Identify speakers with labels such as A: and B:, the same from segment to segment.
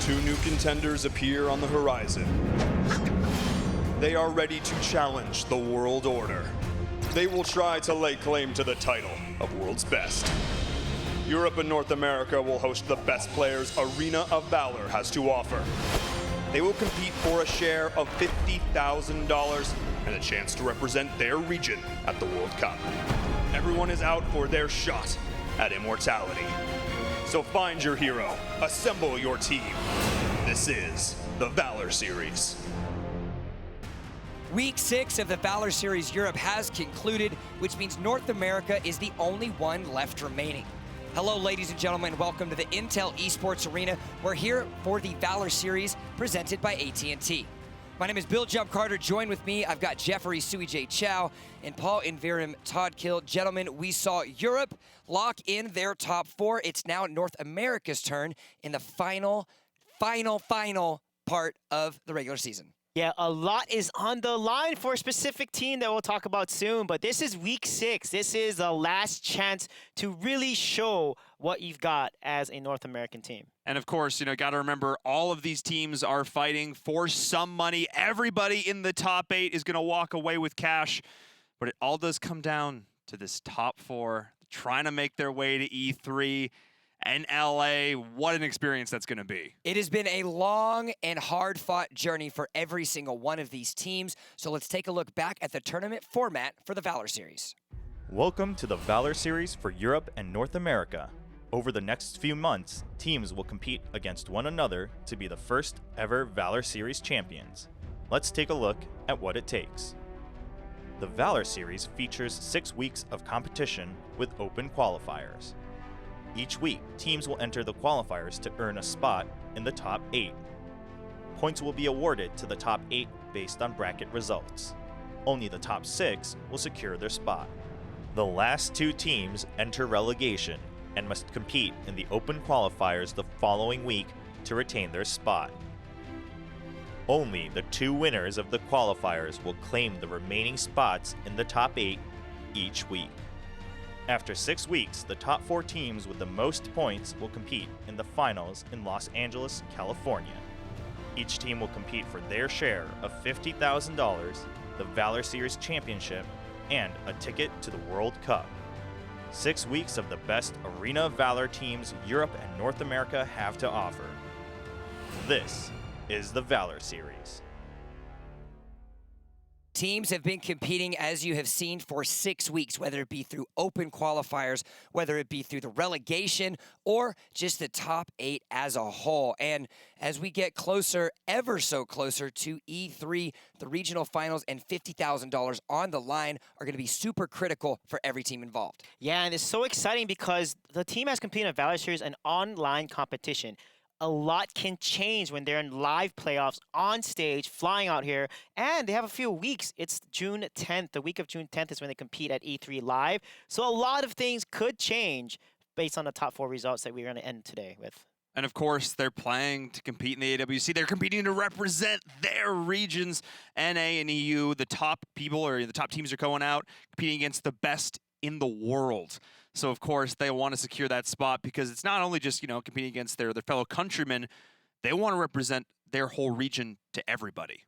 A: Two new contenders appear on the horizon. They are ready to challenge the world order. They will try to lay claim to the title of world's best. Europe and North America will host the best players Arena of Valor has to offer. They will compete for a share of $50,000 and a chance to represent their region at the World Cup. Everyone is out for their shot at immortality. So find your hero, assemble your team. This is the Valor Series.
B: Week 6 of the Valor Series Europe has concluded, which means North America is the only one left remaining. Hello, ladies and gentlemen. Welcome to the Intel Esports Arena. We're here for the Valor Series presented by AT&T. My name is Bill Jump Carter. Join with me, I've got Jeffrey Sui J. Chow and Paul Invirim Todd Kill. Gentlemen, we saw Europe lock in their top 4. It's now North America's turn in the final part of the regular season.
C: Yeah, a lot is on the line for a specific team that we'll talk about soon, but this is week 6. This is the last chance to really show what you've got as a North American team.
D: And of course, got to remember all of these teams are fighting for some money. Everybody in the top 8 is going to walk away with cash, but it all does come down to this top 4 trying to make their way to E3. And LA, what an experience that's going to be.
B: It has been a long and hard-fought journey for every single one of these teams. So let's take a look back at the tournament format for the Valor Series.
E: Welcome to the Valor Series for Europe and North America. Over the next few months, teams will compete against one another to be the first ever Valor Series champions. Let's take a look at what it takes. The Valor Series features 6 weeks of competition with open qualifiers. Each week, teams will enter the qualifiers to earn a spot in the top 8. Points will be awarded to the top 8 based on bracket results. Only the top 6 will secure their spot. The last 2 teams enter relegation and must compete in the open qualifiers the following week to retain their spot. Only the 2 winners of the qualifiers will claim the remaining spots in the top 8 each week. After 6 weeks, the top 4 teams with the most points will compete in the finals in Los Angeles, California. Each team will compete for their share of $50,000, the Valor Series Championship, and a ticket to the World Cup. 6 weeks of the best Arena of Valor teams Europe and North America have to offer. This is the Valor Series.
B: Teams have been competing, as you have seen, for 6 weeks, whether it be through open qualifiers, whether it be through the relegation, or just the top 8 as a whole. And as we get closer, ever so closer to E3, the regional finals and $50,000 on the line are going to be super critical for every team involved.
C: Yeah, and it's so exciting because the team has competed in Valor Series, an online competition. A lot can change when they're in live playoffs on stage, flying out here, and they have a few weeks. It's June 10th. The week of June 10th is when they compete at E3 Live. So a lot of things could change based on the top 4 results that we're going to end today with.
D: And of course, they're playing to compete in the AWC. They're competing to represent their regions, NA and EU. The top people or the top teams are going out, competing against the best in the world. So, of course, they want to secure that spot because it's not only just, competing against their fellow countrymen. They want to represent their whole region to everybody.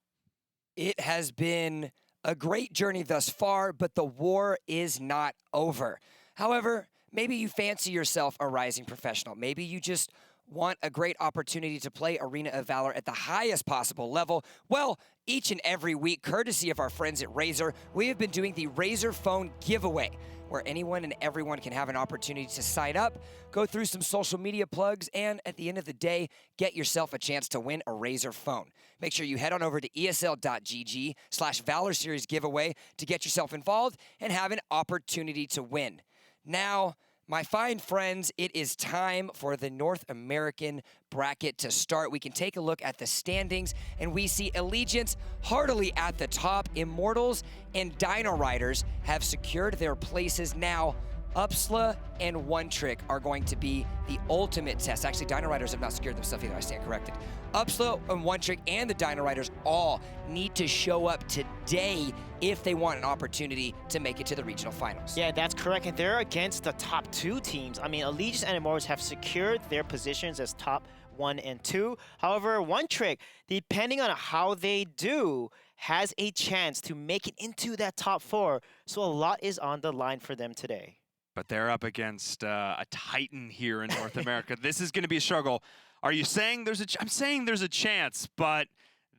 B: It has been a great journey thus far, but the war is not over. However, maybe you fancy yourself a rising professional. Maybe you just want a great opportunity to play Arena of Valor at the highest possible level. Well, each and every week, courtesy of our friends at Razer, we have been doing the Razer Phone Giveaway, where anyone and everyone can have an opportunity to sign up, go through some social media plugs, and at the end of the day, get yourself a chance to win a Razer phone. Make sure you head on over to esl.gg/Valor Series Giveaway to get yourself involved and have an opportunity to win. Now, my fine friends, it is time for the North American bracket to start. We can take a look at the standings, and we see Allegiance heartily at the top. Immortals and Dino Riders have secured their places now. Upsla and One Trick are going to be the ultimate test. Actually, Dino Riders have not secured themselves either. I stand corrected. Upsla and One Trick and the Dino Riders all need to show up today if they want an opportunity to make it to the regional finals.
C: Yeah, that's correct. And they're against the top 2 teams. I mean, Allegiance and Immortals have secured their positions as top 1 and 2. However, One Trick, depending on how they do, has a chance to make it into that top 4. So a lot is on the line for them today.
D: But they're up against a titan here in North America. This is going to be a struggle. Are you saying there's a? I'm saying there's a chance, but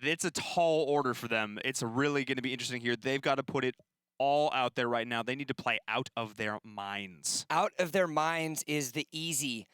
D: it's a tall order for them. It's really going to be interesting here. They've got to put it all out there right now. They need to play out of their minds.
B: Out of their minds is the easy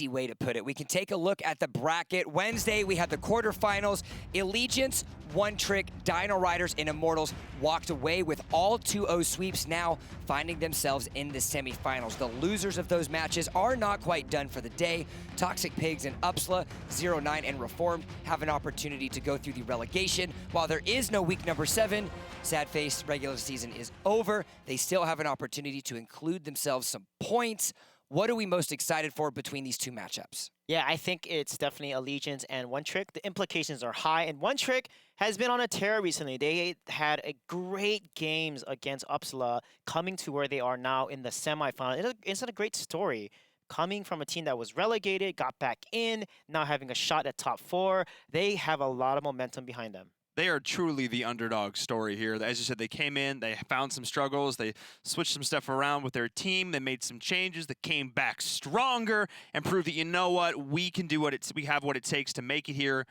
B: way to put it. We can take a look at the bracket. Wednesday, we had the quarterfinals. Allegiance, One Trick, Dino Riders, and Immortals walked away with all 2-0 sweeps, now finding themselves in the semifinals. The losers of those matches are not quite done for the day. Toxic Pigs and Upsla, 0-9 and Reformed have an opportunity to go through the relegation. While there is no week number 7, sad face, regular season is over. They still have an opportunity to include themselves some points. What are we most excited for between these two matchups?
C: Yeah, I think it's definitely Allegiance and One Trick. The implications are high, and One Trick has been on a tear recently. They had a great games against Uppsala, coming to where they are now in the semifinal. It's a great story. Coming from a team that was relegated, got back in, now having a shot at top 4. They have a lot of momentum behind them.
D: They are truly the underdog story here. As you said, they came in, they found some struggles, they switched some stuff around with their team, they made some changes, they came back stronger and proved that, you know what, we can do we have what it takes to make it here.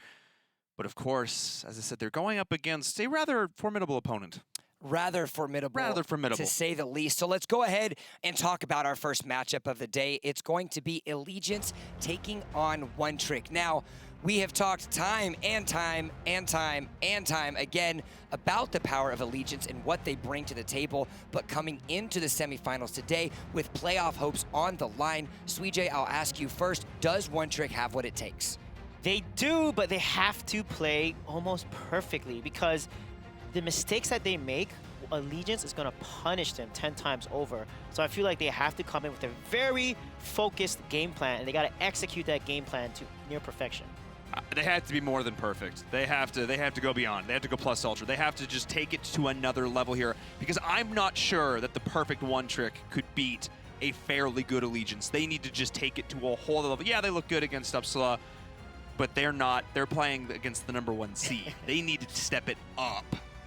D: But of course, as I said, they're going up against a rather formidable opponent.
B: Rather formidable, to say the least. So let's go ahead and talk about our first matchup of the day. It's going to be Allegiance taking on One Trick. Now, we have talked time and time again about the power of Allegiance and what they bring to the table, but coming into the semifinals today with playoff hopes on the line, Sweej, I'll ask you first, does One Trick have what it takes?
C: They do, but they have to play almost perfectly, because the mistakes that they make, Allegiance is going to punish them 10 times over. So I feel like they have to come in with a very focused game plan, and they got to execute that game plan to near perfection.
D: They have to be more than perfect. They have to go beyond. They have to go plus ultra. They have to just take it to another level here, because I'm not sure that the perfect One Trick could beat a fairly good Allegiance. They need to just take it to a whole other level. Yeah, they look good against Uppsala, but they're not. They're playing against the #1 seed. They need to step it up.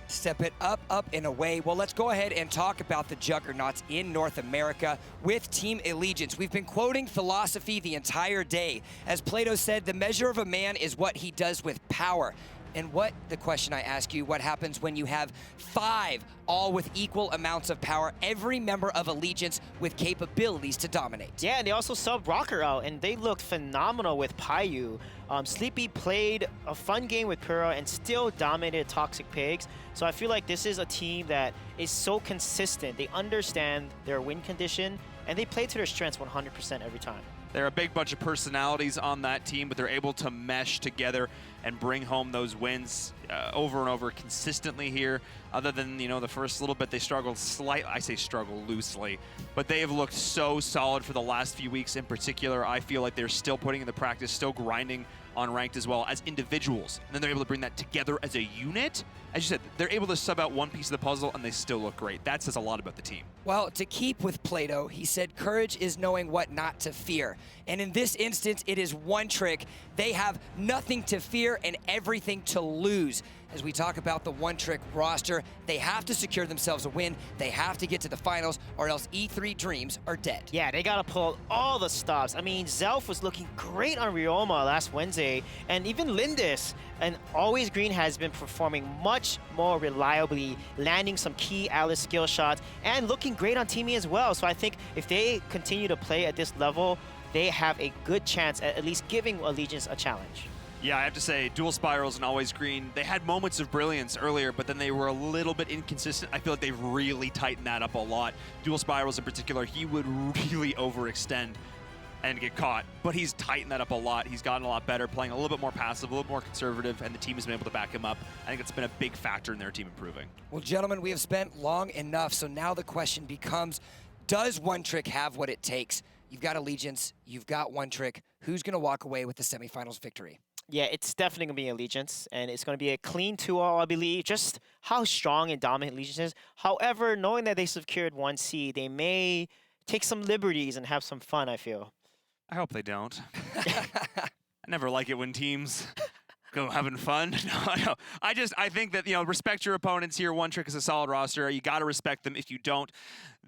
B: Step it up and away. Well, let's go ahead and talk about the juggernauts in North America with Team Allegiance. We've been quoting philosophy the entire day. As Plato said, the measure of a man is what he does with power. And the question I ask you, what happens when you have 5 all with equal amounts of power, every member of Allegiance with capabilities to dominate?
C: Yeah, and they also subbed Rocker out, and they looked phenomenal with Payu. Sleepy played a fun game with Pura and still dominated Toxic Pigs. So I feel like this is a team that is so consistent. They understand their win condition, and they play to their strengths 100% every time.
D: They're a big bunch of personalities on that team, but they're able to mesh together and bring home those wins over and over consistently here. Other than, the first little bit, they struggled slightly. I say struggle loosely, but they have looked so solid for the last few weeks in particular. I feel like they're still putting in the practice, still grinding on ranked as well as individuals. And then they're able to bring that together as a unit. As you said, they're able to sub out one piece of the puzzle and they still look great. That says a lot about the team.
B: Well, to keep with Plato, he said courage is knowing what not to fear. And in this instance, it is One Trick. They have nothing to fear and everything to lose. As we talk about the One Trick roster, they have to secure themselves a win. They have to get to the finals, or else E3 dreams are dead.
C: Yeah, they got to pull all the stops. I mean, Zelf was looking great on Ryoma last Wednesday, and even Lindis. And Always Green has been performing much more reliably, landing some key Alice skill shots, and looking great on Teamy as well. So I think if they continue to play at this level, they have a good chance at least giving Allegiance a challenge.
D: Yeah, I have to say, Dual Spirals and Always Green, they had moments of brilliance earlier, but then they were a little bit inconsistent. I feel like they've really tightened that up a lot. Dual Spirals in particular, he would really overextend and get caught, but he's tightened that up a lot. He's gotten a lot better, playing a little bit more passive, a little more conservative, and the team has been able to back him up. I think it's been a big factor in their team improving.
B: Well, gentlemen, we have spent long enough, so now the question becomes, does One Trick have what it takes? You've got Allegiance, you've got One Trick. Who's going to walk away with the semifinals victory?
C: Yeah, it's definitely going to be Allegiance, and it's going to be a clean 2-0, I believe. Just how strong and dominant Allegiance is. However, knowing that they secured 1 seed, they may take some liberties and have some fun, I feel.
D: I hope they don't. I never like it when teams go having fun. No. I think that, respect your opponents here. One Trick is a solid roster. You got to respect them. If you don't,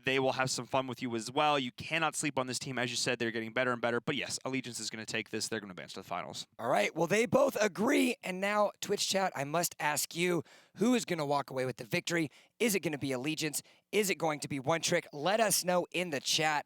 D: they will have some fun with you as well. You cannot sleep on this team. As you said, they're getting better and better. But yes, Allegiance is going to take this. They're going to advance to the finals.
B: All right, well, they both agree. And now, Twitch chat, I must ask you, who is going to walk away with the victory? Is it going to be Allegiance? Is it going to be One Trick? Let us know in the chat.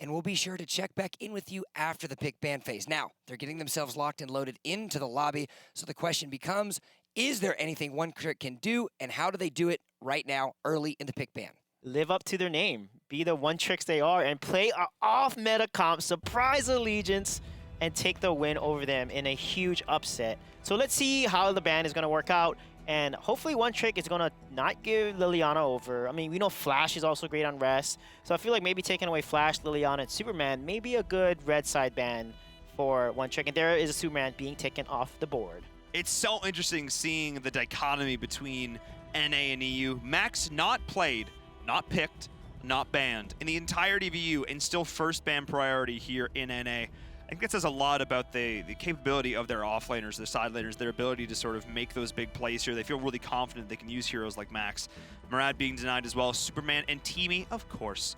B: And we'll be sure to check back in with you after the pick ban phase. Now, they're getting themselves locked and loaded into the lobby. So the question becomes, is there anything One Trick can do? And how do they do it right now, early in the pick ban?
C: Live up to their name. Be the One Tricks they are and play an off-meta comp, surprise Allegiance, and take the win over them in a huge upset. So let's see how the ban is going to work out. And hopefully One Trick is going to not give Liliana over. I mean, we know Flash is also great on rest. So I feel like maybe taking away Flash, Liliana, and Superman may be a good red side ban for One Trick. And there is a Superman being taken off the board.
D: It's so interesting seeing the dichotomy between NA and EU. Max not played, not picked, not banned in the entirety of EU, and still first ban priority here in NA. I think that says a lot about the capability of their offlaners, their side laners, their ability to sort of make those big plays here. They feel really confident they can use heroes like Max. Murad being denied as well. Superman and Teamy, of course,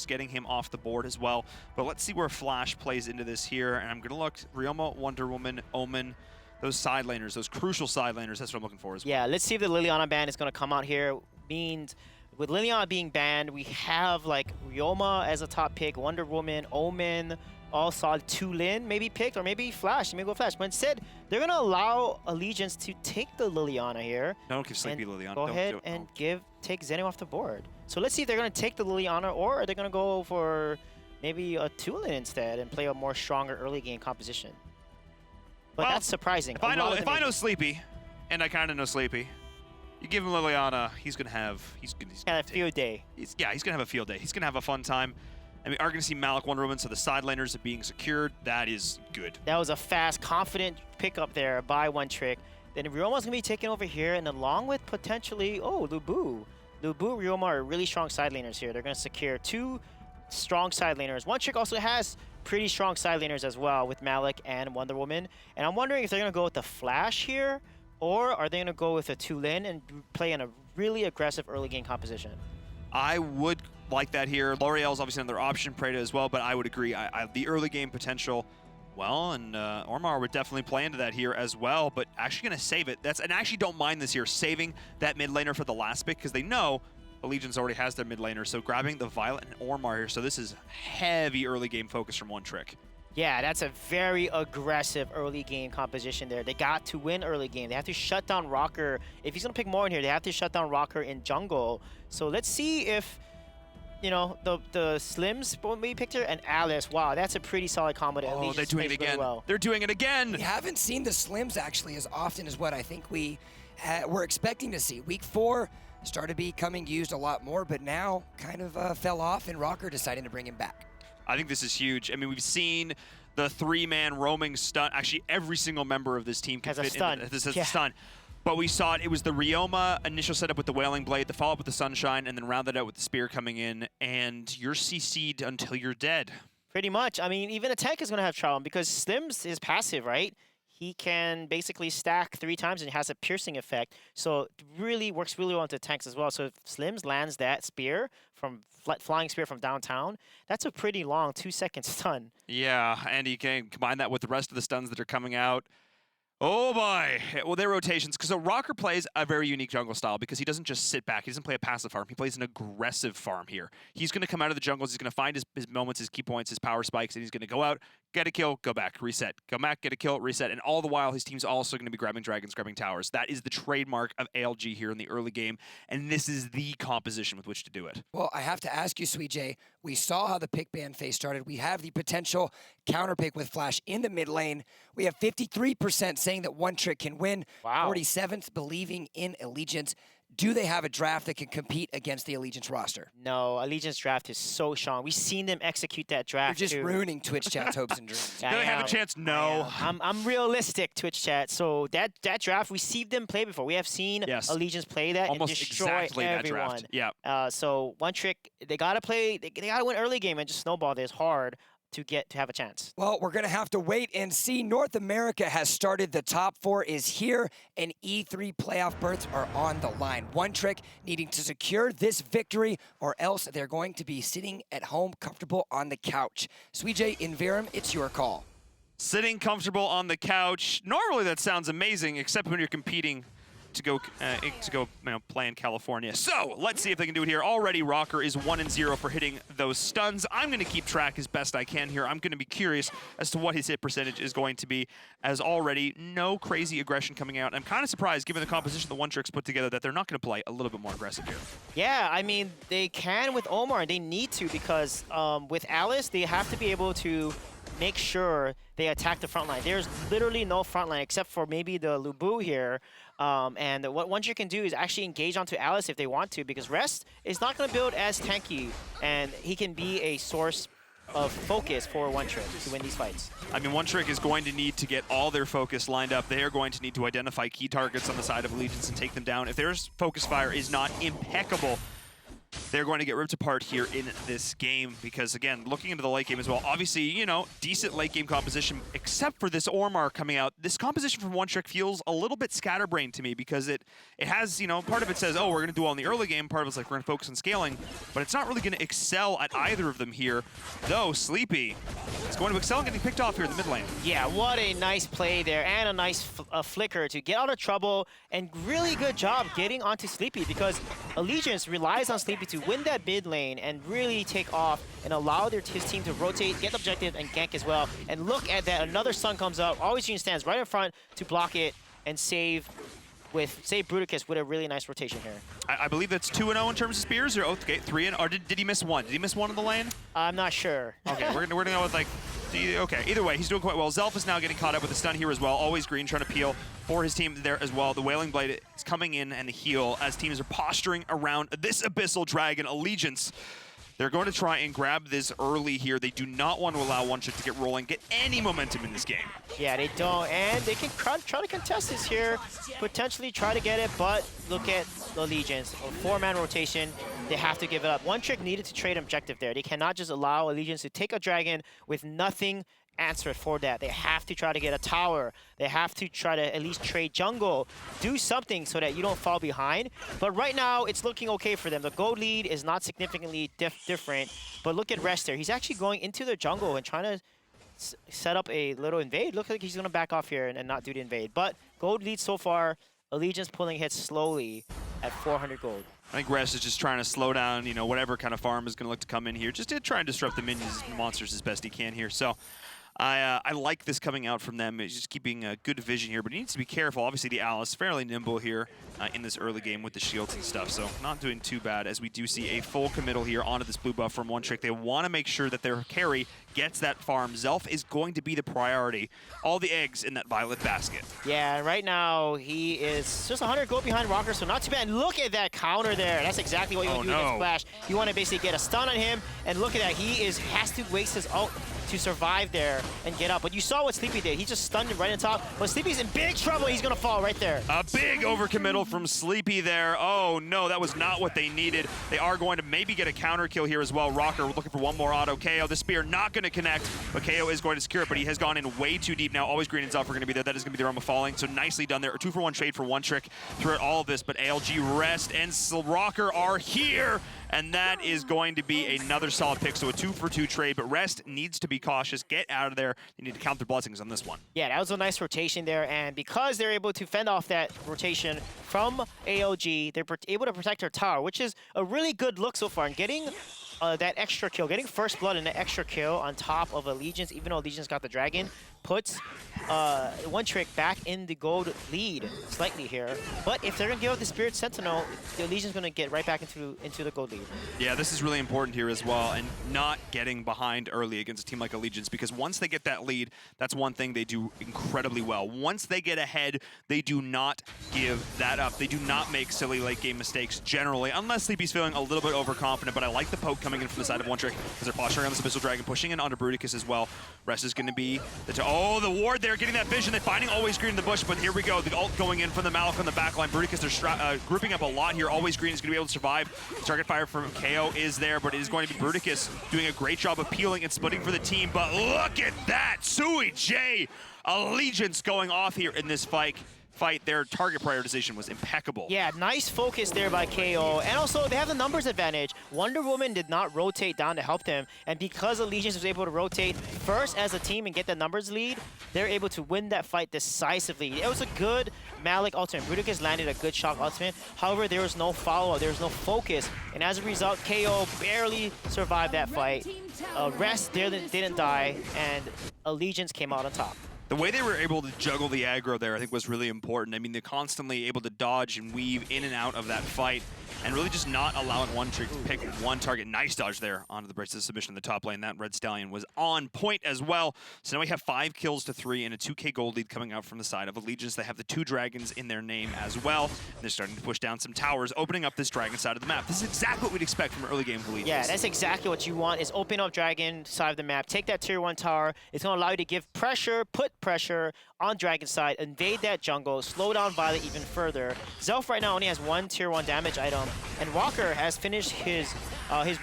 D: getting him off the board as well. But let's see where Flash plays into this here. And I'm going to look, Ryoma, Wonder Woman, Omen, those side laners, those crucial side laners, that's what I'm looking for as well.
C: Yeah, let's see if the Liliana ban is going to come out here. Means with Liliana being banned, we have like Ryoma as a top pick, Wonder Woman, Omen, all solid. Tulin maybe picked, or maybe Flash, maybe go Flash. But instead, they're going to allow Allegiance to take the Liliana here.
D: Don't give Sleepy Liliana.
C: Go ahead and take Zeno off the board. So let's see if they're going to take the Liliana, or are they going to go for maybe a Tulin instead and play a more stronger early game composition. But that's surprising.
D: If I know Sleepy, and I kind of know Sleepy, you give him Liliana, he's gonna have
C: a field day.
D: He's gonna have a field day. He's gonna have a fun time. And we are gonna see Malik Wonder Woman, so the side laners are being secured. That is good.
C: That was a fast, confident pickup there by One Trick. Then Ryoma's gonna be taken over here, and along with potentially, Lubu. Lubu, Ryoma are really strong side laners here. They're gonna secure 2 strong side laners. One Trick also has pretty strong side laners as well with Malik and Wonder Woman. And I'm wondering if they're gonna go with the Flash here, or are they going to go with a Tulin and play in a really aggressive early game composition?
D: I would like that here. L'Oreal's obviously another option, Preda as well, but I would agree. The early game potential, well, and Ormar would definitely play into that here as well, but actually going to save it. And I actually don't mind this here, saving that mid laner for the last pick, because they know Allegiance already has their mid laner, so grabbing the Violet and Ormar here. So this is heavy early game focus from One Trick.
C: Yeah, that's a very aggressive early game composition there. They got to win early game. They have to shut down Rocker. If he's going to pick more in here, they have to shut down Rocker in jungle. So let's see if, the Slims will be picked here, and Alice. Wow, that's a pretty solid combo.
D: Oh, they're doing it again.
C: Really well.
D: They're doing it again.
B: We haven't seen the Slims actually as often as what I think we were expecting to see. Week 4 started becoming used a lot more, but now kind of fell off, and Rocker deciding to bring him back.
D: I think this is huge. I mean, we've seen the 3-man roaming stun. Actually, every single member of this team can fit into this as a stun. But we saw it. It was the Ryoma initial setup with the Wailing Blade, the follow-up with the Sunshine, and then rounded out with the Spear coming in, and you're CC'd until you're dead.
C: Pretty much. I mean, even a tank is going to have trouble because Slims is passive, right? He can basically stack 3 times and has a piercing effect. So it really works really well into tanks as well. So if Slims lands that spear from flying spear from downtown, that's a pretty long 2-second stun.
D: Yeah, and you can combine that with the rest of the stuns that are coming out. Oh boy. Well, their rotations, because Rocker plays a very unique jungle style because he doesn't just sit back. He doesn't play a passive farm. He plays an aggressive farm here. He's going to come out of the jungles. He's going to find his moments, his key points, his power spikes, and he's going to go out, get a kill, go back, reset. Go back, get a kill, reset. And all the while, his team's also going to be grabbing dragons, grabbing towers. That is the trademark of ALG here in the early game, and this is the composition with which to do it.
B: Well, I have to ask you, Sweet J, we saw how the pick ban phase started. We have the potential counter pick with Flash in the mid lane. We have 53% saying that One Trick can win.
C: Wow.
B: 47th believing in Allegiance. Do they have a draft that can compete against the Allegiance roster?
C: No, Allegiance draft is so strong. We've seen them execute that draft.
B: You're just ruining Twitch chat's hopes and dreams.
D: Do they have a chance? No.
C: I'm realistic, Twitch chat. So that draft, we've seen them play before. We have seen Allegiance play that
D: almost
C: and destroy
D: exactly
C: everyone.
D: That draft. Yeah.
C: So One Trick, they gotta play. They gotta win early game and just snowball this hard. to have a chance.
B: Well, we're going to have to wait and see. North America has started. The top 4 is here, and E3 playoff berths are on the line. One Trick needing to secure this victory, or else they're going to be sitting at home comfortable on the couch. Sweej Inverum, it's your call.
D: Sitting comfortable on the couch. Normally that sounds amazing, except when you're competing to go play in California. So let's see if they can do it here. Already Rocker is 1-0 for hitting those stuns. I'm going to keep track as best I can here. I'm going to be curious as to what his hit percentage is going to be, as already no crazy aggression coming out. I'm kind of surprised, given the composition the One Trick's put together, that they're not going to play a little bit more aggressive here.
C: Yeah, I mean, they can with Omar, and they need to, because with Alice, they have to be able to make sure they attack the front line. There's literally no front line except for maybe the Lubu here. And what One Trick can do is actually engage onto Alice if they want to, because Rest is not going to build as tanky, and he can be a source of focus for One Trick to win these fights.
D: I mean, One Trick is going to need to get all their focus lined up. They are going to need to identify key targets on the side of Allegiance and take them down. If their focus fire is not impeccable, they're going to get ripped apart here in this game, because, again, looking into the late game as well, obviously, you know, decent late game composition, except for this Ormar coming out. This composition from One Trick feels a little bit scatterbrained to me, because it has, you know, part of it says, oh, we're going to do well in the early game, part of it's like we're going to focus on scaling, but it's not really going to excel at either of them here, though Sleepy is going to excel and getting picked off here in the mid lane.
C: Yeah, what a nice play there, and a nice flicker to get out of trouble, and really good job getting onto Sleepy, because Allegiance relies on Sleepy to win that mid lane and really take off and allow his team to rotate, get the objective, and gank as well. And look at that, another stun comes up. Always stands right in front to block it and save Bruticus with a really nice rotation here.
D: I believe that's 2-0 in terms of spears, or okay, 3-0, or did he miss one? Did he miss one in the lane?
C: I'm not sure.
D: Okay, we're gonna go with like, okay, either way, he's doing quite well. Zelf is now getting caught up with the stun here as well. Always Green trying to peel for his team there as well. The Wailing Blade is coming in and the heal as teams are posturing around this Abyssal Dragon. Allegiance, they're going to try and grab this early here. They do not want to allow One Trick to get rolling, get any momentum in this game.
C: Yeah, they don't, and they can try to contest this here, potentially try to get it, but look at the Allegiance. A 4-man rotation, they have to give it up. One Trick needed to trade objective there. They cannot just allow Allegiance to take a dragon with nothing answered for that. They have to try to get a tower. They have to try to at least trade jungle. Do something so that you don't fall behind. But right now, it's looking okay for them. The gold lead is not significantly different. But look at Rest there. He's actually going into the jungle and trying to set up a little invade. Looks like he's going to back off here and not do the invade. But gold lead so far, Allegiance pulling hits slowly at 400 gold.
D: I think Rest is just trying to slow down, you know, whatever kind of farm is going to look to come in here, just to try and disrupt the minions and monsters as best he can here. So I like this coming out from them. It's just keeping a good vision here, but he needs to be careful. Obviously, the Alice fairly nimble here in this early game with the shields and stuff, so not doing too bad, as we do see a full committal here onto this blue buff from One Trick. They want to make sure that their carry gets that farm. Zelf is going to be the priority. All the eggs in that violet basket.
C: Yeah, right now he is just 100 gold behind Rocker, so not too bad. Look at that counter there. That's exactly what you want to do against Flash. You want to basically get a stun on him, and look at that. He has to waste his ult to survive there and get up. But you saw what Sleepy did. He just stunned him right on top. But Sleepy's in big trouble. He's going to fall right there.
D: A big overcommittal from Sleepy there. Oh, no, that was not what they needed. They are going to maybe get a counter kill here as well. Rocker looking for one more auto KO. The spear not going to connect, but KO is going to secure it, but he has gone in way too deep now. Always Green and Zelf are going to be there. That is going to be the realm of falling. So nicely done there. A 2-for-1 trade for One Trick throughout all of this, but ALG, Rest, and Rocker are here. And that is going to be another solid pick. So a 2-for-2 trade, but Rest needs to be cautious. Get out of there. You need to count their blessings on this one.
C: Yeah, that was a nice rotation there. And because they're able to fend off that rotation from ALG, they're able to protect their tower, which is a really good look so far. And getting that extra kill, getting first blood and an extra kill on top of Allegiance, even though Allegiance got the dragon, puts One Trick back in the gold lead slightly here. But if they're going to give up the Spirit Sentinel, the Legion's going to get right back into the gold lead.
D: Yeah, this is really important here as well, and not getting behind early against a team like Allegiance, because once they get that lead, that's one thing they do incredibly well. Once they get ahead, they do not give that up. They do not make silly late game mistakes generally, unless Sleepy's feeling a little bit overconfident, but I like the poke coming in from the side of One Trick as they're posturing on this Abyssal Dragon, pushing in onto Bruticus as well. Rest is going to be the Oh, the ward there, getting that vision. They're finding Always Green in the bush, but here we go. The ult going in from the Malik on the backline. Bruticus, they're grouping up a lot here. Always Green is going to be able to survive. Target fire from KO is there, but it is going to be Bruticus doing a great job of peeling and splitting for the team. But look at that! Sui J! Allegiance going off here in this fight. Their target prioritization was impeccable.
C: Yeah, nice focus there by KO. And also, they have the numbers advantage. Wonder Woman did not rotate down to help them. And because Allegiance was able to rotate first as a team and get the numbers lead, they're able to win that fight decisively. It was a good Malik ultimate. Bruticus landed a good shock ultimate. However, there was no follow-up. There was no focus. And as a result, KO barely survived that fight. Rest didn't die, and Allegiance came out on top.
D: The way they were able to juggle the aggro there, I think, was really important. I mean, they're constantly able to dodge and weave in and out of that fight, and really just not allowing One Trick to pick one target. Nice dodge there onto the braces submission in the top lane. That Red Stallion was on point as well. So now we have 5 kills to 3 and a 2K gold lead coming out from the side of Allegiance. They have the 2 dragons in their name as well. And they're starting to push down some towers, opening up this dragon side of the map. This is exactly what we'd expect from early game Allegiance.
C: Yeah, that's exactly what you want, is open up dragon side of the map, take that tier 1 tower. It's going to allow you to give pressure, put pressure on dragon side, invade that jungle, slow down Violet even further. Zelf right now only has 1 tier 1 damage item, and Walker has finished his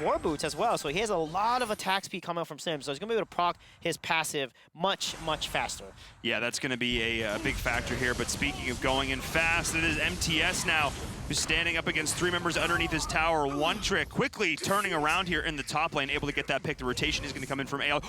C: war boots as well, so he has a lot of attack speed coming from Sim, so he's going to be able to proc his passive much faster.
D: Yeah, that's going to be a big factor here, but speaking of going in fast, it is MTS now who's standing up against 3 members underneath his tower. One Trick quickly turning around here in the top lane, able to get that pick. The rotation is going to come in from Ale.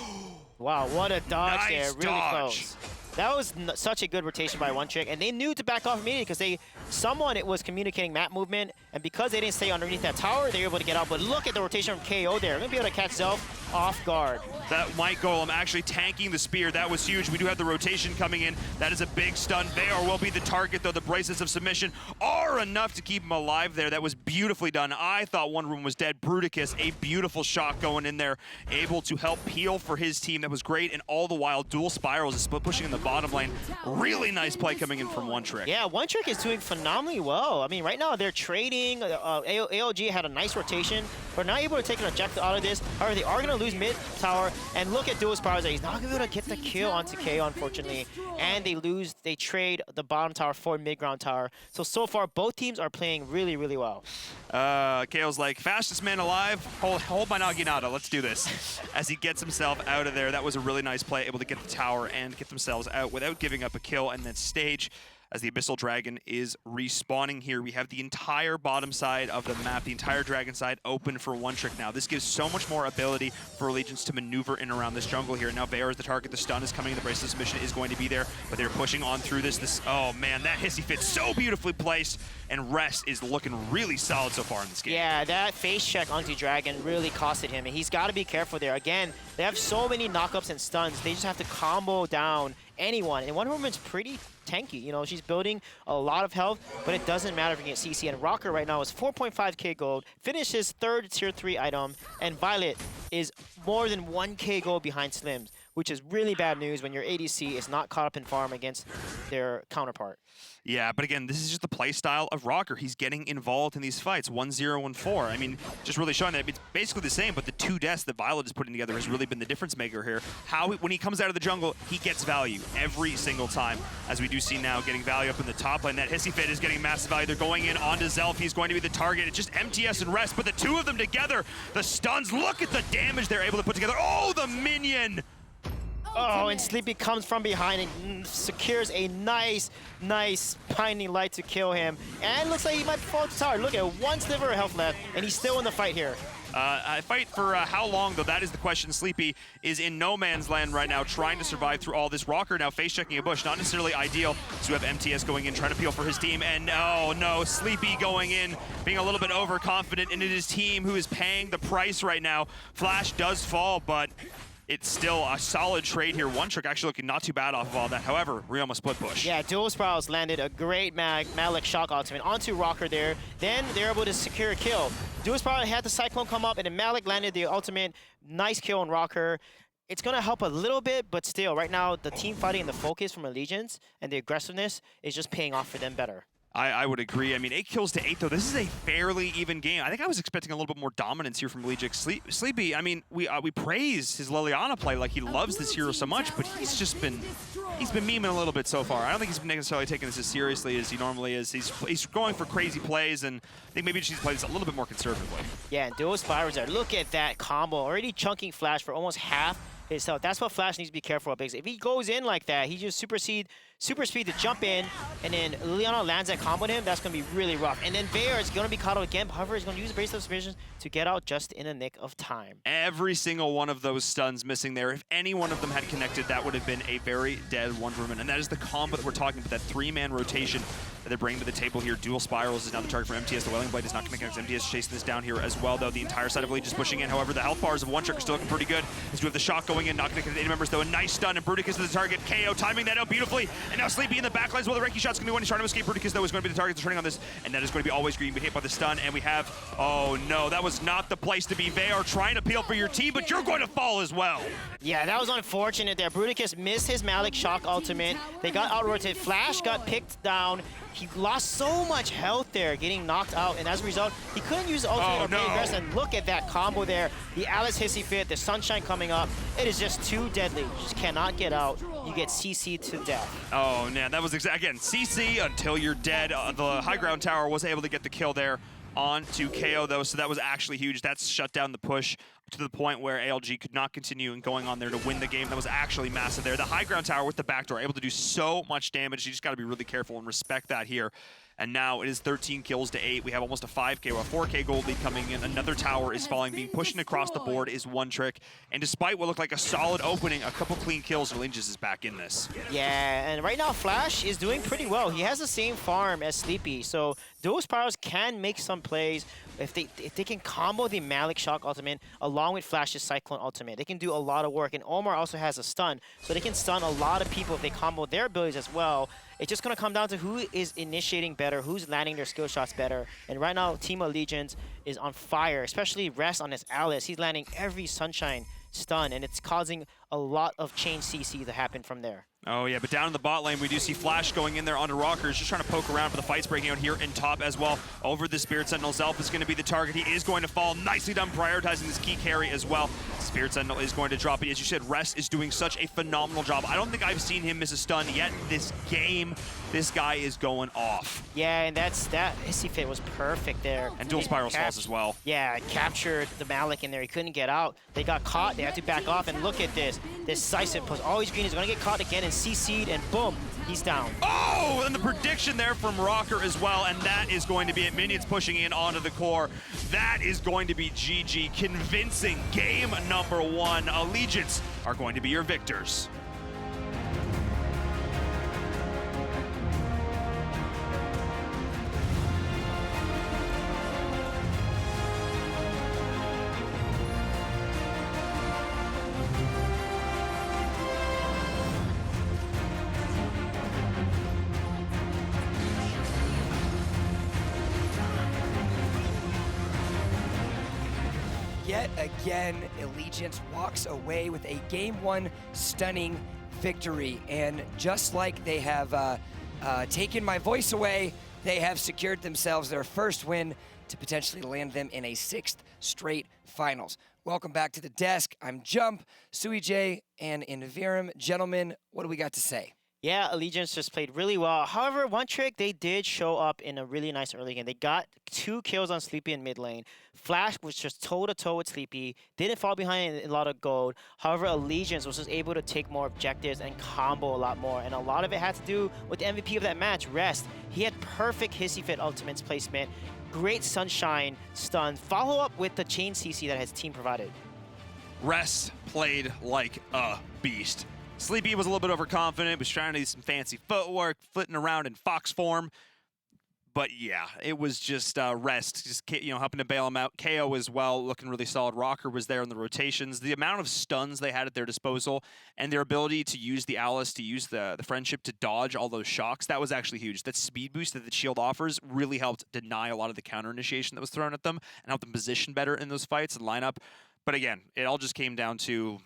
C: Wow, what a dodge
D: Nice
C: there, really
D: dodge.
C: close. That was such a good rotation by One Trick, and they knew to back off immediately because someone was communicating map movement, and because they didn't stay underneath that tower, they were able to get out. But look at the rotation from KO there. They're going to be able to catch Zelf off guard.
D: That White Golem actually tanking the spear. That was huge. We do have the rotation coming in. That is a big stun. Veor will be the target, though. The braces of submission are enough to keep him alive there. That was beautifully done. I thought One Room was dead. Bruticus, a beautiful shot going in there, able to help peel for his team. That was great, and all the while, dual spirals is split pushing in the bottom lane. Really nice play coming in from One Trick.
C: Yeah, One Trick is doing phenomenally well. I mean, right now they're trading. AOG had a nice rotation, but not able to take an objective out of this. However, they are going to lose mid tower, and look at dual spirals. He's not going to be able to get the kill onto KO, unfortunately, and they trade the bottom tower for mid ground tower. So far, both teams are playing really well.
D: KO's like, fastest man alive, hold my Naginata, let's do this. As he gets himself out of there, that was a really nice play, able to get the tower and get themselves out without giving up a kill. And then stage, as the Abyssal Dragon is respawning here, we have the entire bottom side of the map, the entire dragon side open for One Trick now. This gives so much more ability for Allegiance to maneuver in around this jungle here. Now Veor is the target, the stun is coming, the braceless mission is going to be there, but they're pushing on through this. Oh man, that hissy fit so beautifully placed, and Rest is looking really solid so far in this game.
C: Yeah, that face check onto Dragon really costed him, and he's got to be careful there. Again, they have so many knockups and stuns, they just have to combo down anyone, and Wonder Woman's pretty tanky. You know, she's building a lot of health, but it doesn't matter if you get CC. And Rocker right now is 4.5k gold, finished his 3rd tier 3 item, and Violet is more than 1k gold behind Slims, which is really bad news when your ADC is not caught up in farm against their counterpart.
D: Yeah, but again, this is just the play style of Rocker. He's getting involved in these fights, 1-0, 1-4. I mean, just really showing that it's basically the same, but the 2 deaths that Violet is putting together has really been the difference maker here. When he comes out of the jungle, he gets value every single time, as we do see now getting value up in the top lane. That Hissy Fit is getting massive value. They're going in onto Zelf. He's going to be the target. It's just MTS and Rest, but the 2 of them together, the stuns, look at the damage they're able to put together. Oh, the minion!
C: Oh, and Sleepy comes from behind and secures a nice Binding Light to kill him. And looks like he might fall to tower. Look at 1 sliver of health left, and he's still in the fight here.
D: A fight for how long, though? That is the question. Sleepy is in no man's land right now, trying to survive through all this. Rocker now face-checking a bush, not necessarily ideal. So we have MTS going in, trying to peel for his team, and oh no, Sleepy going in, being a little bit overconfident, and it is team who is paying the price right now. Flash does fall, but it's still a solid trade here. One Trick actually looking not too bad off of all that. However, Ryoma split push.
C: Yeah, Dual Spirals landed a great Malik shock ultimate onto Rocker there. Then they're able to secure a kill. Dual Spiral had the Cyclone come up, and then Malik landed the ultimate. Nice kill on Rocker. It's going to help a little bit, but still, right now, the team fighting and the focus from Allegiance and the aggressiveness is just paying off for them better.
D: I would agree. I mean, 8 kills to 8, though. This is a fairly even game. I think I was expecting a little bit more dominance here from Legic. Sleepy, I mean, we praise his Liliana play, like he loves this hero so much, but he's been memeing a little bit so far. I don't think he's necessarily taking this as seriously as he normally is. He's going for crazy plays, and I think maybe he should play this a little bit more conservatively.
C: Yeah, and dual spirals there. Look at that combo. Already chunking Flash for almost half his health. That's what Flash needs to be careful of, because if he goes in like that, he just super speed to jump in, and then Liliana lands that combo on him. That's going to be really rough. And then Bear is going to be caught out again. However, he's going to use Bracelet of Submission to get out just in a nick of time.
D: Every single one of those stuns missing there. If any one of them had connected, that would have been a very dead Wonder Woman. And that is the combo that we're talking about, that 3-man rotation that they're bringing to the table here. Dual Spirals is now the target for MTS. The Wailing Blade is not going to connect. MTS chasing this down here as well, though. The entire side of Legion is pushing in. However, the health bars of One Trick are still looking pretty good. As we have the shock going in, not going to connect 8 members, though. A nice stun, and Bruticus is the target. KO timing that out beautifully. And now Sleepy in the back lines. Well, the Reiki shot's going to be one. He's trying to escape. Bruticus, though, is going to be the target. They're turning on this, and that is going to be always green. Be hit by the stun, and we have, oh no, that was not the place to be. They are trying to peel for your team, but you're going to fall as well.
C: Yeah, that was unfortunate there. Bruticus missed his Malik shock ultimate. They got out-rotated. Flash got picked down. He lost so much health there, getting knocked out, and as a result, he couldn't use the ultimate or pay rest. And look at that combo there. The Alice Hissy Fit, the Sunshine coming up. It is just too deadly. You just cannot get out. You get CC'd to death.
D: Oh, man, that was again, CC until you're dead. The high ground tower was able to get the kill there onto KO, though, so that was actually huge. That's shut down the push to the point where ALG could not continue and going on there to win the game. That was actually massive there. The high ground tower with the backdoor able to do so much damage. You just got to be really careful and respect that here. And now it is 13 kills to 8. We have almost a 5K or a 4K gold lead coming in. Another tower is falling. Being pushed across the board is One Trick. And despite what looked like a solid opening, a couple clean kills, Linges is back in this.
C: Yeah, and right now Flash is doing pretty well. He has the same farm as Sleepy, so those Spirals can make some plays. If they can combo the Malik Shock ultimate along with Flash's Cyclone ultimate, they can do a lot of work. And Omar also has a stun, so they can stun a lot of people if they combo their abilities as well. It's just going to come down to who is initiating better, who's landing their skill shots better. And right now, Team Allegiance is on fire, especially Rest on his Alice. He's landing every Sunshine stun, and it's causing a lot of chain CC to happen from there.
D: Oh yeah, but down in the bot lane, we do see Flash going in there onto Rockers, just trying to poke around, but the fight's breaking out here in top as well. Over the Spirit Sentinel, Zelf is going to be the target. He is going to fall. Nicely done prioritizing this key carry as well. Spirit Sentinel is going to drop it. As you said, Rest is doing such a phenomenal job. I don't think I've seen him miss a stun yet this game. This guy is going off.
C: Yeah, and that Hissy Fit was perfect there.
D: And dual spirals falls as well.
C: Yeah, captured the Malik in there. He couldn't get out. They got caught. They had to back off. And look at this. This Decisive plus always green is going to get caught again and CC'd, and boom, he's down.
D: Oh, and the prediction there from Rocker as well, and that is going to be it. Minions pushing in onto the core. That is going to be GG. Convincing game number 1. Allegiance are going to be your victors.
B: Yet again, Allegiance walks away with a Game 1 stunning victory. And just like they have taken my voice away, they have secured themselves their first win to potentially land them in a 6th straight finals. Welcome back to the desk. I'm Jump, Sui J, and Invirum. Gentlemen, what do we got to say?
C: Yeah, Allegiance just played really well. However, One Trick, they did show up in a really nice early game. They got 2 kills on Sleepy in mid lane. Flash was just toe-to-toe with Sleepy. Didn't fall behind in a lot of gold. However, Allegiance was just able to take more objectives and combo a lot more. And a lot of it had to do with the MVP of that match, Rest. He had perfect Hissy Fit ultimates placement. Great Sunshine stun. Follow up with the chain CC that his team provided.
D: Rest played like a beast. Sleepy was a little bit overconfident, was trying to do some fancy footwork, flitting around in fox form. But yeah, it was just Rest, just helping to bail him out. KO as well, looking really solid. Rocker was there in the rotations. The amount of stuns they had at their disposal and their ability to use the Alice, to use the friendship to dodge all those shocks, that was actually huge. That speed boost that the shield offers really helped deny a lot of the counter initiation that was thrown at them and help them position better in those fights and line up. But again, it all just came down to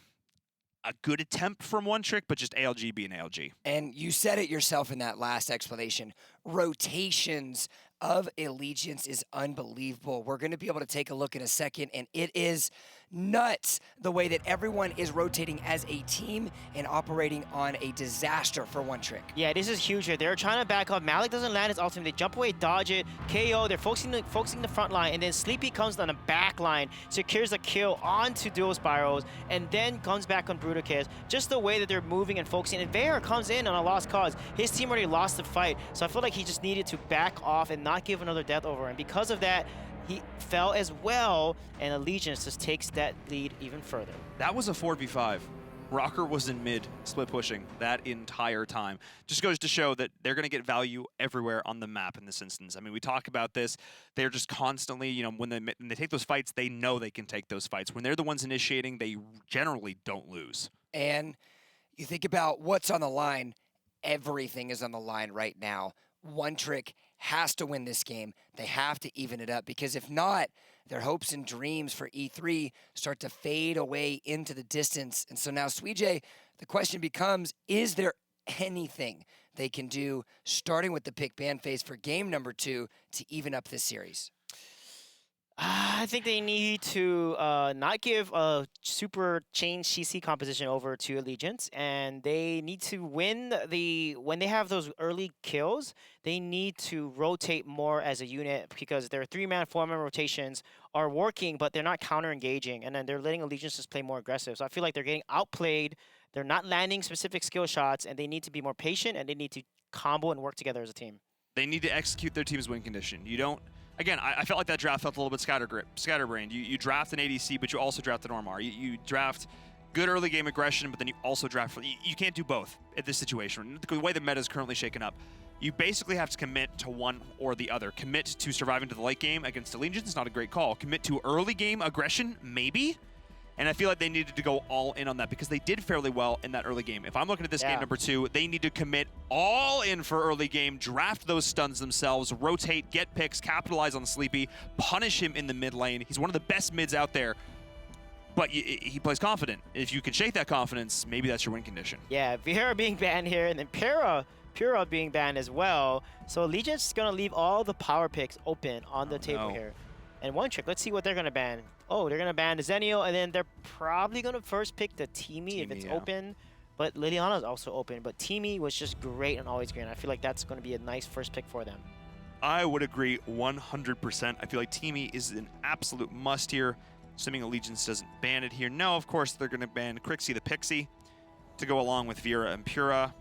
D: a good attempt from One Trick, but just ALG being ALG.
B: And you said it yourself in that last explanation. Rotations of Allegiance is unbelievable. We're going to be able to take a look in a second, and it is nuts the way that everyone is rotating as a team and operating on a disaster for One Trick.
C: Yeah, this is huge here. They're trying to back up. Malik doesn't land his ultimate. They jump away, dodge it. KO, they're focusing the front line, and then Sleepy comes on the back line, secures a kill onto Dual Spirals, and then comes back on Bruticus. Just the way that they're moving and focusing. And Vayner comes in on a lost cause. His team already lost the fight, so I feel like he just needed to back off and not give another death over. And because of that, he fell as well, and Allegiance just takes that lead even further.
D: That was a 4v5. Rocker was in mid, split pushing that entire time. Just goes to show that they're going to get value everywhere on the map in this instance. I mean, we talk about this. They're just constantly, you know, when they take those fights, they know they can take those fights. When they're the ones initiating, they generally don't lose.
B: And you think about what's on the line. Everything is on the line right now. One Trick has to win this game. They have to even it up, because if not, their hopes and dreams for E3 start to fade away into the distance. And so now, Sweej, the question becomes, is there anything they can do, starting with the pick ban phase for game number 2, to even up this series?
C: I think they need to not give a super change CC composition over to Allegiance, and they need to win when they have those early kills, they need to rotate more as a unit, because their 3-man, 4-man rotations are working, but they're not counter-engaging, and then they're letting Allegiance just play more aggressive. So I feel like they're getting outplayed, they're not landing specific skill shots, and they need to be more patient, and they need to combo and work together as a team.
D: They need to execute their team's win condition. You don't... Again, I felt like that draft felt a little bit scatterbrained. You draft an ADC, but you also draft an Ormar. You draft good early game aggression, but then you also draft... You can't do both at this situation. The way the meta is currently shaken up, you basically have to commit to one or the other. Commit to surviving to the late game against Allegiance is not a great call. Commit to early game aggression, maybe? And I feel like they needed to go all in on that, because they did fairly well in that early game. If I'm looking at this game number 2, they need to commit all in for early game, draft those stuns themselves, rotate, get picks, capitalize on Sleepy, punish him in the mid lane. He's one of the best mids out there, but he plays confident. If you can shake that confidence, maybe that's your win condition.
C: Yeah, Vieira being banned here, and then Pura being banned as well. So Allegiance is going to leave all the power picks open on the table here. And One Trick, let's see what they're going to ban. Oh, they're going to ban Zenio, and then they're probably going to first pick the Teamy if it's open. But Liliana is also open. But Teamy was just great on Always Green. I feel like that's going to be a nice first pick for them.
D: I would agree 100%. I feel like Teamy is an absolute must here, assuming Allegiance doesn't ban it here. No, of course, they're going to ban Crixie the Pixie to go along with Vieira and Pura.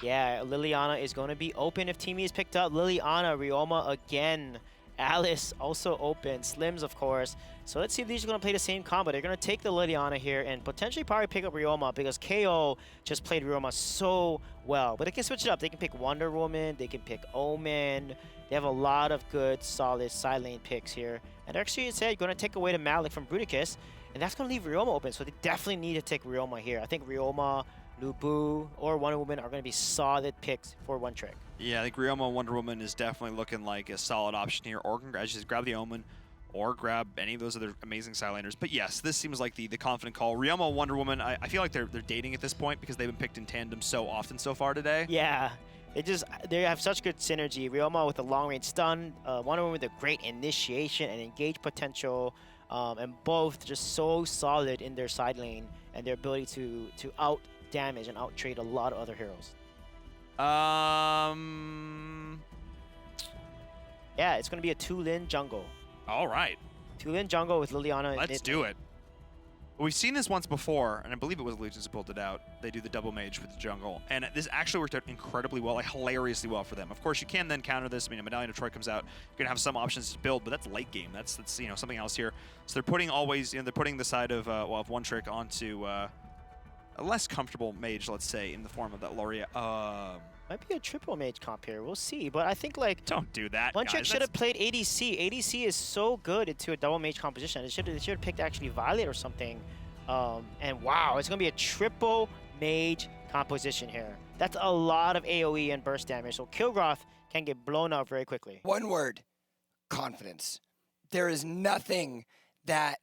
C: Yeah, Liliana is going to be open if Teamy is picked up. Liliana, Ryoma again. Alice also open. Slims, of course. So let's see if these are going to play the same combo. They're going to take the Liliana here and potentially probably pick up Ryoma, because KO just played Ryoma so well. But they can switch it up. They can pick Wonder Woman. They can pick Omen. They have a lot of good, solid side lane picks here. And they're actually said going to take away the Malik from Bruticus. And that's going to leave Ryoma open. So they definitely need to take Ryoma here. I think Ryoma, Lubu, or Wonder Woman are going to be solid picks for One Trick.
D: Yeah, I think Ryoma Wonder Woman is definitely looking like a solid option here. Or just grab the Omen, or grab any of those other amazing side laners. But yes, this seems like the confident call. Ryoma Wonder Woman, I feel like they're dating at this point, because they've been picked in tandem so often so far today.
C: Yeah, they have such good synergy. Ryoma with a long range stun, Wonder Woman with a great initiation and engage potential, and both just so solid in their side lane and their ability to out damage and out trade a lot of other heroes. Yeah, it's going to be a 2-lane jungle.
D: All right.
C: 2-lane jungle with Liliana.
D: Let's do it. We've seen this once before, and I believe it was Allegiance who pulled it out. They do the double mage with the jungle, and this actually worked out incredibly well, like hilariously well for them. Of course, you can then counter this. I mean, a Medallion of Troy comes out. You're gonna have some options to build, but that's late game. That's something else here. So they're putting they're putting the side of of One Trick onto a less comfortable mage, let's say, in the form of that Loria.
C: Might be a triple mage comp here. We'll see. But I think, like,
D: don't do that,
C: One Trick should have played ADC. ADC is so good into a double mage composition. They should have picked actually Violet or something. And wow, it's going to be a triple mage composition here. That's a lot of AoE and burst damage. So Kilgroth can get blown up very quickly.
B: One word: confidence. There is nothing that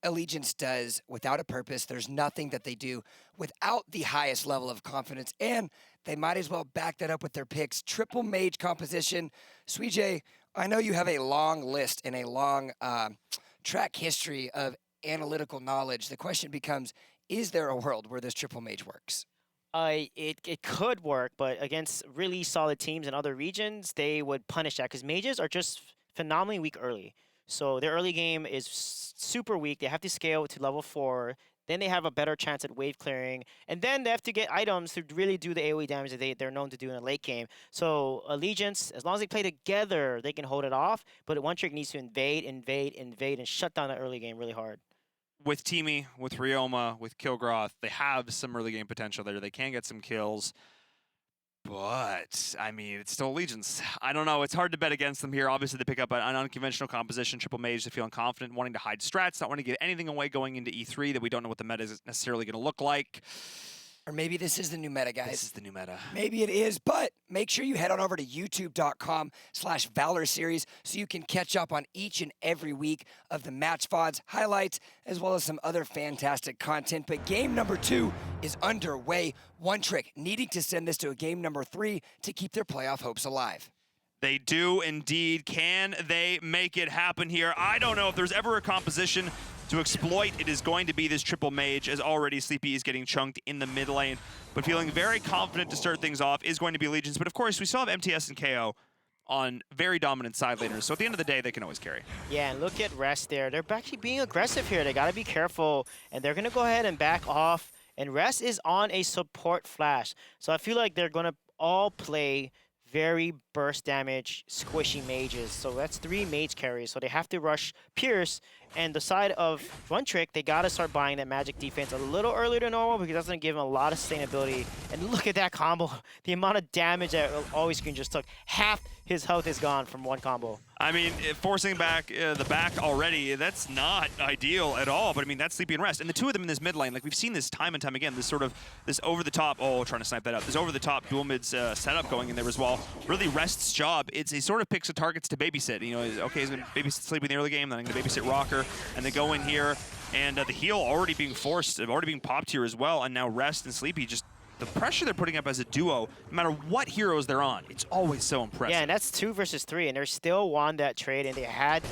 B: Allegiance does without a purpose. There's nothing that they do without the highest level of confidence, and they might as well back that up with their picks. Triple mage composition. Suijay, I know you have a long list and a long track history of analytical knowledge. The question becomes, is there a world where this triple mage works?
C: It could work, but against really solid teams in other regions, they would punish that because mages are just phenomenally weak early. So their early game is super weak. They have to scale to level 4. Then they have a better chance at wave clearing. And then they have to get items to really do the AoE damage that they're known to do in a late game. So Allegiance, as long as they play together, they can hold it off. But One Trick needs to invade, and shut down the early game really hard.
D: With Teamy, with Ryoma, with Kilgroth, they have some early game potential there. They can get some kills. But, I mean, it's still Allegiance. I don't know. It's hard to bet against them here. Obviously, they pick up an unconventional composition. Triple Mage, they're feeling confident, wanting to hide strats, not wanting to give anything away going into E3 that we don't know what the meta is necessarily going to look like.
B: Or maybe this is the new meta, guys.
D: This is the new meta.
B: Maybe it is, but make sure you head on over to youtube.com/Valor Series so you can catch up on each and every week of the match VODs, highlights, as well as some other fantastic content. But game number 2 is underway. One Trick needing to send this to a game number 3 to keep their playoff hopes alive.
D: They do indeed. Can they make it happen here? I don't know if there's ever a composition to exploit. It is going to be this triple mage, as already Sleepy is getting chunked in the mid lane. But feeling very confident to start things off is going to be Allegiance. But of course, we still have MTS and KO on very dominant side laners. So at the end of the day, they can always carry.
C: Yeah, and look at Rest there. They're actually being aggressive here. They got to be careful. And they're going to go ahead and back off. And Rest is on a support flash. So I feel like they're going to all play very burst damage, squishy mages. So that's 3 mage carries. So they have to rush Pierce. And the side of One Trick, they got to start buying that magic defense a little earlier than normal because that's going to give them a lot of sustainability. And look at that combo. The amount of damage that Always Screen just took. Half his health is gone from one combo.
D: I mean, forcing back the back already, that's not ideal at all. But I mean, that's Sleepy and Rest. And the two of them in this mid lane, like we've seen this time and time again, this sort of, this over-the-top, trying to snipe that out, this over-the-top dual mids setup going in there as well. Really, Rest's job, he sort of picks the targets to babysit. You know, okay, he's going to babysit Sleepy in the early game, then I'm going to babysit Rocker, and they go in here, and the heal already being forced, already being popped here as well, and now Rest and Sleepy just, the pressure they're putting up as a duo, no matter what heroes they're on, it's always so impressive.
C: Yeah, and that's 2 versus 3, and they still won that trade, and they had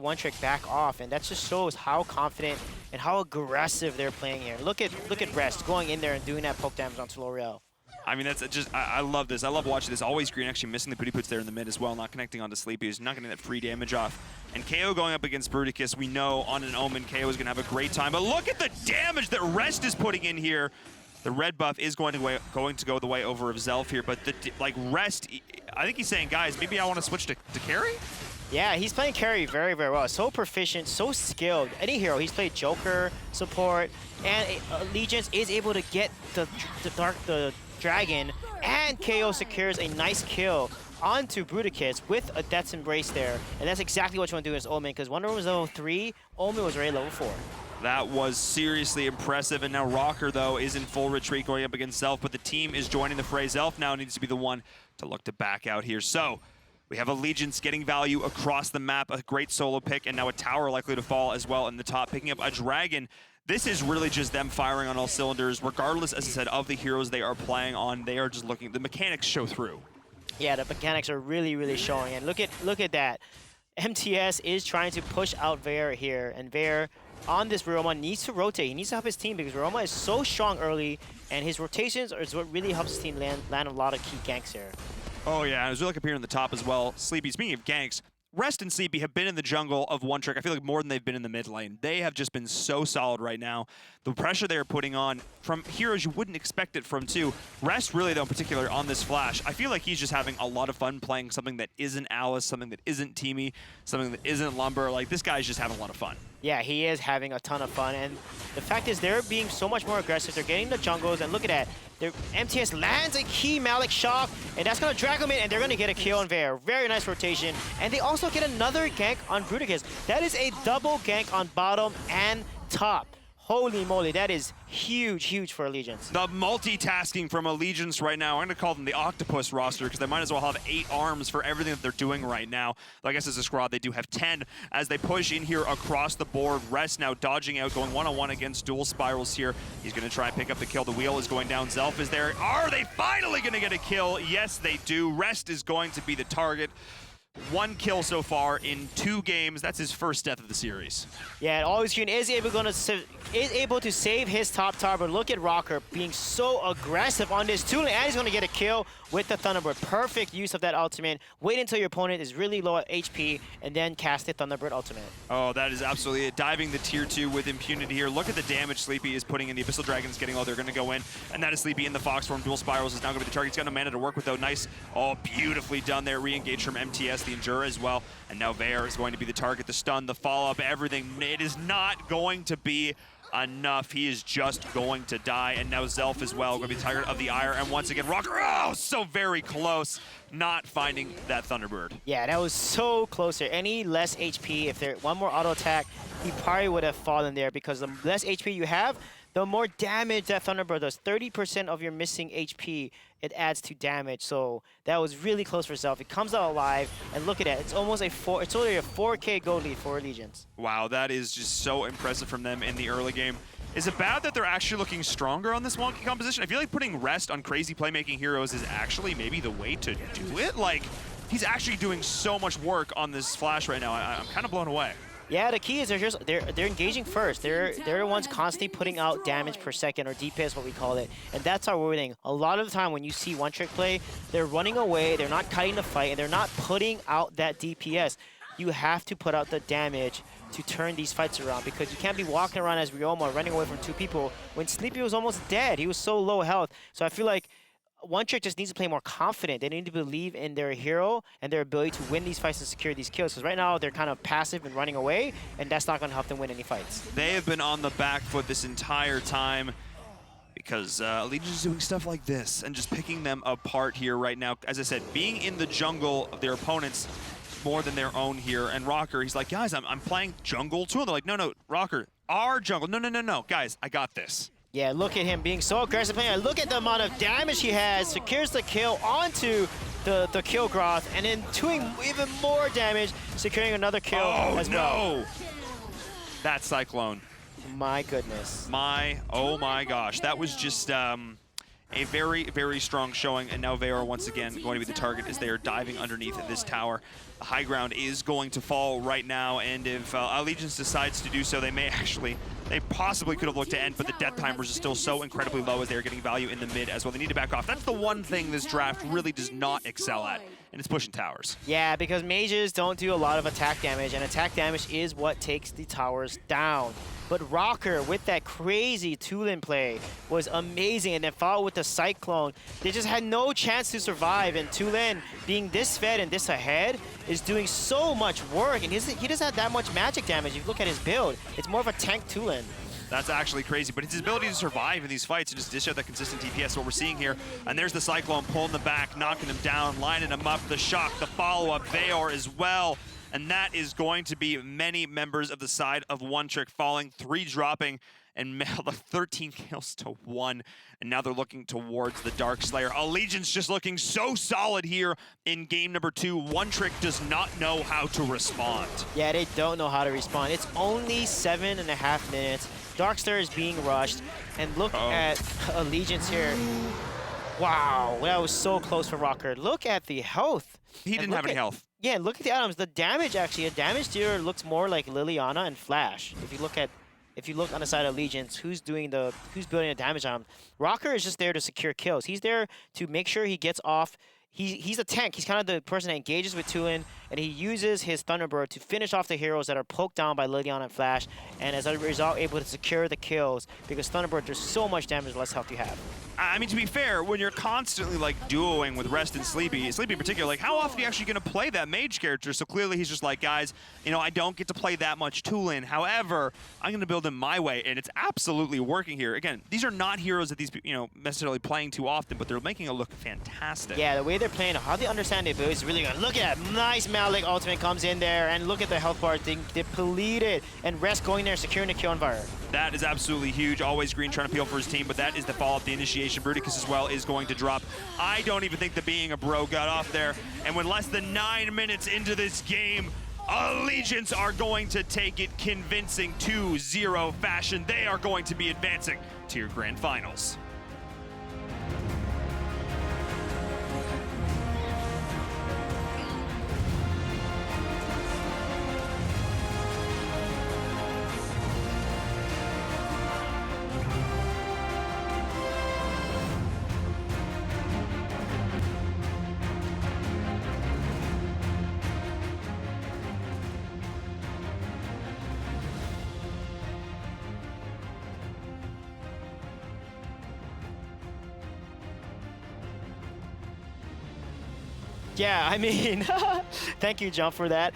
C: One Trick back off, and that just shows how confident and how aggressive they're playing here. Look at Rest going in there and doing that poke damage onto L'Oreal.
D: I mean, that's just, I love this. I love watching this. Always Green actually missing the booty puts there in the mid as well, not connecting onto Sleepy. He's not getting that free damage off. And KO going up against Bruticus, we know on an Omen, KO is going to have a great time. But look at the damage that Rest is putting in here. The red buff is going to go the way over of Zelf here, but Rest, I think he's saying, guys, maybe I want to switch to carry?
C: Yeah, he's playing carry very, very well. So proficient, so skilled. Any hero, he's played Joker, support, and Allegiance is able to get the Dragon, and KO secures a nice kill onto Bruticus with a Death's Embrace there. And that's exactly what you want to do as Omen, because Wonder Woman was level 3, Omen was already level 4.
D: That was seriously impressive, and now Rocker, though, is in full retreat going up against Zelf, but the team is joining the fray. Zelf now needs to be the one to look to back out here. So, we have Allegiance getting value across the map, a great solo pick, and now a tower likely to fall as well in the top, picking up a Dragon. This is really just them firing on all cylinders, regardless, as I said, of the heroes they are playing on. They are just looking, the mechanics show through.
C: Yeah, the mechanics are really, really showing, and look at that. MTS is trying to push out Vare here, and Vare on this Ryoma needs to rotate. He needs to help his team because Ryoma is so strong early, and his rotations is what really helps his team land a lot of key ganks here.
D: Oh yeah, I was really up here in the top as well. Sleepy, speaking of ganks, Rest and Sleepy have been in the jungle of One Trick, I feel like more than they've been in the mid lane. They have just been so solid right now. The pressure they are putting on from heroes you wouldn't expect it from too. Rest really though in particular on this Flash, I feel like he's just having a lot of fun playing something that isn't Alice, something that isn't Teamy, something that isn't Lumber. Like this guy's just having a lot of fun.
C: Yeah, he is having a ton of fun, and the fact is they're being so much more aggressive. They're getting the jungles, and look at that. MTS lands a key Malik Shock, and that's going to drag him in, and they're going to get a kill on Vare. Very nice rotation, and they also get another gank on Bruticus. That is a double gank on bottom and top. Holy moly, that is huge, huge for Allegiance.
D: The multitasking from Allegiance right now. I'm going to call them the octopus roster because they might as well have 8 arms for everything that they're doing right now. I guess as a squad, they do have 10 as they push in here across the board. Rest now dodging out, going one-on-one against dual spirals here. He's going to try and pick up the kill. The wheel is going down. Zelf is there. Are they finally going to get a kill? Yes, they do. Rest is going to be the target. 1 kill so far in 2 games. That's his first death of the series.
C: Yeah, and Always Green is able to save his top tower, but look at Rocker being so aggressive on this Tulin, and he's going to get a kill with the Thunderbird. Perfect use of that ultimate. Wait until your opponent is really low at HP, and then cast the Thunderbird ultimate.
D: Oh, that is absolutely it. Diving the tier 2 with impunity here. Look at the damage Sleepy is putting in. The Abyssal Dragon's getting low. They're going to go in, and that is Sleepy in the Fox form. Dual Spirals is now going to be the target. He's got no mana to work with, though. Nice. Oh, beautifully done there. Re-engage from MTS, the Endura as well. And now Vaer is going to be the target. The stun, the follow-up, everything. It is not going to be enough. He is just going to die. And now Zelf as well, going to be the target of the Ire. And once again, Rocker, oh, so very close. Not finding that Thunderbird.
C: Yeah, that was so close there. Any less HP, if there one more auto attack, he probably would have fallen there because the less HP you have, the more damage that Thunderbird does. 30% of your missing HP, it adds to damage. So that was really close for Zelf. It comes out alive, and look at that. It's almost it's only a 4K gold lead for Allegiance.
D: Wow, that is just so impressive from them in the early game. Is it bad that they're actually looking stronger on this wonky composition? I feel like putting Rest on crazy playmaking heroes is actually maybe the way to do it. Like, he's actually doing so much work on this Flash right now. I'm kind of blown away.
C: Yeah, the key is they're engaging first. They're the ones constantly putting out damage per second, or DPS, what we call it, and that's our winning. A lot of the time when you see one-trick play, they're running away, they're not cutting the fight, and they're not putting out that DPS. You have to put out the damage to turn these fights around, because you can't be walking around as Ryoma running away from 2 people when Sleepy was almost dead. He was so low health. So I feel like One Trick just needs to play more confident. They need to believe in their hero and their ability to win these fights and secure these kills. Because right now, they're kind of passive and running away, and that's not going to help them win any fights.
D: They have been on the back foot this entire time because Allegiance is doing stuff like this and just picking them apart here right now. As I said, being in the jungle of their opponents more than their own here. And Rocker, he's like, guys, I'm playing jungle too. And they're like, no, Rocker, our jungle. No, guys, I got this.
C: Yeah, look at him being so aggressive playing. Look at the amount of damage he has. Secures the kill onto the kill Groth, and then doing even more damage, securing another kill as well.
D: No! That Cyclone.
C: My goodness.
D: Oh my gosh. That was just a very, very strong showing. And now Vaer once again going to be the target as they are diving underneath this tower. The high ground is going to fall right now, and if Allegiance decides to do so, they possibly could have looked to end, but the death timers are still so incredibly low as they're getting value in the mid as well. They need to back off. That's the one thing this draft really does not excel at, and it's pushing towers.
C: Yeah, because mages don't do a lot of attack damage, and attack damage is what takes the towers down. But Rocker, with that crazy Tulin play, was amazing, and then followed with the Cyclone. They just had no chance to survive, and Tulin, being this fed and this ahead, is doing so much work, and he doesn't have that much magic damage. If you look at his build, it's more of a tank Tulin.
D: That's actually crazy, but it's his ability to survive in these fights and just dish out that consistent DPS, what we're seeing here. And there's the Cyclone pulling the back, knocking him down, lining him up, the shock, the follow-up, Vaor as well. And that is going to be many members of the side of One Trick falling, 3 dropping, and 13 kills to 1. And now they're looking towards the Dark Slayer. Allegiance just looking so solid here in game number 2. One Trick does not know how to respond.
C: Yeah, they don't know how to respond. It's only 7.5 minutes. Dark Slayer is being rushed. And look at Allegiance here. Wow, that was so close for Rocker. Look at the health.
D: He didn't have any health.
C: Yeah, look at the items. The damage, actually, a damage dealer looks more like Liliana and Flash. If you look on the side of Allegiance, who's building the damage on him? Rocker is just there to secure kills. He's there to make sure he gets off. He's a tank. He's kind of the person that engages with Tulin, and he uses his Thunderbird to finish off the heroes that are poked down by Liliana and Flash, and as a result, able to secure the kills, because Thunderbird, there's so much damage, the less health you have.
D: I mean, to be fair, when you're constantly like duoing with Rest and Sleepy in particular, like how often are you actually going to play that mage character? So clearly he's just like, guys, I don't get to play that much Tulin. However, I'm going to build him my way, and it's absolutely working here. Again, these are not heroes that these necessarily playing too often, but they're making it look fantastic.
C: Yeah, the way they're playing, how they understand the abilities is really good. Look at that. Nice Malik ultimate comes in there, and look at the health bar thing depleted. And Rest going there, securing the kill on Fire.
D: That is absolutely huge. Always Green trying to peel for his team, but that is the follow-up. The initiation. Bruticus as well is going to drop. I don't even think the being a bro got off there. And with less than 9 minutes into this game, Allegiance are going to take it convincing 2-0 fashion. They are going to be advancing to your grand finals.
C: Yeah, I mean, thank you, Jump, for that.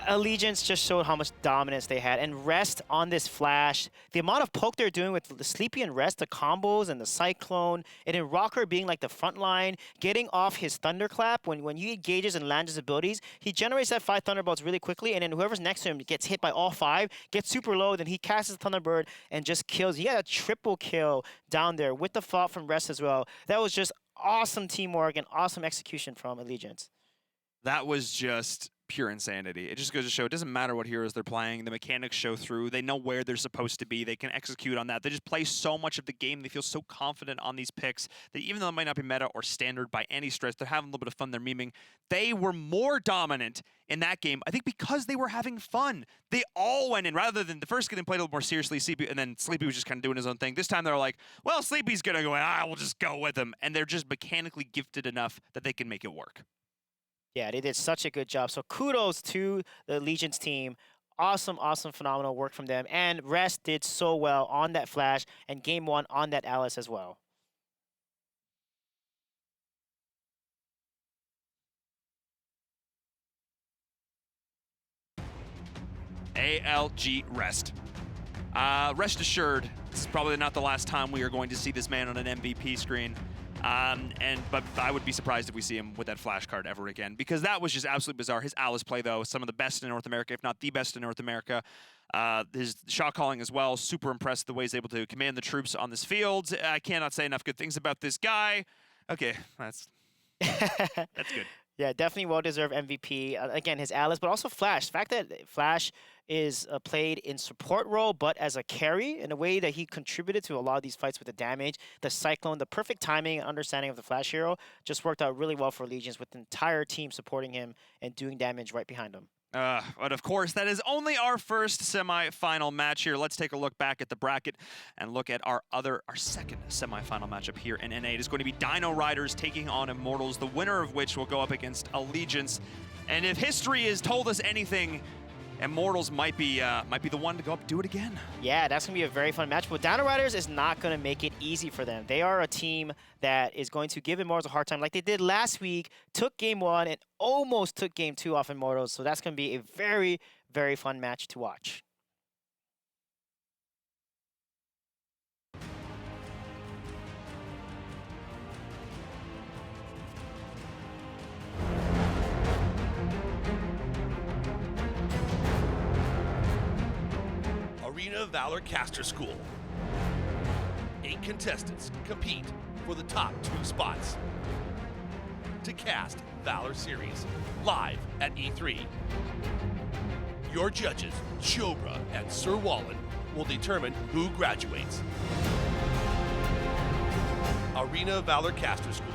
C: Allegiance just showed how much dominance they had. And Rest on this Flash, the amount of poke they're doing with the Sleepy and Rest, the combos and the Cyclone, and then Rocker being like the front line, getting off his Thunderclap. When he engages and lands his abilities, he generates that 5 Thunderbolts really quickly, and then whoever's next to him gets hit by all 5, gets super low, then he casts his Thunderbird and just kills. He had a triple kill down there with the fault from Rest as well. That was just awesome teamwork and awesome execution from Allegiance.
D: That was just pure insanity. It just goes to show it doesn't matter what heroes they're playing. The mechanics show through. They know where they're supposed to be. They can execute on that. They just play so much of the game. They feel so confident on these picks that even though it might not be meta or standard by any stretch, they're having a little bit of fun. They're memeing. They were more dominant in that game, I think, because they were having fun. They all went in, rather than the first game they played a little more seriously, Sleepy, and then Sleepy was just kind of doing his own thing. This time they're like, well, Sleepy's going to go in. I will just go with him. And they're just mechanically gifted enough that they can make it work.
C: Yeah, they did such a good job. So kudos to the Allegiance team. Awesome, awesome, phenomenal work from them. And Rest did so well on that Flash and Game 1 on that Alice as well.
D: ALG Rest. Rest assured, this is probably not the last time we are going to see this man on an MVP screen. But I would be surprised if we see him with that flash card ever again, because that was just absolutely bizarre. His Alice play, though, some of the best in North America, if not the best in North America. His shot calling as well, super impressed the way he's able to command the troops on this field. I cannot say enough good things about this guy. Okay, that's good.
C: Yeah, definitely well-deserved MVP. Again, his Alice, but also Flash. The fact that Flash is played in support role, but as a carry in a way that he contributed to a lot of these fights with the damage, the Cyclone, the perfect timing and understanding of the Flash hero just worked out really well for Allegiance with the entire team supporting him and doing damage right behind him.
D: But of course, that is only our first semi-final match here. Let's take a look back at the bracket and look at our second semi-final matchup here in NA. It is going to be Dino Riders taking on Immortals, the winner of which will go up against Allegiance. And if history has told us anything, Immortals might be the one to go up and do it again.
C: Yeah, that's going to be a very fun match. But Dino Riders is not going to make it easy for them. They are a team that is going to give Immortals a hard time like they did last week, took Game 1 and almost took Game 2 off Immortals. So that's going to be a very, very fun match to watch.
F: Arena of Valor Caster School. 8 contestants compete for the top 2 spots to cast Valor Series live at E3. Your judges, Chobra and Sir Wallen, will determine who graduates. Arena of Valor Caster School.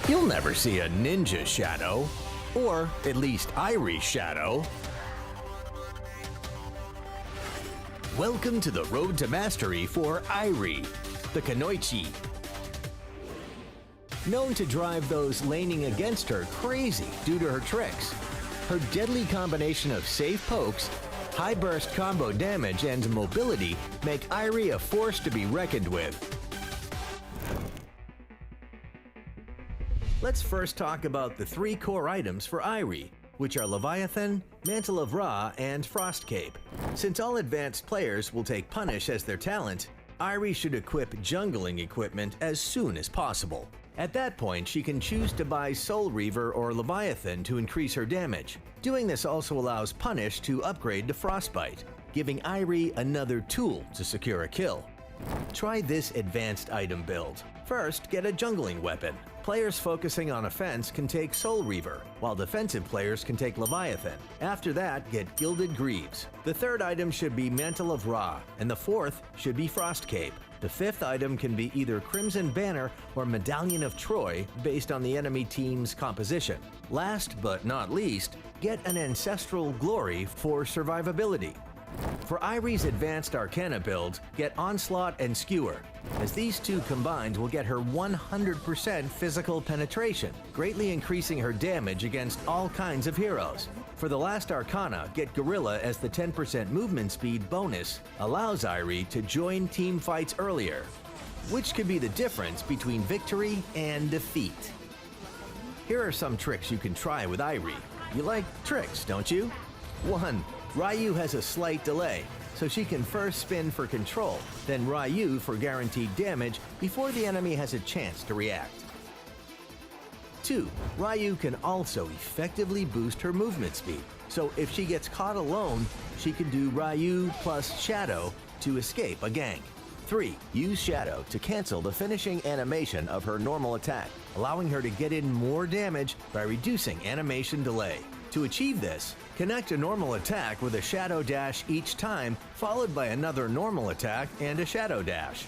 G: You'll never see a ninja shadow, or at least Airi's shadow. Welcome to the road to mastery for Airi, the Kanoichi. Known to drive those laning against her crazy due to her tricks, her deadly combination of safe pokes, high burst combo damage, and mobility make Airi a force to be reckoned with. Let's first talk about the 3 core items for Airi, which are Leviathan, Mantle of Ra, and Frost Cape. Since all advanced players will take Punish as their talent, Airi should equip jungling equipment as soon as possible. At that point, she can choose to buy Soul Reaver or Leviathan to increase her damage. Doing this also allows Punish to upgrade to Frostbite, giving Airi another tool to secure a kill. Try this advanced item build. First, get a jungling weapon. Players focusing on offense can take Soul Reaver, while defensive players can take Leviathan. After that, get Gilded Greaves. The third item should be Mantle of Ra, and the fourth should be Frost Cape. The fifth item can be either Crimson Banner or Medallion of Troy based on the enemy team's composition. Last but not least, get an Ancestral Glory for survivability. For Airi's advanced Arcana build, get Onslaught and Skewer, as these two combined will get her 100% physical penetration, greatly increasing her damage against all kinds of heroes. For the last Arcana, get Gorilla, as the 10% movement speed bonus allows Airi to join team fights earlier, which could be the difference between victory and defeat. Here are some tricks you can try with Airi. You like tricks, don't you? 1. Ryu has a slight delay, so she can first spin for control, then Ryu for guaranteed damage before the enemy has a chance to react. 2. Ryu can also effectively boost her movement speed, so if she gets caught alone, she can do Ryu plus Shadow to escape a gank. 3. Use Shadow to cancel the finishing animation of her normal attack, allowing her to get in more damage by reducing animation delay. To achieve this, connect a normal attack with a Shadow Dash each time, followed by another normal attack and a Shadow Dash.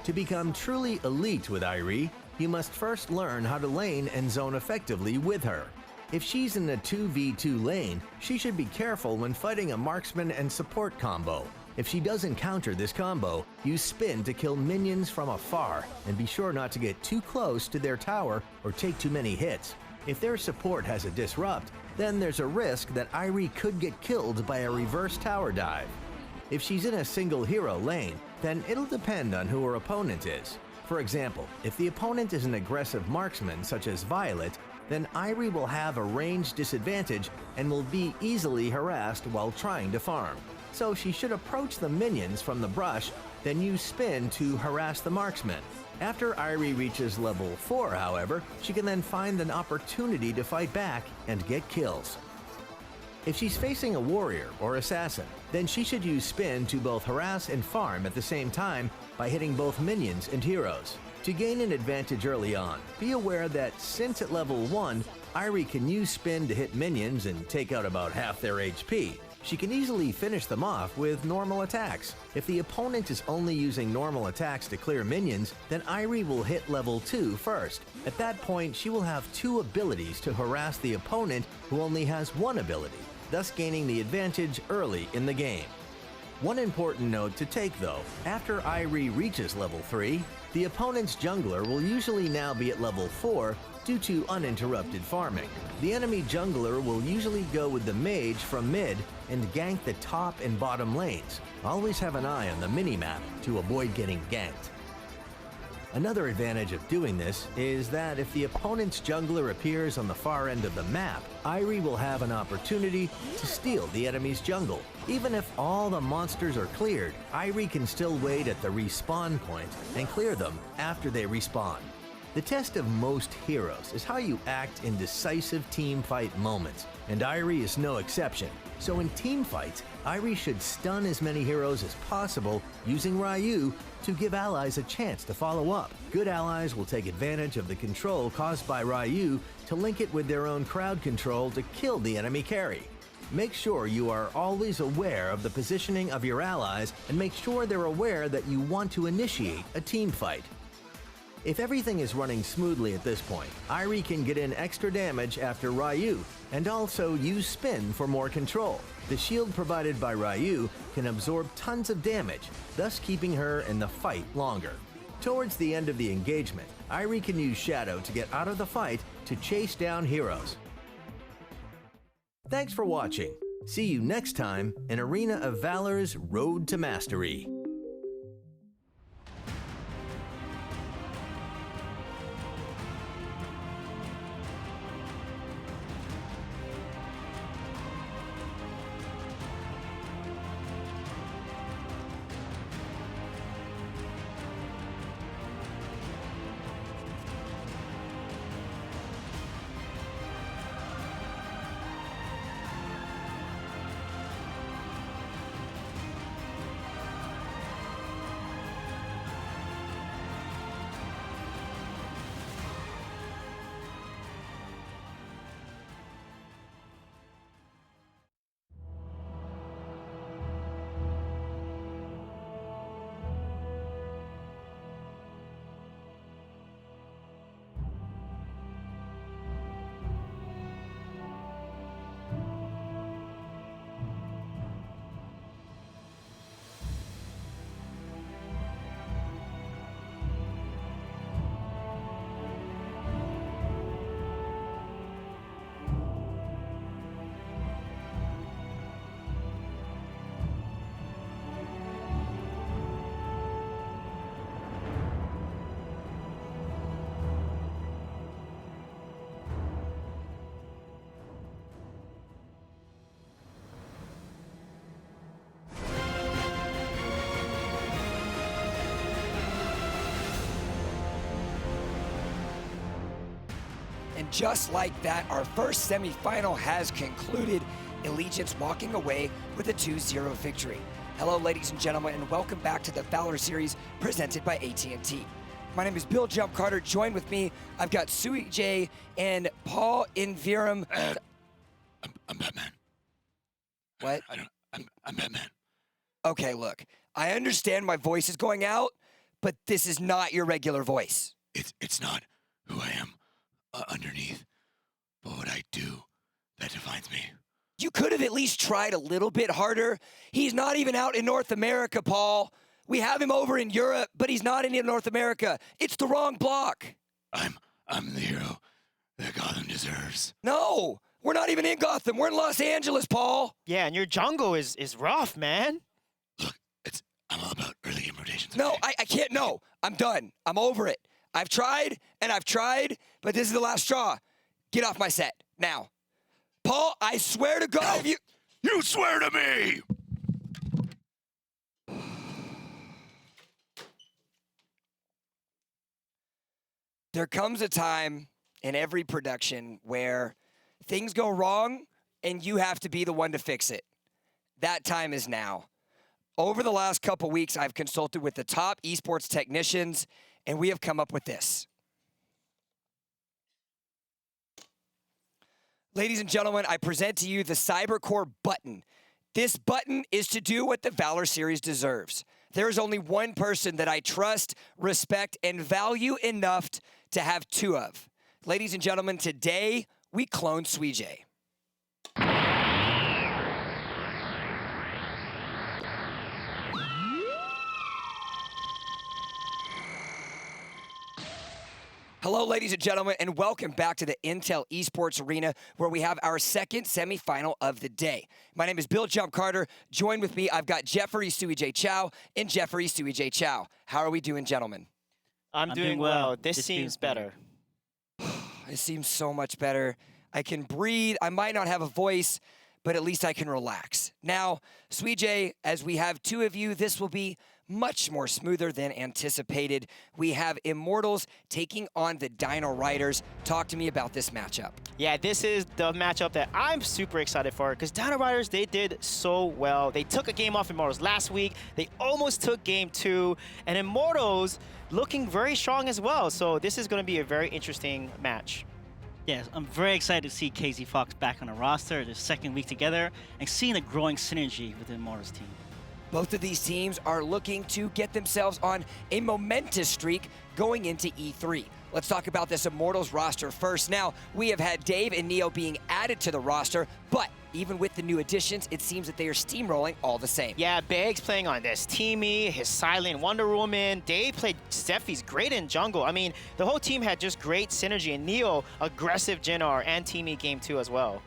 G: To become truly elite with Airi, you must first learn how to lane and zone effectively with her. If she's in a 2v2 lane, she should be careful when fighting a marksman and support combo. If she does encounter this combo, use spin to kill minions from afar, and be sure not to get too close to their tower or take too many hits. If their support has a disrupt, then there's a risk that Airi could get killed by a reverse tower dive. If she's in a single hero lane, then it'll depend on who her opponent is. For example, if the opponent is an aggressive marksman such as Violet, then Airi will have a range disadvantage and will be easily harassed while trying to farm. So she should approach the minions from the brush, then use spin to harass the marksman. After Airi reaches level 4, however, she can then find an opportunity to fight back and get kills. If she's facing a warrior or assassin, then she should use spin to both harass and farm at the same time by hitting both minions and heroes. To gain an advantage early on, be aware that since at level 1, Airi can use spin to hit minions and take out about half their HP. She can easily finish them off with normal attacks. If the opponent is only using normal attacks to clear minions, then Airi will hit level 2 first. At that point, she will have 2 abilities to harass the opponent who only has 1 ability, thus gaining the advantage early in the game. One important note to take though, after Airi reaches level 3, the opponent's jungler will usually now be at level 4 due to uninterrupted farming. The enemy jungler will usually go with the mage from mid and gank the top and bottom lanes. Always have an eye on the minimap to avoid getting ganked. Another advantage of doing this is that if the opponent's jungler appears on the far end of the map, Airi will have an opportunity to steal the enemy's jungle. Even if all the monsters are cleared, Airi can still wait at the respawn point and clear them after they respawn. The test of most heroes is how you act in decisive team fight moments, and Airi is no exception. So in team fights, Airi should stun as many heroes as possible using Ryu to give allies a chance to follow up. Good allies will take advantage of the control caused by Ryu to link it with their own crowd control to kill the enemy carry. Make sure you are always aware of the positioning of your allies and make sure they're aware that you want to initiate a team fight. If everything is running smoothly at this point, Airi can get in extra damage after Ryu, and also use spin for more control. The shield provided by Ryu can absorb tons of damage, thus keeping her in the fight longer. Towards the end of the engagement, Airi can use Shadow to get out of the fight to chase down heroes. Thanks for watching. See you next time in Arena of Valor's Road to Mastery.
B: just like that, our first semifinal has concluded. Allegiance walking away with a 2-0 victory. Hello, ladies and gentlemen, and welcome back to the Valor Series presented by AT&T. My name is Bill Jump Carter. Join with me. I've got Sui J and Paul Invirum.
D: I'm Batman.
B: What?
D: I'm Batman.
B: Okay, look, I understand my voice is going out, but this is not your regular voice.
D: It's not who I am underneath, but what I do that defines me.
B: You could have at least tried a little bit harder. He's not even out in North America, Paul. We have him over in Europe, but he's not in North America. It's the wrong block.
D: I'm the hero that Gotham deserves.
B: No, we're not even in Gotham. We're in Los Angeles, Paul.
C: Yeah, and your jungle is rough, man.
D: Look, I'm all about early game rotations.
B: No,
D: okay?
B: I can't. No, I'm done. I'm over it. I've tried, but this is the last straw. Get off my set, now. Paul, I swear to God,
D: No, you swear to me!
B: There comes a time in every production where things go wrong and you have to be the one to fix it. That time is now. Over the last couple weeks, I've consulted with the top esports technicians, and we have come up with this. Ladies and gentlemen, I present to you the CyberCore button. This button is to do what the Valor Series deserves. There is only one person that I trust, respect, and value enough to have two of. Ladies and gentlemen, today we clone Suijay. Hello, ladies and gentlemen, and welcome back to the Intel Esports Arena, where we have our second semifinal of the day. My name is Bill Jump Carter. Join with me, I've got Jeffrey Suijay Chow and Jeffrey Suijay Chow. How are we doing, gentlemen?
C: I'm doing well. This seems better.
B: It seems so much better. I can breathe. I might not have a voice, but at least I can relax. Now, Suijay, as we have two of you, this will be much more smoother than anticipated. We have Immortals taking on the Dino Riders. Talk to me about this matchup.
C: Yeah, this is the matchup that I'm super excited for because Dino Riders, they did so well. They took a game off Immortals last week. They almost took game 2, and Immortals looking very strong as well. So this is going to be a very interesting match.
H: Yes, I'm very excited to see KZ Fox back on the roster, their second week together, and seeing the growing synergy with the Immortals team.
B: Both of these teams are looking to get themselves on a momentous streak going into E3. Let's talk about this Immortals roster first. Now, we have had Dave and Neo being added to the roster, but even with the new additions, it seems that they are steamrolling all the same.
C: Yeah, Bag's playing on this. Teamy, his Silent Wonder Woman. Dave played Steffi's great in jungle. I mean, the whole team had just great synergy, and Neo, aggressive Jinnar, and Teamy game 2 as well.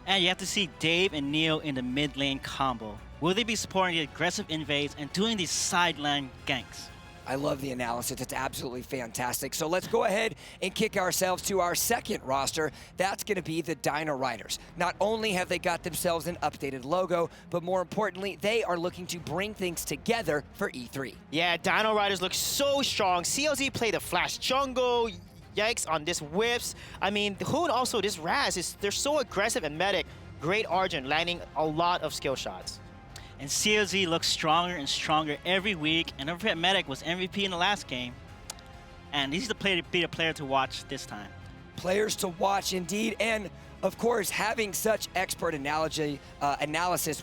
H: And you have to see Dave and Neo in the mid lane combo. Will they be supporting the aggressive invades and doing these sideline ganks?
B: I love the analysis. It's absolutely fantastic. So let's go ahead and kick ourselves to our second roster. That's going to be the Dino Riders. Not only have they got themselves an updated logo, but more importantly, they are looking to bring things together for E3.
C: Yeah, Dino Riders look so strong. CLZ played the Flash Jungle. Yikes on this Whips. I mean, Hoon also, this Raz, they're so aggressive and medic. Great Argent, landing a lot of skill shots.
H: And CLZ looks stronger and stronger every week, and don't forget Medic was MVP in the last game. And he's the player to be a player to watch this time.
B: Players to watch indeed, and of course, having such expert analysis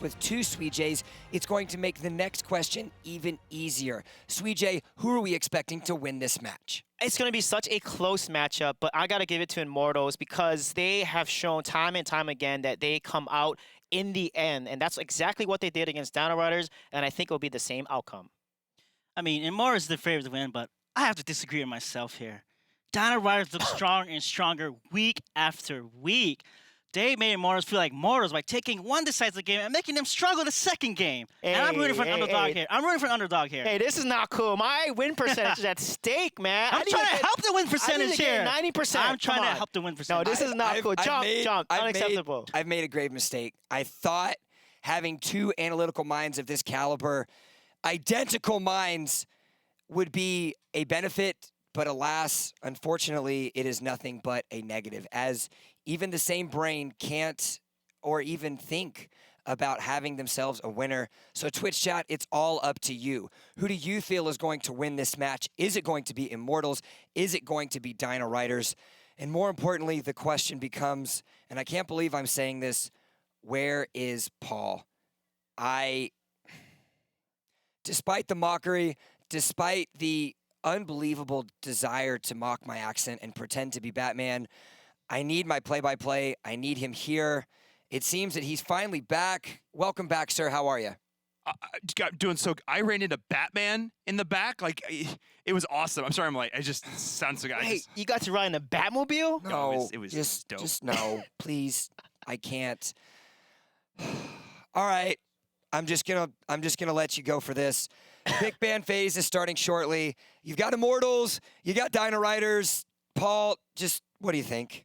B: with two Suijays, it's going to make the next question even easier. Suijay, who are we expecting to win this match?
C: It's going to be such a close matchup, but I got to give it to Immortals because they have shown time and time again that they come out in the end, and that's exactly what they did against Dino Riders, and I think it'll be the same outcome.
H: I mean, Immortals is the favorite to win, but I have to disagree with myself here. Dino Riders look stronger and stronger week after week. They made Immortals feel like mortals by taking one decisive game and making them struggle the second game. And I'm rooting for an underdog here. I'm rooting for an underdog here.
C: Hey, this is not cool. My win percentage is at stake, man.
H: I'm trying to help the win percentage here.
C: 90%.
H: I'm trying to help the win percentage.
C: No, this is not cool. Jump. Unacceptable.
B: I've made a grave mistake. I thought having two analytical minds of this caliber, identical minds, would be a benefit, But alas, unfortunately, it is nothing but a negative, as even the same brain can't or even think about having themselves a winner. So Twitch chat, it's all up to you. Who do you feel is going to win this match? Is it going to be Immortals? Is it going to be Dino Riders? And more importantly, the question becomes, and I can't believe I'm saying this, where is Paul? Despite the mockery, despite the unbelievable desire to mock my accent and pretend to be Batman, I need my play-by-play. I need him here. It seems that he's finally back. Welcome back, sir. How are you?
D: Doing so. I ran into Batman in the back. Like, it was awesome. I'm sorry. I'm like, I just sound so good.
C: Hey, you got to ride in a Batmobile?
B: No,
D: it was dope.
B: just no, please. I can't. All right, I'm just gonna let you go for this. Pick ban phase is starting shortly. You've got Immortals, you got Dino Riders. Paul, just what do you think?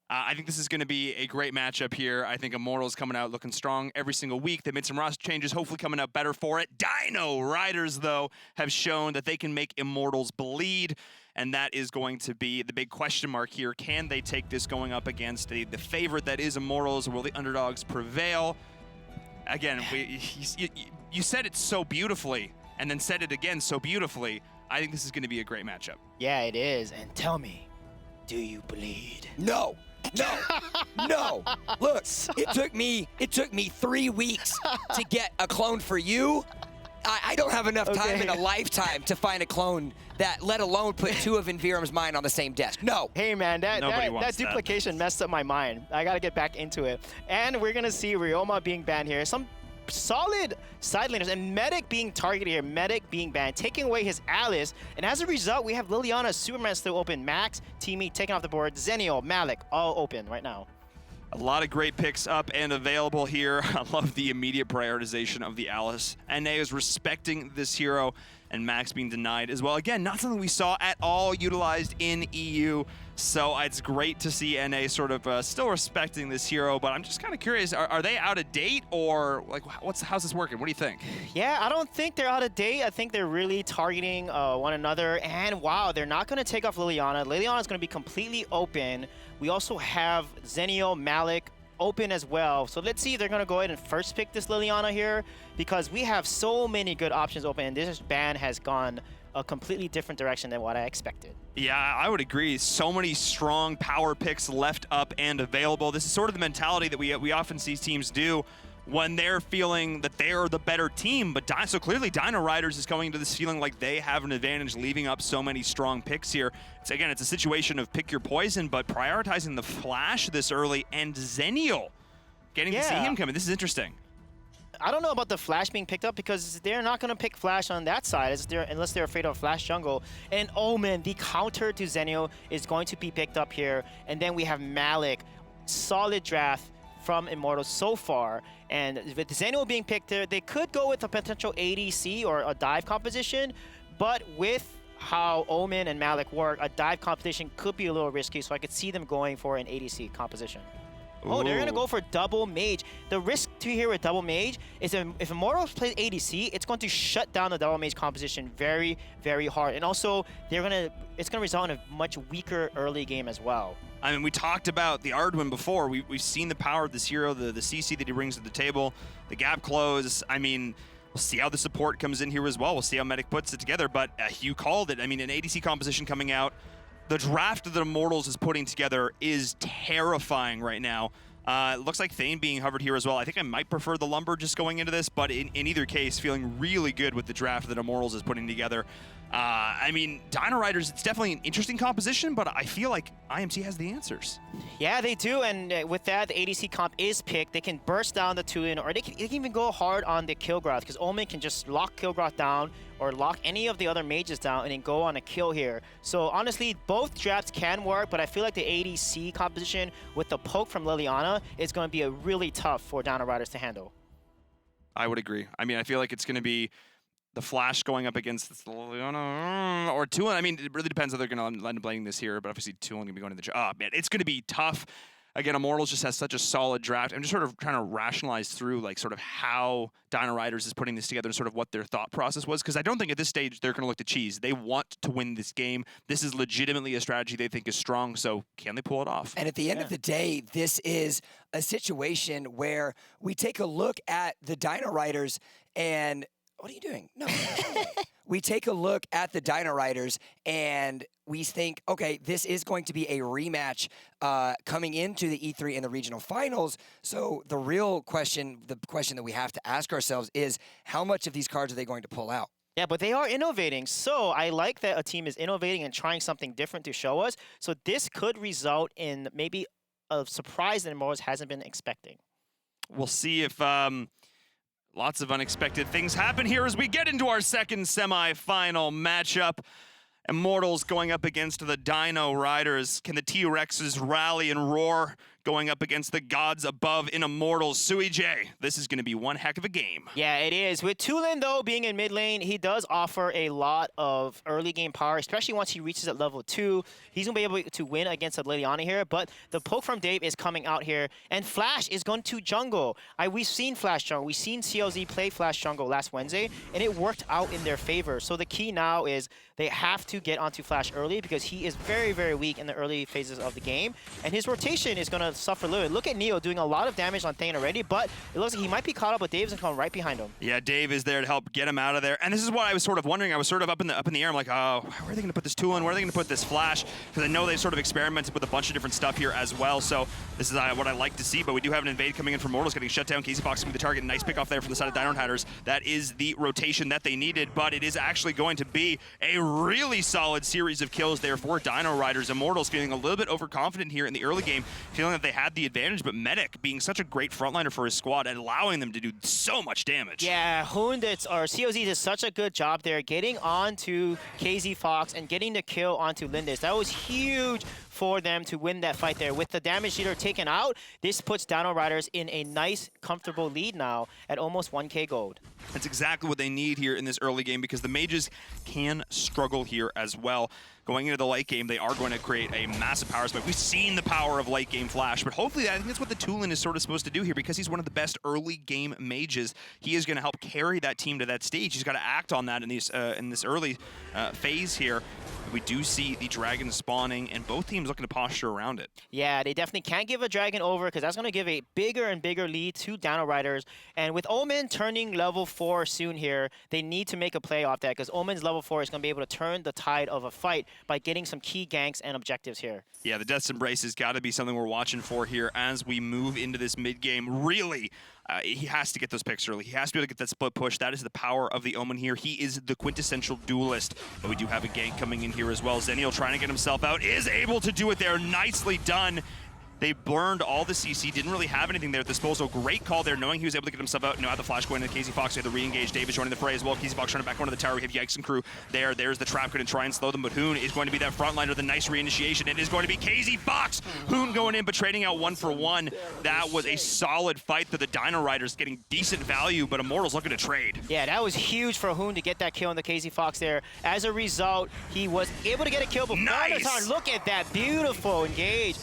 D: I think this is going to be a great matchup here. I think Immortals coming out looking strong every single week. They made some roster changes, hopefully coming out better for it. Dino Riders, though, have shown that they can make Immortals bleed, and that is going to be the big question mark here. Can they take this going up against the favorite that is Immortals, or will the underdogs prevail? Again, you said it so beautifully, and then said it again so beautifully. I think this is going to be a great matchup.
C: Yeah, it is. And tell me, do you bleed?
B: No. No. Look, it took me 3 weeks to get a clone for you. I don't have enough time in a lifetime to find a clone that, let alone put two of Envirum's mine on the same desk. No.
C: Hey man, that
D: wants that.
C: duplication messed up my mind. I gotta get back into it. And we're gonna see Ryoma being banned here. Some solid side laners and Medic being targeted here. Medic being banned, taking away his Alice. And as a result, we have Liliana, Superman still open, Max, Teamy taken off the board, Zenio, Malik, all open right now.
D: A lot of great picks up and available here. I love the immediate prioritization of the Alice. NA is respecting this hero, and Max being denied as well. Again, not something we saw at all utilized in EU, so it's great to see NA sort of still respecting this hero, but I'm just kind of curious, are they out of date, or like how's this working? What do you think?
C: Yeah, I don't think they're out of date. I think they're really targeting one another, and wow, they're not going to take off Liliana. Liliana is going to be completely open. We also have Zenio, Malik open as well. So let's see if they're going to go ahead and first pick this Liliana here, because we have so many good options open, and this ban has gone a completely different direction than what I expected.
D: Yeah, I would agree. So many strong power picks left up and available. This is sort of the mentality that we often see teams do when they're feeling that they're the better team. But so clearly Dino Riders is going into this feeling like they have an advantage, leaving up so many strong picks here. Again, it's a situation of pick your poison, but prioritizing the Flash this early, and Zenio getting to see him come in. This is interesting.
C: I don't know about the Flash being picked up, because they're not going to pick Flash on that side unless they're afraid of Flash jungle. And oh man, the counter to Zenio is going to be picked up here. And then we have Malik. Solid draft from Immortals so far. And with Zenio being picked there, they could go with a potential ADC or a dive composition. But with how Omen and Malik work, a dive composition could be a little risky. So I could see them going for an ADC composition. Oh, they're going to go for double mage. The risk to here with double mage is if Immortals plays ADC, it's going to shut down the double mage composition very, very hard. And also, it's going to result in a much weaker early game as well.
D: I mean, we talked about the Ardwin before. We've seen the power of this hero, the CC that he brings to the table, the gap close. I mean, we'll see how the support comes in here as well. We'll see how Medic puts it together. But Hugh called it. I mean, an ADC composition coming out. The draft that Immortals is putting together is terrifying right now. It looks like Thane being hovered here as well. I think I might prefer the Lumber just going into this, but in either case, feeling really good with the draft that Immortals is putting together. I mean, Dino Riders, it's definitely an interesting composition, but I feel like IMT has the answers.
C: Yeah, they do, and with that, the ADC comp is picked. They can burst down the 2-in, or they can even go hard on the Kilgroth, because Omen can just lock Kilgroth down or lock any of the other mages down and then go on a kill here. So honestly, both drafts can work, but I feel like the ADC composition with the poke from Liliana is going to be a really tough for Dino Riders to handle.
D: I would agree. I mean, I feel like it's going to be the Flash going up against Liliana or Tulin. I mean, it really depends how they're going to end up playing this here, but obviously Tulin going to be going to the... Oh, man, it's going to be tough. Again, Immortals just has such a solid draft. I'm just sort of trying to rationalize through like sort of how Dino Riders is putting this together and sort of what their thought process was, because I don't think at this stage they're going to look to cheese. They want to win this game. This is legitimately a strategy they think is strong, so can they pull it off?
B: And at the end of the day, this is a situation where we take a look at the Dino Riders and what are you doing? No. We take a look at the Dino Riders and we think, okay, this is going to be a rematch coming into the E3 and the regional finals. So the real question, the question that we have to ask ourselves is, how much of these cards are they going to pull out?
C: Yeah, but they are innovating. So I like that a team is innovating and trying something different to show us. So this could result in maybe a surprise that Immortals hasn't been expecting.
D: We'll see if lots of unexpected things happen here as we get into our second semi-final matchup. Immortals going up against the Dino Riders. Can the T-Rexes rally and roar going up against the gods above in Immortals? Sui J, this is going to be one heck of a game.
C: Yeah, it is. With Tulin, though, being in mid lane, he does offer a lot of early game power, especially once he reaches at level 2. He's going to be able to win against a Liliana here, but the poke from Dave is coming out here, and Flash is going to jungle. We've seen Flash jungle. We've seen CLZ play Flash jungle last Wednesday, and it worked out in their favor. So the key now is they have to get onto Flash early because he is very, very weak in the early phases of the game, and his rotation is going to suffer a little. Look at Neo doing a lot of damage on Thane already, but it looks like he might be caught up with Dave's and coming right behind him.
D: Yeah, Dave is there to help get him out of there. And this is what I was sort of wondering. I was sort of up in the air. I'm like, oh, where are they going to put this Tulin? Where are they going to put this Flash? Because I know they've sort of experimented with a bunch of different stuff here as well. So this is what I like to see. But we do have an invade coming in from Mortals, getting shut down. Casey Fox with the target. Nice pick off there from the side of Dino Riders. That is the rotation that they needed, but it is actually going to be a really solid series of kills there for Dino Riders. Immortals feeling a little bit overconfident here in the early game, feeling that they had the advantage, but Medic being such a great frontliner for his squad and allowing them to do so much damage.
C: Yeah, Hoondits or COZ did such a good job there getting onto KZ Fox and getting the kill onto Lindis. That was huge for them to win that fight there. With the damage leader taken out, this puts Dino Riders in a nice, comfortable lead now at almost 1k gold.
D: That's exactly what they need here in this early game because the mages can struggle here as well. Going into the late game, they are going to create a massive power spike. We've seen the power of late game Flash, but hopefully I think that's what the Tulin is sort of supposed to do here because he's one of the best early game mages. He is going to help carry that team to that stage. He's got to act on that in this early phase here. We do see the dragon spawning, and both teams looking to posture around it.
C: Yeah, they definitely can't give a dragon over because that's going to give a bigger and bigger lead to Dino Riders. And with Omen turning level 4 soon here, they need to make a play off that because Omen's level 4 is going to be able to turn the tide of a fight by getting some key ganks and objectives here.
D: Yeah, the Death's Embrace has got to be something we're watching for here as we move into this mid-game. Really, he has to get those picks early. He has to be able to get that split push. That is the power of the Omen here. He is the quintessential duelist. But we do have a gank coming in here as well. Zenial trying to get himself out, is able to do it there. Nicely done. They burned all the CC, didn't really have anything there at disposal. Great call there, knowing he was able to get himself out. Now the flash going into Casey Fox. They have the re-engage. Davis joining the fray as well. Casey Fox trying to back onto the tower. We have Yikes and crew there. There's the trap, going to try and slow them, but Hoon is going to be that frontliner, the nice re-initiation. It is going to be Casey Fox. Hoon going in, but trading out 1 for 1. That was a solid fight for the Dino Riders, getting decent value, but Immortals looking to trade.
C: Yeah, that was huge for Hoon to get that kill on the Casey Fox there. As a result, he was able to get a kill before the time. Look at that beautiful engage.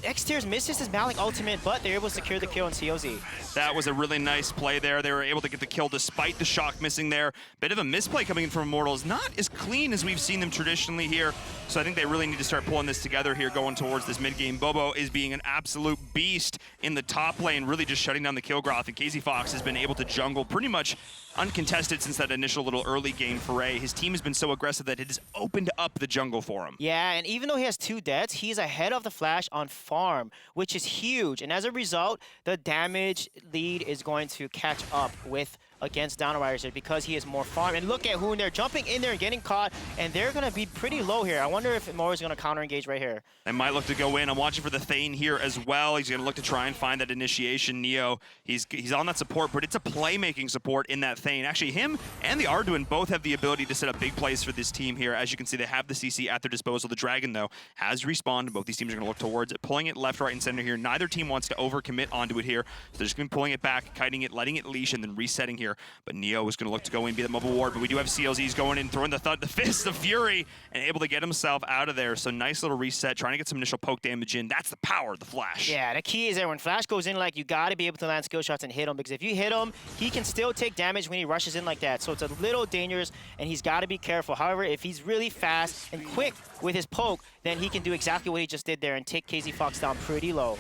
C: X-Tiers misses his Malik ultimate, but they're able to secure the kill on COZ.
D: That was a really nice play there. They were able to get the kill despite the shock missing there. Bit of a misplay coming in from Immortals. Not as clean as we've seen them traditionally here. So I think they really need to start pulling this together here going towards this mid-game. Bobo is being an absolute beast in the top lane, really just shutting down the kill growth. And Casey Fox has been able to jungle pretty much uncontested since that initial little early game foray. His team has been so aggressive that it has opened up the jungle for him.
C: Yeah, and even though he has 2 deaths, he's ahead of the Flash on farm, which is huge. And as a result, the damage lead is going to catch up with against Dino Riders because he is more farm. And look at Hoon, they're jumping in there and getting caught, and they're going to be pretty low here. I wonder if Immortals is going to counter-engage right here.
D: They might look to go in. I'm watching for the Thane here as well. He's going to look to try and find that initiation. Neo, he's on that support, but it's a playmaking support in that Thane. Actually, him and the Arduin both have the ability to set up big plays for this team here. As you can see, they have the CC at their disposal. The Dragon, though, has respawned. Both these teams are going to look towards it, pulling it left, right, and center here. Neither team wants to overcommit onto it here, so they're just going to be pulling it back, kiting it, letting it leash, and then resetting here. here, but Neo is going to look to go in, be the mobile ward, but we do have CLZs going in, throwing the fist of Fury, and able to get himself out of there. So nice little reset, trying to get some initial poke damage in. That's the power of the Flash.
C: Yeah, the key is that when Flash goes in, like, you got to be able to land skill shots and hit him, because if you hit him, he can still take damage when he rushes in like that. So it's a little dangerous, and he's got to be careful. However, if he's really fast and quick with his poke, then he can do exactly what he just did there and take KZ Fox down pretty low.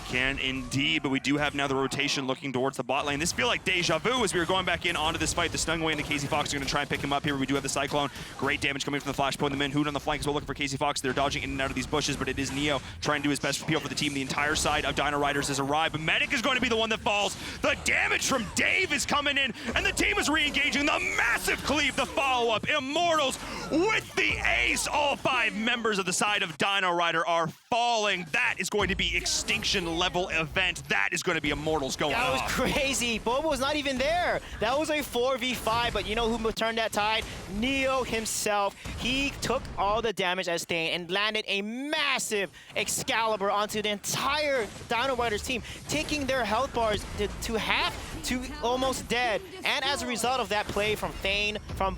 D: Can indeed, but we do have now the rotation looking towards the bot lane. This feel like deja vu as we were going back in onto this fight. The stun away into KZ Fox are going to try and pick him up here. We do have the Cyclone. Great damage coming from the Flash, pulling them in. Hoon on the flank as well, looking for KZ Fox. They're dodging in and out of these bushes, but it is Neo trying to do his best for peel for the team. The entire side of Dino Riders has arrived, but Medic is going to be the one that falls. The damage from Dave is coming in, and the team is re-engaging. The massive cleave, the follow-up. Immortals with the ace. All 5 members of the side of Dino Rider are falling. That is going to be extinction level event. That is going to be Immortals going
C: That was
D: off.
C: crazy. Bobo was not even there. That was a 4v5, but you know who turned that tide? Neo himself. He took all the damage as Thane and landed a massive Excalibur onto the entire Dino Riders team, taking their health bars to half to almost dead. And as a result of that play from Thane, from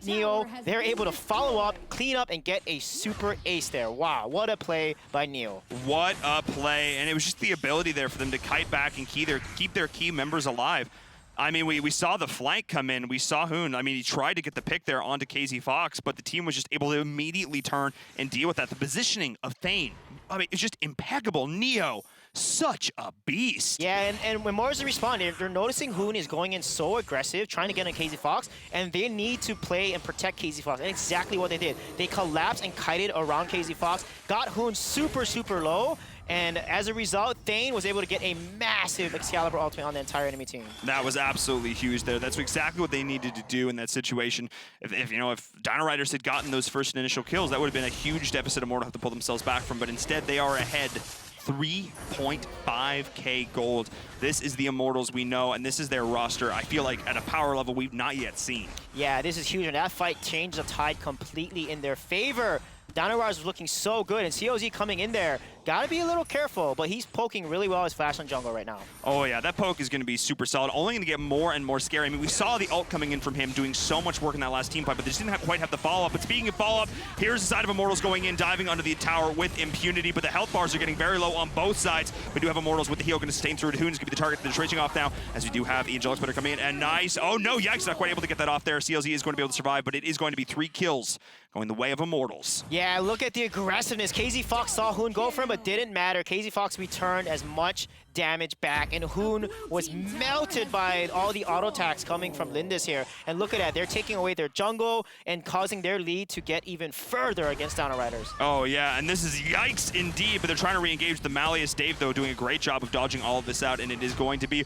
C: Neo, they're able to follow up, clean up, and get a super ace there. Wow, what a play by Neo.
D: What a play, and it was just the ability there for them to kite back and keep their key members alive. I mean, we saw the flank come in. We saw Hoon. I mean, he tried to get the pick there onto KZ Fox, but the team was just able to immediately turn and deal with that. The positioning of Thane, I mean, it's just impeccable. Neo, such a beast.
C: Yeah, and when Mars responded, they're noticing Hoon is going in so aggressive, trying to get on KZ Fox, and they need to play and protect KZ Fox. And exactly what they did. They collapsed and kited around KZ Fox, got Hoon super, super low, and as a result, Thane was able to get a massive Excalibur ultimate on the entire enemy team.
D: That was absolutely huge there. That's exactly what they needed to do in that situation. If Dino Riders had gotten those first initial kills, that would have been a huge deficit Immortal have to pull themselves back from, but instead they are ahead 3.5k gold. This is the Immortals we know, and this is their roster, I feel like, at a power level we've not yet seen.
C: Yeah, this is huge, and that fight changed the tide completely in their favor. Dino Riders was looking so good, and COZ coming in there. Gotta be a little careful, but he's poking really well as Flash on jungle right now.
D: Oh yeah, that poke is going to be super solid, only going to get more and more scary. I mean, we saw the ult coming in from him doing so much work in that last team fight, but they just didn't quite have the follow-up. But speaking of follow-up, here's the side of Immortals going in, diving under the tower with impunity, but the health bars are getting very low on both sides. We do have Immortals with the heal, going to sustain through to Hoon, is going to be the target that they're tracing off now, as we do have the Angelic Splitter coming in, and nice. Oh no, Yikes, not quite able to get that off there. CLZ is going to be able to survive, but it is going to be 3 kills going the way of Immortals.
C: Yeah, look at the aggressiveness. KZ Fox saw Hoon go for him, but didn't matter. KZ Fox returned as much damage back, and Hoon was melted by all the auto attacks coming from Lindis here. And look at that, they're taking away their jungle and causing their lead to get even further against Dino Riders.
D: Oh yeah, and this is yikes indeed, but they're trying to re-engage the Malleus. Dave, though, doing a great job of dodging all of this out, and it is going to be...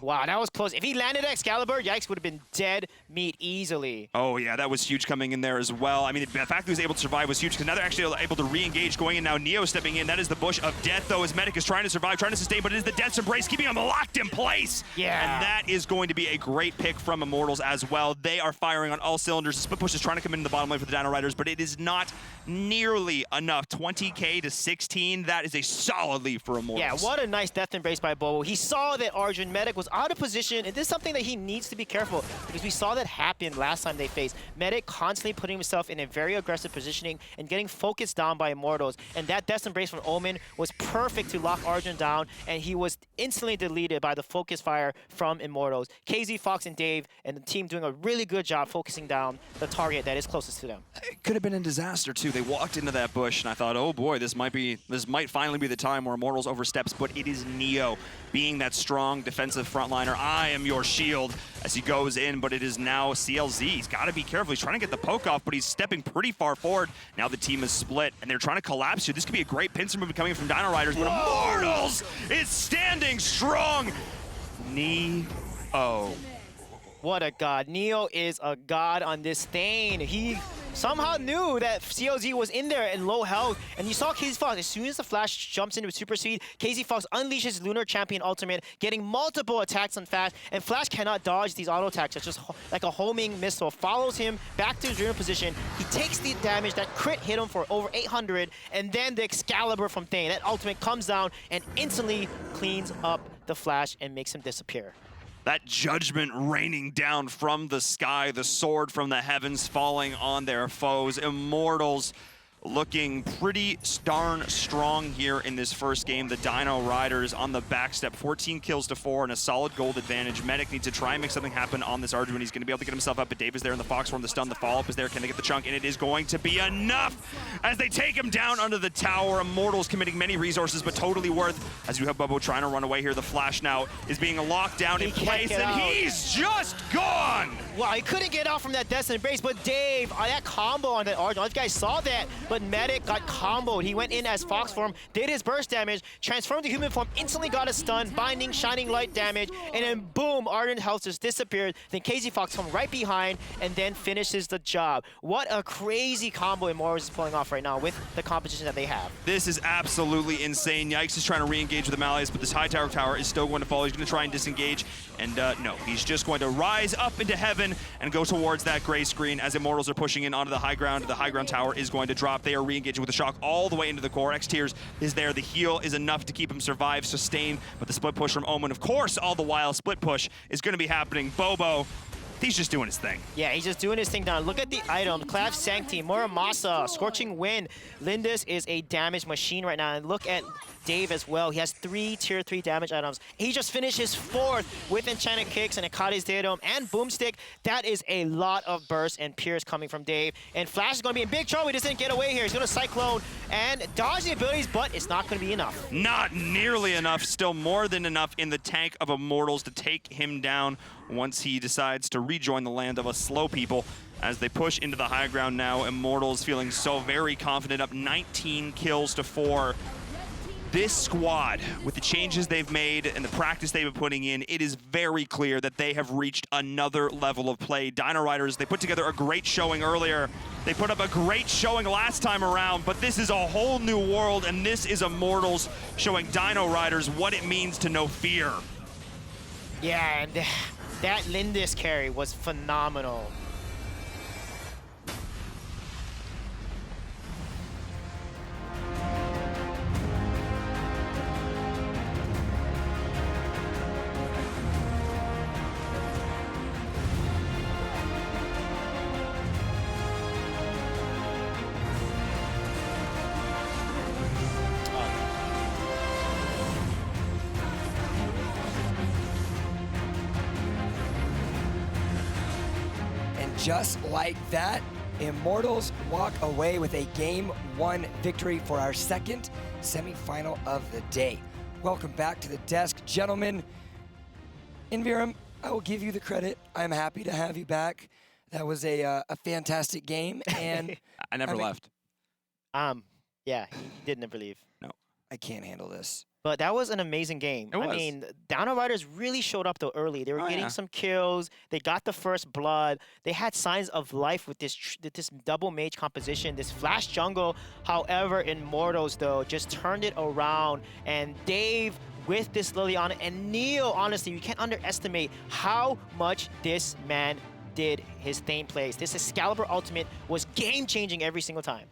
C: Wow, that was close. If he landed Excalibur, Yikes would have been dead meat easily.
D: Oh yeah, that was huge coming in there as well. I mean, the fact that he was able to survive was huge, because now they're actually able to re-engage going in now. Neo stepping in, that is the bush of death, though, as Medic is trying to survive, trying to sustain, but it is the Death's Embrace keeping him locked in place.
C: Yeah.
D: And that is going to be a great pick from Immortals as well. They are firing on all cylinders. The split push is trying to come into the bottom lane for the Dino Riders, but it is not nearly enough. 20k to 16, that is a solid lead for Immortals.
C: Yeah, what a nice Death Embrace by Bobo. He saw that Arjun Medic was out of position, and this is something that he needs to be careful, because we saw that happen last time they faced. Medic constantly putting himself in a very aggressive positioning and getting focused down by Immortals, and that Death Embrace from Omen was perfect to lock Arjun down, and he was instantly deleted by the focus fire from Immortals. KZ, Fox, and Dave and the team doing a really good job focusing down the target that is closest to them.
D: It could have been a disaster too. They walked into that bush, and I thought, oh boy, this might finally be the time where Immortals oversteps, but it is Neo being that strong defensive frontliner. I am your shield as he goes in, but it is now CLZ. He's got to be careful. He's trying to get the poke off, but he's stepping pretty far forward. Now the team is split, and they're trying to collapse here. This could be a great pincer move coming from Dino Riders, but Immortals is standing strong. Neo.
C: What a god. Neo is a god on this Thane. He somehow knew that CLZ was in there in low health, and you saw KZ Fox. As soon as the Flash jumps into super speed, KZ Fox unleashes Lunar Champion ultimate, getting multiple attacks on Flash, and Flash cannot dodge these auto attacks. It's just like a homing missile. Follows him back to his original position. He takes the damage. That crit hit him for over 800, and then the Excalibur from Thane. That ultimate comes down and instantly cleans up the Flash and makes him disappear.
D: That judgment raining down from the sky, the sword from the heavens falling on their foes. Immortals looking pretty darn strong here in this first game. The Dino Riders on the backstep, 14 kills to 4 and a solid gold advantage. Medic needs to try and make something happen on this Arduin. He's going to be able to get himself up, but Dave is there in the fox form. The stun, the follow-up is there. Can they get the chunk? And it is going to be enough as they take him down under the tower. Immortals committing many resources, but totally worth. As you have Bobo trying to run away here, the flash now is being locked down in place, and he's just gone!
C: Wow, he couldn't get out from that Destiny base, but Dave, that combo on that Arjun, you guys saw that, but Medic got comboed. He went in as Fox form, did his burst damage, transformed to human form, instantly got a stun, binding, shining light damage, and then boom, Arden health just disappeared. Then KZ Fox come right behind and then finishes the job. What a crazy combo Immortals is pulling off right now with the competition that they have.
D: This is absolutely insane. Yikes is trying to re-engage with the Malleus, but this high tower is still going to fall. He's going to try and disengage, and no, he's just going to rise up into heaven and go towards that gray screen as Immortals are pushing in onto the high ground. The high ground tower is going to drop. They are re-engaging with the shock all the way into the core. X-Tears is there. The heal is enough to keep him survive, sustain, but the split push from Omen, of course, all the while, split push is going to be happening. Bobo, he's just doing his thing.
C: Yeah, he's just doing his thing now. Look at the item. Clav Sancti, Muramasa, Scorching Wind. Lindis is a damage machine right now. And look at Dave as well. He has 3 tier 3 damage items. He just finished his 4th with Enchanted Kicks and Akade's Daedom and Boomstick. That is a lot of burst and pierce coming from Dave. And Flash is going to be in big trouble. He doesn't get away here. He's going to Cyclone and dodge the abilities, but it's not going to be enough.
D: Not nearly enough. Still more than enough in the tank of Immortals to take him down once he decides to rejoin the land of us slow people. As they push into the high ground now, Immortals feeling so very confident, up 19 kills to 4. This squad, with the changes they've made and the practice they've been putting in, it is very clear that they have reached another level of play. Dino Riders, they put together a great showing earlier. They put up a great showing last time around, but this is a whole new world, and this is Immortals showing Dino Riders what it means to know fear.
C: Yeah, and that Lindis carry was phenomenal.
B: Just like that, Immortals walk away with a Game 1 victory for our second semifinal of the day. Welcome back to the desk, gentlemen. Inviram, I will give you the credit. I'm happy to have you back. That was a fantastic game, and
D: I never left.
C: Yeah, he did never leave.
D: No.
B: I can't handle this.
C: But that was an amazing game.
D: It was.
C: I mean, Dino Riders really showed up though early. They were getting some kills. They got the first blood. They had signs of life with this double mage composition, this flash jungle. However, Immortals though just turned it around. And Dave with this Liliana and Neil, honestly, you can't underestimate how much this man did his Thane plays. This Excalibur ultimate was game-changing every single time.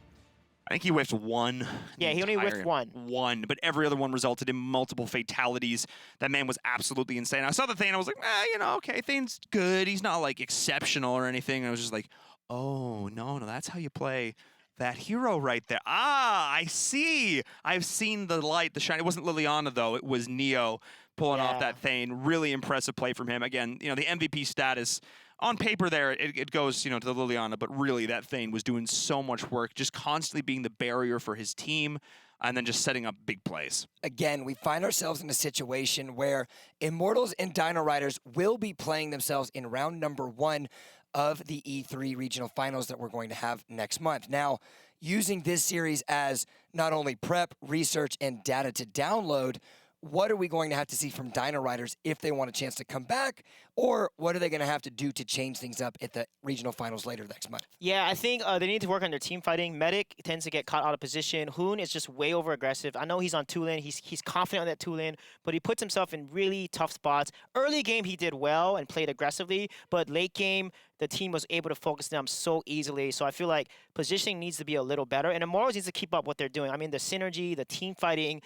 D: I think he whiffed one.
C: Yeah, he only whiffed one.
D: One, but every other one resulted in multiple fatalities. That man was absolutely insane. I saw the Thane, I was like, okay, Thane's good. He's not, like, exceptional or anything. I was just like, oh, no, that's how you play that hero right there. Ah, I see. I've seen the light, the shine. It wasn't Liliana, though. It was Neo pulling off that Thane. Really impressive play from him. Again, the MVP status, on paper there, it goes, to the Liliana, but really that Thane was doing so much work, just constantly being the barrier for his team, and then just setting up big plays.
B: Again, we find ourselves in a situation where Immortals and Dino Riders will be playing themselves in round number 1 of the E3 regional finals that we're going to have next month. Now, using this series as not only prep, research, and data to download, what are we going to have to see from Dino Riders if they want a chance to come back? Or what are they going to have to do to change things up at the regional finals later next month?
C: Yeah, I think they need to work on their team fighting. Medic tends to get caught out of position. Hoon is just way over aggressive. I know he's on 2-lane. He's confident on that 2-lane, but he puts himself in really tough spots. Early game, he did well and played aggressively, but late game, the team was able to focus them so easily. So I feel like positioning needs to be a little better, and Immortals needs to keep up what they're doing. I mean, the synergy, the team fighting,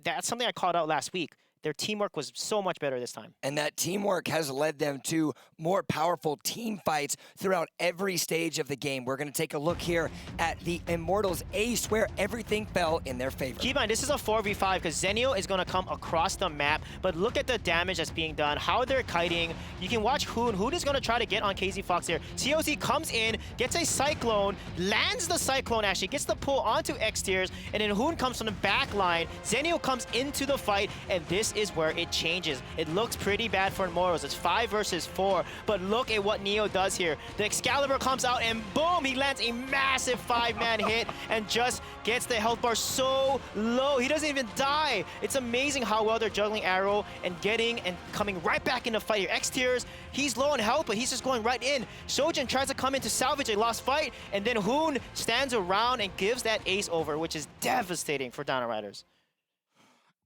C: that's something I called out last week. their teamwork was so much better this time.
B: And that teamwork has led them to more powerful team fights throughout every stage of the game. We're going to take a look here at the Immortals Ace, where everything fell in their favor.
C: Keep in mind, this is a 4v5 because Zenio is going to come across the map, but look at the damage that's being done, how they're kiting. You can watch Hoon. Hoon is going to try to get on KZ Fox here. COC comes in, gets a Cyclone, lands the Cyclone actually, gets the pull onto X tiers, and then Hoon comes from the back line. Zenio comes into the fight, and this is where it changes. It looks pretty bad for Immortals. It's 5 versus 4, but look at what Neo does here. The Excalibur comes out, and boom, he lands a massive 5-man hit and just gets the health bar so low. He doesn't even die. It's amazing how well they're juggling arrow and getting and coming right back in the fight here. X tiers, he's low on health, but he's just going right in. Shojin tries to come in to salvage a lost fight, and then Hoon stands around and gives that ace over, which is devastating for Dino Riders.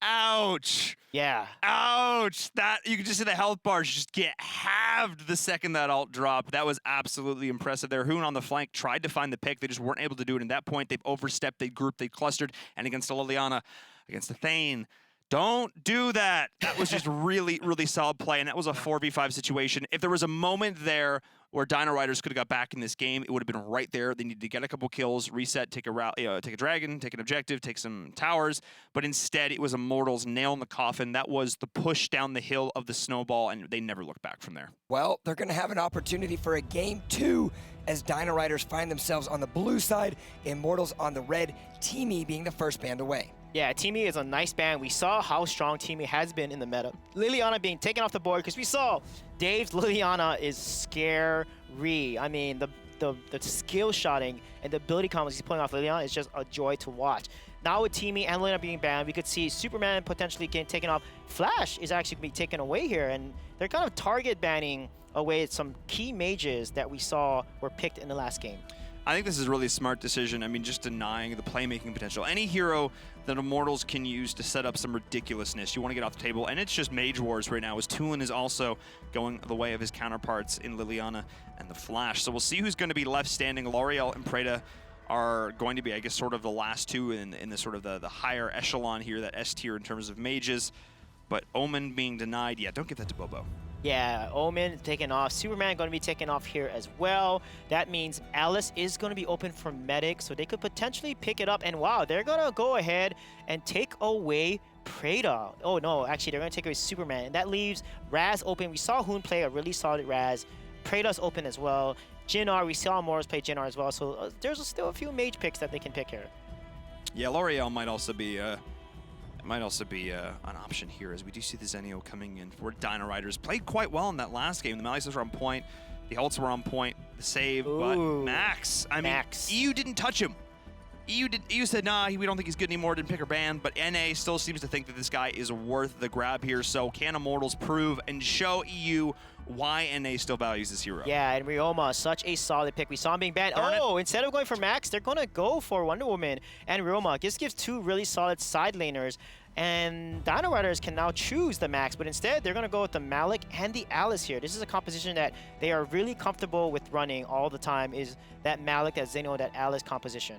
D: Ouch.
C: Yeah.
D: Ouch. That, you can just see the health bars just get halved the second that ult dropped. That was absolutely impressive there. Hoon on the flank tried to find the pick. They just weren't able to do it. And at that point, they've overstepped, they grouped, they clustered. And against the Liliana, against the Thane, don't do that. That was just really, really solid play. And that was a 4v5 situation. If there was a moment there where Dino Riders could have got back in this game, it would have been right there. They needed to get a couple kills, reset, take a dragon, take an objective, take some towers. But instead, it was Immortals nail in the coffin. That was the push down the hill of the snowball, and they never looked back from there.
B: Well, they're going to have an opportunity for a game 2 as Dino Riders find themselves on the blue side, Immortals on the red, Teamy being the first band away.
C: Yeah, Teamy is a nice band. We saw how strong Teamy has been in the meta. Liliana being taken off the board because we saw Dave's Liliana is scary. I mean, the skill shotting and the ability combos he's pulling off Liliana is just a joy to watch. Now with Teamy and Liliana being banned, we could see Superman potentially getting taken off. Flash is actually going to be taken away here, and they're kind of target banning away some key mages that we saw were picked in the last game.
D: I think this is a really smart decision. I mean, just denying the playmaking potential. Any hero that Immortals can use to set up some ridiculousness, you want to get off the table. And it's just Mage Wars right now, as Tulin is also going the way of his counterparts in Liliana and the Flash. So we'll see who's going to be left standing. L'Oreal and Preda are going to be, I guess, sort of the last two in the sort of the higher echelon here, that S tier in terms of mages. But Omen being denied, yeah, don't give that to Bobo.
C: Yeah, Omen taken off. Superman going to be taken off here as well. That means Alice is going to be open for Medic, so they could potentially pick it up. And wow, they're going to go ahead and take away Preda. Oh no, actually they're going to take away Superman. And that leaves Raz open. We saw Hoon play a really solid Raz. Preda's open as well. Jinnar, we saw Morris play Jinnar as well. So there's still a few mage picks that they can pick here.
D: Yeah, L'Oreal might also be an option here, as we do see the Zenio coming in for Dino Riders. Played quite well in that last game. The Malices were on point, the ults were on point, the save, but Max, EU didn't touch him. EU said, nah, we don't think he's good anymore, didn't pick her ban, but NA still seems to think that this guy is worth the grab here. So can Immortals prove and show EU why NA still values this hero?
C: Yeah, and Ryoma, such a solid pick. We saw him being banned. Instead of going for Max, they're going to go for Wonder Woman and Ryoma. This gives two really solid side laners, and Dino Riders can now choose the Max, but instead they're going to go with the Malik and the Alice here. This is a composition that they are really comfortable with running all the time, is that Malik, that Zenio, that Alice composition.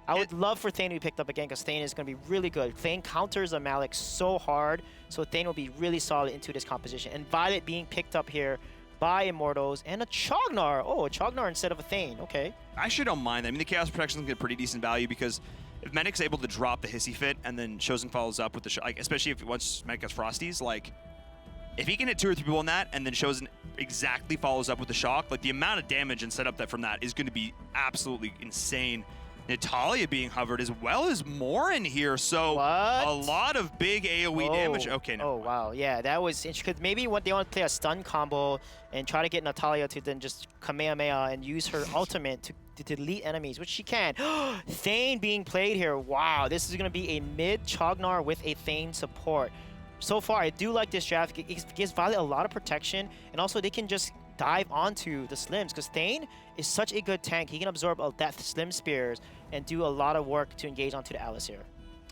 C: I would love for Thane to be picked up again, because Thane is going to be really good. Thane counters the Malik so hard, so Thane will be really solid into this composition. And Violet being picked up here by Immortals, and a Chognar. Oh, a Chognar instead of a Thane. Okay.
D: I actually don't mind that. I mean, the Chaos Protection is get pretty decent value, because if Medic's able to drop the Hissy Fit and then Chosen follows up with the like, especially if once Medic has Frosties, like, if he can hit 2 or 3 people on that and then Chosen exactly follows up with the Shock, like, the amount of damage and setup that from that is going to be absolutely insane. Natalia being hovered as well as Morin here, so a lot of big AoE damage. Okay, no.
C: Oh, wow. Yeah, that was interesting. Maybe what they want to play a stun combo and try to get Natalia to then just Kamehameha and use her ultimate to delete enemies, which she can. Thane being played here. Wow, this is going to be a mid Chognar with a Thane support. So far, I do like this draft. It gives Violet a lot of protection, and also they can just dive onto the Slims, because Thane is such a good tank. He can absorb all that Slim Spears and do a lot of work to engage onto the Alice here.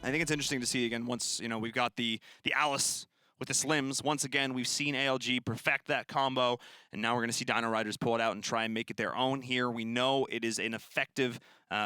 D: I think it's interesting to see, again, once, you know, we've got the Alice with the Slims. Once again, we've seen ALG perfect that combo, and now we're going to see Dino Riders pull it out and try and make it their own here. We know it is an effective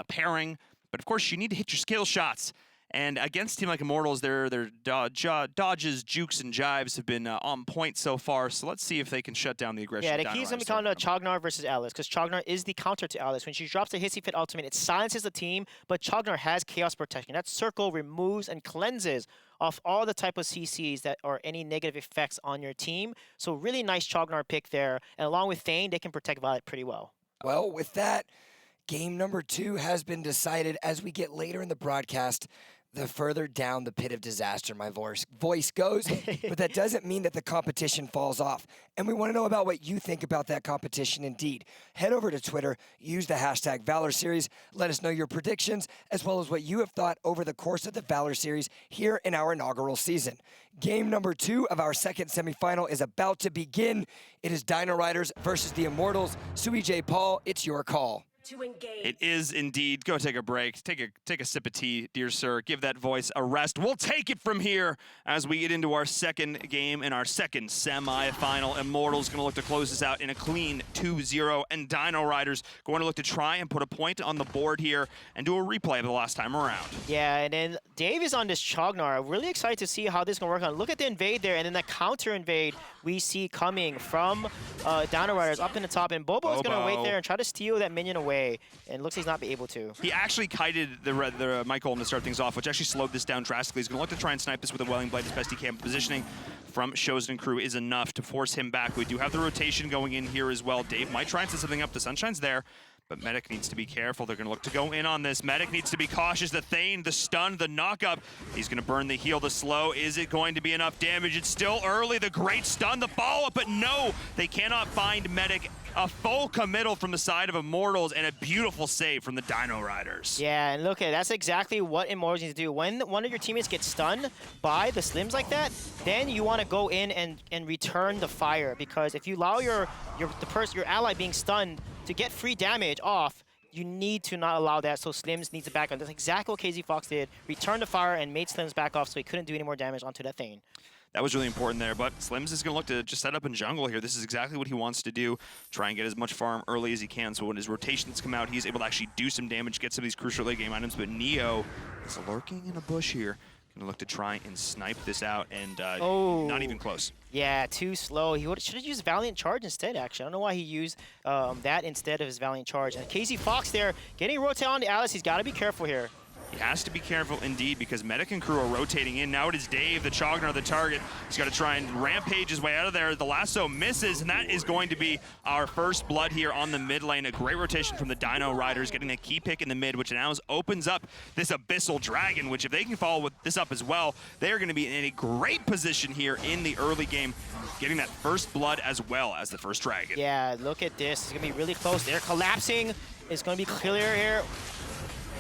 D: pairing, but of course you need to hit your skill shots. And against a team like Immortals, their dodges, jukes, and jives have been on point so far. So let's see if they can shut down the aggression.
C: Yeah,
D: of
C: the key is
D: Dino
C: going to be
D: Riders
C: counted
D: throwing
C: on Chognar versus Alice, because Chognar is the counter to Alice. When she drops the Hissy Fit ultimate, it silences the team, but Chognar has Chaos Protection. That circle removes and cleanses off all the type of CCs that are any negative effects on your team. So really nice Chognar pick there. And along with Thane, they can protect Violet pretty well.
B: Well, with that, game number 2 has been decided. As we get later in the broadcast, the further down the pit of disaster my voice goes, but that doesn't mean that the competition falls off. And we want to know about what you think about that competition indeed. Head over to Twitter, use the hashtag Valor Series, let us know your predictions, as well as what you have thought over the course of the Valor Series here in our inaugural season. Game number 2 of our second semifinal is about to begin. It is Dino Riders versus the Immortals. Sui J. Paul, it's your call.
D: It is indeed. Go take a break. Take a sip of tea, dear sir. Give that voice a rest. We'll take it from here as we get into our second game in our second semifinal. Immortals going to look to close this out in a clean 2-0, and Dino Riders going to look to try and put a point on the board here and do a replay of the last time around.
C: Yeah, and then Dave is on this Chognar. Really excited to see how this is going to work on. Look at the invade there, and then the counter invade we see coming from Dino Riders up in the top, and Bobo is going to wait there and try to steal that minion away. And looks like he's not be able to.
D: He actually kited the Michael to start things off, which actually slowed this down drastically. He's going to look to try and snipe this with a Welling Blade as best he can. Positioning from Chosen Crew is enough to force him back. We do have the rotation going in here as well. Dave might try and set something up. The Sunshine's there, but Medic needs to be careful. They're going to look to go in on this. Medic needs to be cautious. The Thane, the stun, the knock-up. He's going to burn the heal, the slow. Is it going to be enough damage? It's still early. The great stun, the follow-up, but no, they cannot find Medic. A full committal from the side of Immortals and a beautiful save from the Dino Riders.
C: Yeah, and look at that's exactly what Immortals need to do. When one of your teammates gets stunned by the Slims like that, then you want to go in and return the fire, because if you allow your ally being stunned to get free damage off, you need to not allow that, so Slims needs to back on. That's exactly what KZ Fox did. Returned the fire and made Slims back off so he couldn't do any more damage onto that Thane.
D: That was really important there, but Slims is going to look to just set up in jungle here. This is exactly what he wants to do. Try and get as much farm early as he can, so when his rotations come out, he's able to actually do some damage, get some of these crucial late game items, but Neo is lurking in a bush here. Going to look to try and snipe this out, and not even close.
C: Yeah, too slow. He should have used Valiant Charge instead, actually. I don't know why he used that instead of his Valiant Charge. And KZ Fox there, getting rotate on to Alice. He's got to be careful here.
D: He has to be careful indeed, because Medic and crew are rotating in. Now it is Dave, the Chognar, the target. He's got to try and rampage his way out of there. The lasso misses, and that is going to be our first blood here on the mid lane. A great rotation from the Dino Riders, getting a key pick in the mid, which now opens up this Abyssal Dragon, which if they can follow with this up as well, they are going to be in a great position here in the early game, getting that first blood as well as the first dragon.
C: Yeah, look at this. It's going to be really close. They're collapsing. It's going to be clear here.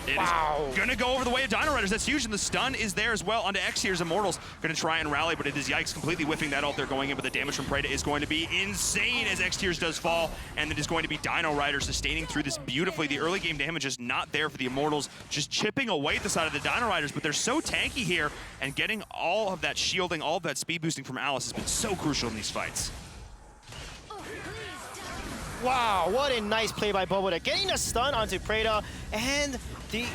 D: It is gonna go over the way of Dino Riders. That's huge, and the stun is there as well onto X-Tier's Immortals. Gonna try and rally, but it is Yikes completely whiffing that ult. They're going in, but the damage from Preda is going to be insane as X-Tier's does fall, and it is going to be Dino Riders sustaining through this beautifully. The early game damage is not there for the Immortals, just chipping away at the side of the Dino Riders, but they're so tanky here, and getting all of that shielding, all of that speed boosting from Alice has been so crucial in these fights.
C: Wow, what a nice play by Bobo there. Getting a stun onto Preda, and the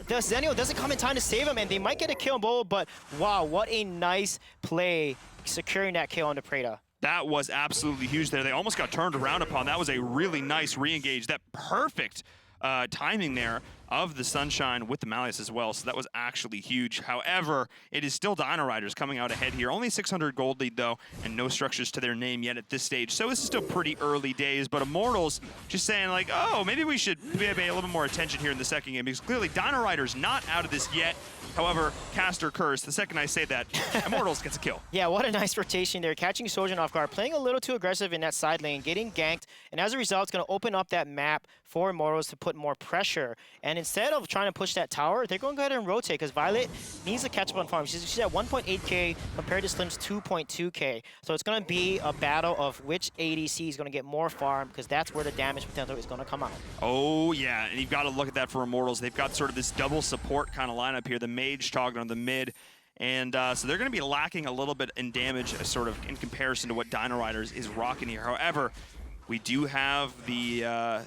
C: Zenio doesn't come in time to save him, and they might get a kill on Bobo, but wow, what a nice play securing that kill onto Preda.
D: That was absolutely huge there. They almost got turned around upon. That was a really nice re-engage. That perfect timing there of the Sunshine with the Malleus as well, so that was actually huge. However, it is still Dino Riders coming out ahead here. Only 600 gold lead though, and no structures to their name yet at this stage, so this is still pretty early days, but Immortals just saying like, oh, maybe we should pay a little bit more attention here in the second game, because clearly Dino Riders not out of this yet. However, cast or curse, the second I say that, Immortals gets a kill.
C: Yeah, what a nice rotation there. Catching Sojourn off guard, playing a little too aggressive in that side lane, getting ganked, and as a result, it's going to open up that map for Immortals to put more pressure. And instead of trying to push that tower, they're going to go ahead and rotate, because Violet needs to catch up on farm. She's at 1.8k compared to Slim's 2.2k. So it's going to be a battle of which ADC is going to get more farm, because that's where the damage potential is going to come out.
D: Oh, yeah, and you've got to look at that for Immortals. They've got sort of this double support kind of lineup here. The Mage Chognar on the mid, and so they're going to be lacking a little bit in damage sort of in comparison to what Dino Riders is rocking here. However, we do have the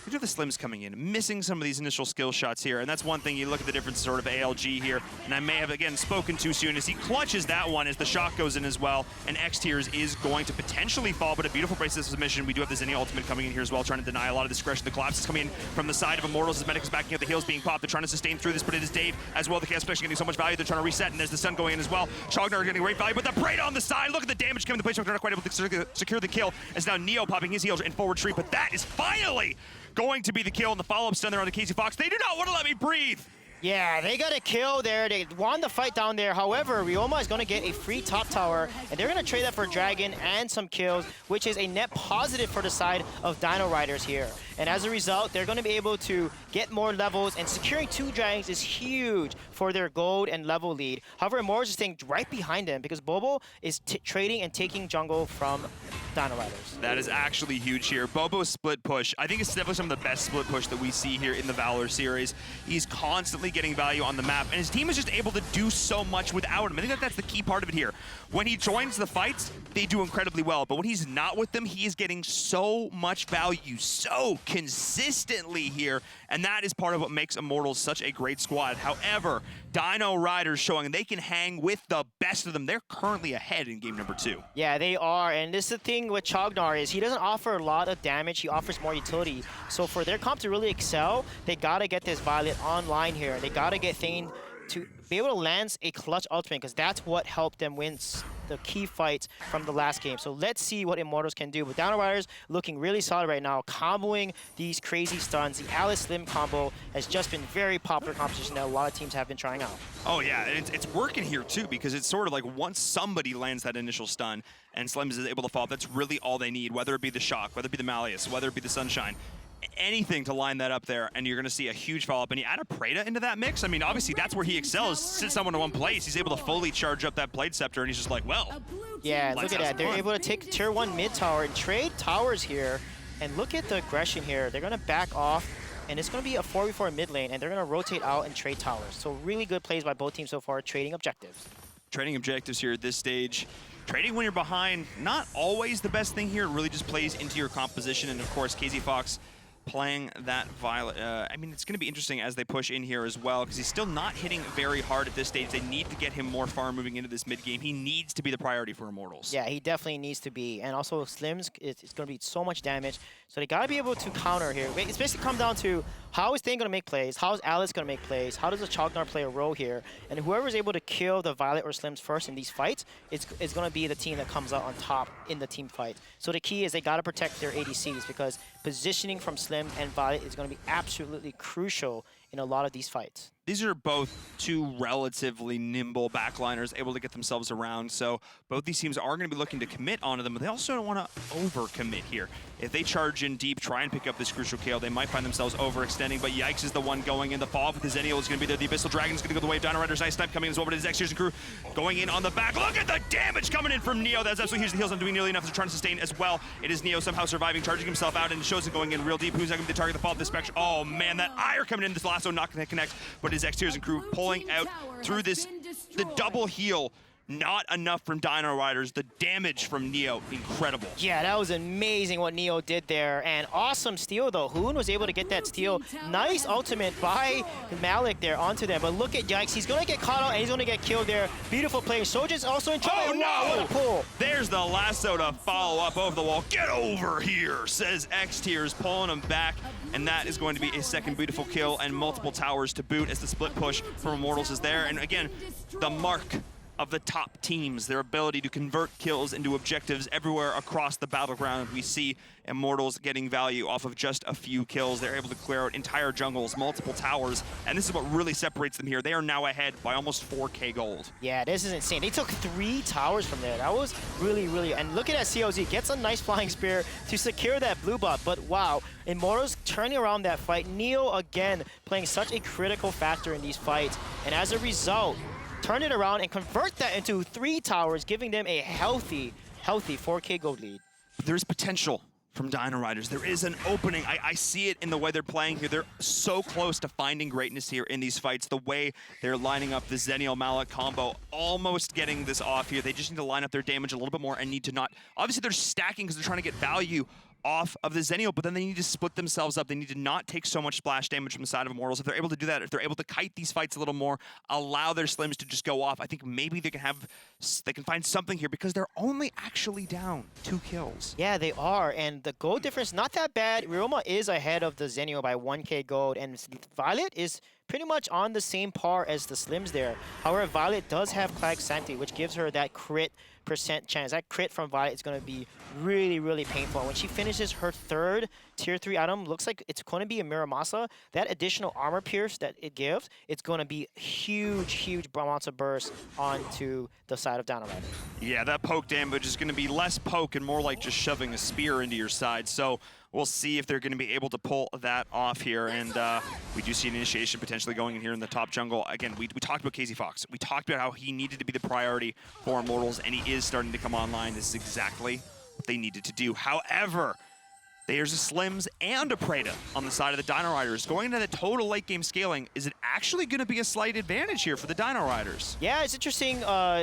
D: You have the Slims coming in, missing some of these initial skill shots here, and that's one thing. You look at the difference sort of ALG here, and I may have, again, spoken too soon as he clutches that one as the shot goes in as well, and X-Tiers is going to potentially fall, but a beautiful bracelet submission. We do have the Zinnia ultimate coming in here as well, trying to deny a lot of discretion. The collapse is coming in from the side of Immortals as Medic is backing up, the heals being popped. They're trying to sustain through this, but it is Dave as well. The Chaos Protection getting so much value, they're trying to reset, and there's the Sun going in as well. Chognar getting great value, but the Braid on the side, look at the damage coming to place. They're not quite able to secure the kill, as now Neo popping his heals in forward retreat, but that is finally going to be the kill, and the follow-up stun there on the Casey Fox. They do not want to let me breathe.
C: Yeah, they got a kill there. They won the fight down there. However, Ryoma is going to get a free top tower, and they're going to trade that for Dragon and some kills, which is a net positive for the side of Dino Riders here. And as a result, they're going to be able to get more levels, and securing 2 Dragons is huge for their gold and level lead. However, Morris is staying right behind them because Bobo is trading and taking jungle from Dino Riders.
D: That is actually huge here. Bobo's split push, I think it's definitely some of the best split push that we see here in the Valor series. He's constantly getting value on the map, and his team is just able to do so much without him. I think that that's the key part of it here. When he joins the fights, they do incredibly well, but when he's not with them, he is getting so much value so consistently here, and that is part of what makes Immortals such a great squad. However, Dino Riders showing they can hang with the best of them. They're currently ahead in game number 2.
C: Yeah, they are, and this is the thing with Chognar is he doesn't offer a lot of damage, he offers more utility. So for their comp to really excel, they gotta get this Violet online here. They gotta get Thane to be able to land a clutch ultimate, because that's what helped them win the key fights from the last game. So let's see what Immortals can do. But Dino Riders looking really solid right now, comboing these crazy stuns. The Alice Slim combo has just been very popular composition that a lot of teams have been trying out.
D: Oh yeah, and it's working here too, because it's sort of like once somebody lands that initial stun and Slims is able to fall, that's really all they need, whether it be the Shock, whether it be the Malleus, whether it be the Sunshine. Anything to line that up there, and you're going to see a huge follow-up. And you add a Preda into that mix, I mean, obviously that's where he excels. Sit someone in one place, he's able to fully charge up that Blade Scepter, and he's just like, well,
C: yeah, look at that. They're able to take tier 1 mid tower and trade towers here. And look at the aggression here. They're going to back off, and it's going to be a 4v4 mid lane, and they're going to rotate out and trade towers. So really good plays by both teams so far, trading objectives.
D: Trading objectives here at this stage. Trading when you're behind, not always the best thing here. It really just plays into your composition, and of course, KZ Fox playing that Violet. I mean, it's going to be interesting as they push in here as well, because he's still not hitting very hard at this stage. They need to get him more far moving into this mid game. He needs to be the priority for Immortals.
C: Yeah, he definitely needs to be. And also, Slims, it's going to be so much damage. So they got to be able to counter here. It's basically come down to how is Thane going to make plays? How is Alice going to make plays? How does the Chognar play a role here? And whoever is able to kill the Violet or Slims first in these fights is going to be the team that comes out on top in the team fight. So the key is they got to protect their ADCs, because positioning from Slim and Violet is going to be absolutely crucial in a lot of these fights.
D: These are both two relatively nimble backliners able to get themselves around, so both these teams are going to be looking to commit onto them, but they also don't want to over-commit here. If they charge in deep, try and pick up this crucial kill, they might find themselves overextending, but Yikes is the one going in. The follow-up with the Zennial is going to be there. The Abyssal Dragon is going to go the way of Dino Riders. Nice snipe coming in as well, but his X-Tiers and crew going in on the back. Look at the damage coming in from Neo. That's absolutely huge. The heals not doing nearly enough to try to sustain as well. It is Neo somehow surviving, charging himself out, and shows it going in real deep. Who's not going to be the target? The follow-up, the Spectre. Oh man, that Ire coming in. This lasso not going to connect, but his X-Tiers and crew pulling out through this, the double heal. Not enough from Dino Riders. The damage from Neo, incredible.
C: Yeah, that was amazing what Neo did there. And awesome steal, though. Hoon was able to get that steal. Nice ultimate by Malik there onto them. But look at Yikes. He's going to get caught out, and he's going to get killed there. Beautiful play. Soldier's also in trouble.
D: Oh, no!
C: Wow, what a pull.
D: There's the lasso to follow up over the wall. Get over here, says X-Tiers, pulling him back. And that is going to be a second beautiful kill and multiple towers to boot, as the split push from Immortals is there. And again, the mark of the top teams, their ability to convert kills into objectives everywhere across the battleground. We see Immortals getting value off of just a few kills. They're able to clear out entire jungles, multiple towers, and this is what really separates them here. They are now ahead by almost 4K gold.
C: Yeah, this is insane. They took 3 towers from there. That was really, and look at that COZ. Gets a nice flying spear to secure that blue buff, but wow, Immortals turning around that fight. Neo, again, playing such a critical factor in these fights, and as a result, turn it around and convert that into 3 towers, giving them a healthy 4K gold lead.
D: There's potential from Dino Riders. There is an opening. I see it in the way they're playing here. They're so close to finding greatness here in these fights. The way they're lining up the Zennial Malik combo, almost getting this off here. They just need to line up their damage a little bit more and need to not... Obviously, they're stacking because they're trying to get value, off of the Zenio, but then they need to split themselves up. They need to not take so much splash damage from the side of Immortals. If they're able to do that, if they're able to kite these fights a little more, allow their slims to just go off, I think maybe they can find something here because they're only actually down 2 kills.
C: Yeah, they are, and the gold difference not that bad. Ryoma is ahead of the Zenio by 1k gold, and Violet is pretty much on the same par as the Slims there. However, Violet does have Clag Sanctity, which gives her that crit % chance. That crit from Violet is going to be really, really painful. When she finishes her 3rd tier 3 item, looks like it's going to be a Miramasa. That additional armor pierce that it gives, it's going to be huge, huge amounts of burst onto the side of Dino Rider.
D: Yeah, that poke damage is going to be less poke and more like just shoving a spear into your side. So we'll see if they're going to be able to pull that off here. And we do see an initiation potentially going in here in the top jungle. Again, we talked about Casey Fox. We talked about how he needed to be the priority for Immortals, and he is starting to come online. This is exactly what they needed to do. However, there's a Slims and a Preda on the side of the Dino Riders. Going into the total late game scaling, is it actually going to be a slight advantage here for the Dino Riders?
C: Yeah, it's interesting.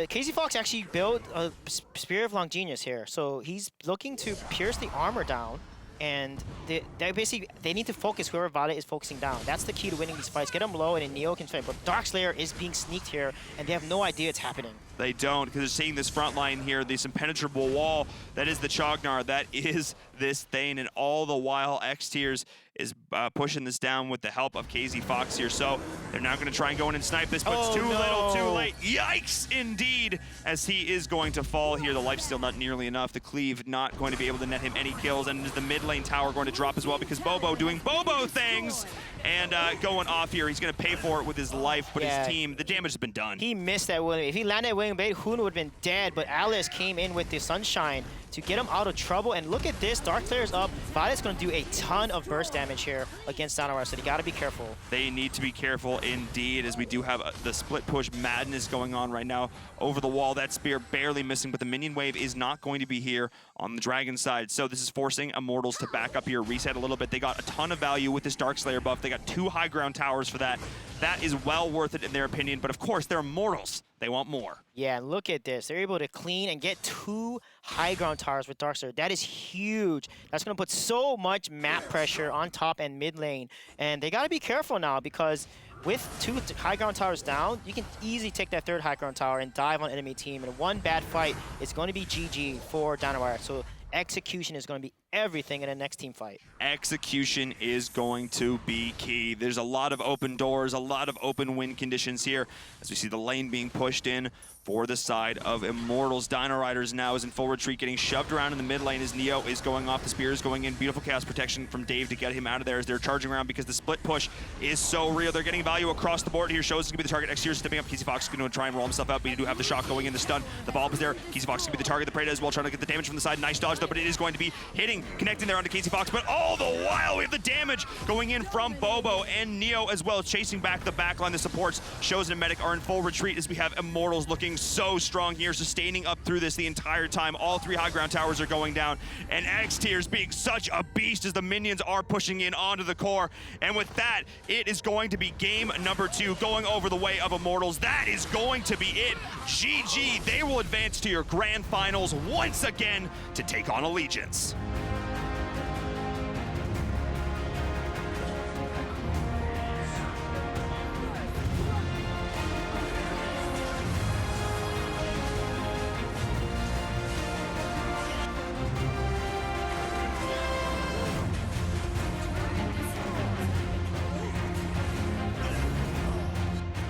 C: Casey Fox actually built a Spear of Longenius here. So he's looking to pierce the armor down. And they need to focus whoever Violet is focusing down. That's the key to winning these fights. Get them low and then Neo can fight. But Darkslayer is being sneaked here, and they have no idea it's happening.
D: They don't, because they're seeing this front line here, this impenetrable wall that is the Chognar, that is this Thane, and all the while X-Tiers is pushing this down with the help of KZ Fox here. So they're now going to try and go in and snipe this, but it's too little, too late. Yikes, indeed, as he is going to fall here. The life's still not nearly enough. The cleave not going to be able to net him any kills, and the mid lane tower going to drop as well because Bobo doing Bobo things and going off here. He's going to pay for it with his life, but his team, the damage has been done.
C: He missed that William. If he landed William Bait, Hoon would have been dead, but Alice came in with the Sunshine to get him out of trouble. And look at this, Darklayer's up. Violet's going to do a ton of burst damage here against Dino Rider, so they got to be careful.
D: They need to be careful indeed, as we do have the split push madness going on right now over the wall. That spear barely missing, but the minion wave is not going to be here on the Dragon side. So this is forcing Immortals to back up here, reset a little bit. They got a ton of value with this Darkslayer buff. They got 2 high ground towers for that. That is well worth it in their opinion, but of course, they're Immortals. They want more.
C: Yeah, look at this. They're able to clean and get 2 high ground towers with Darkslayer. That is huge. That's going to put so much map pressure on top and mid lane. And they got to be careful now because with 2 high ground towers down, you can easily take that 3rd high ground tower and dive on enemy team. And one bad fight is going to be GG for Dino Rider. So execution is going to be everything in the next team fight.
D: Execution is going to be key. There's a lot of open doors, a lot of open win conditions here as we see the lane being pushed in for the side of Immortals. Dino Riders now is in full retreat, getting shoved around in the mid lane as Neo is going off. The spear is going in. Beautiful chaos protection from Dave to get him out of there as they're charging around because the split push is so real. They're getting value across the board here. Shows is going to be the target. X-Tier stepping up. Casey Fox is going to try and roll himself out, but you do have the shock going in the stun. The ball is there. Casey Fox is going to be the target. The Preda as well, trying to get the damage from the side. Nice dodge though, but it is going to be hitting, connecting there onto Casey Fox. But all the while, we have the damage going in from Bobo and Neo as well, chasing back the backline. The supports, Shows and Medic are in full retreat as we have Immortals looking so strong here, sustaining up through this the entire time. All 3 high ground towers are going down, and X-Tiers being such a beast as the minions are pushing in onto the core. And with that, it is going to be game number 2 going over the way of Immortals. That is going to be it. GG, they will advance to your grand finals once again to take on Allegiance.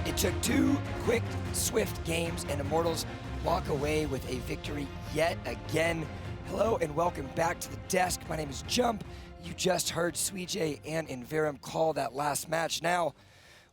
B: It took 2 quick, swift games, and Immortals walk away with a victory yet again. Hello and welcome back to the desk. My name is Jump. You just heard Suijay and Inverum call that last match. Now,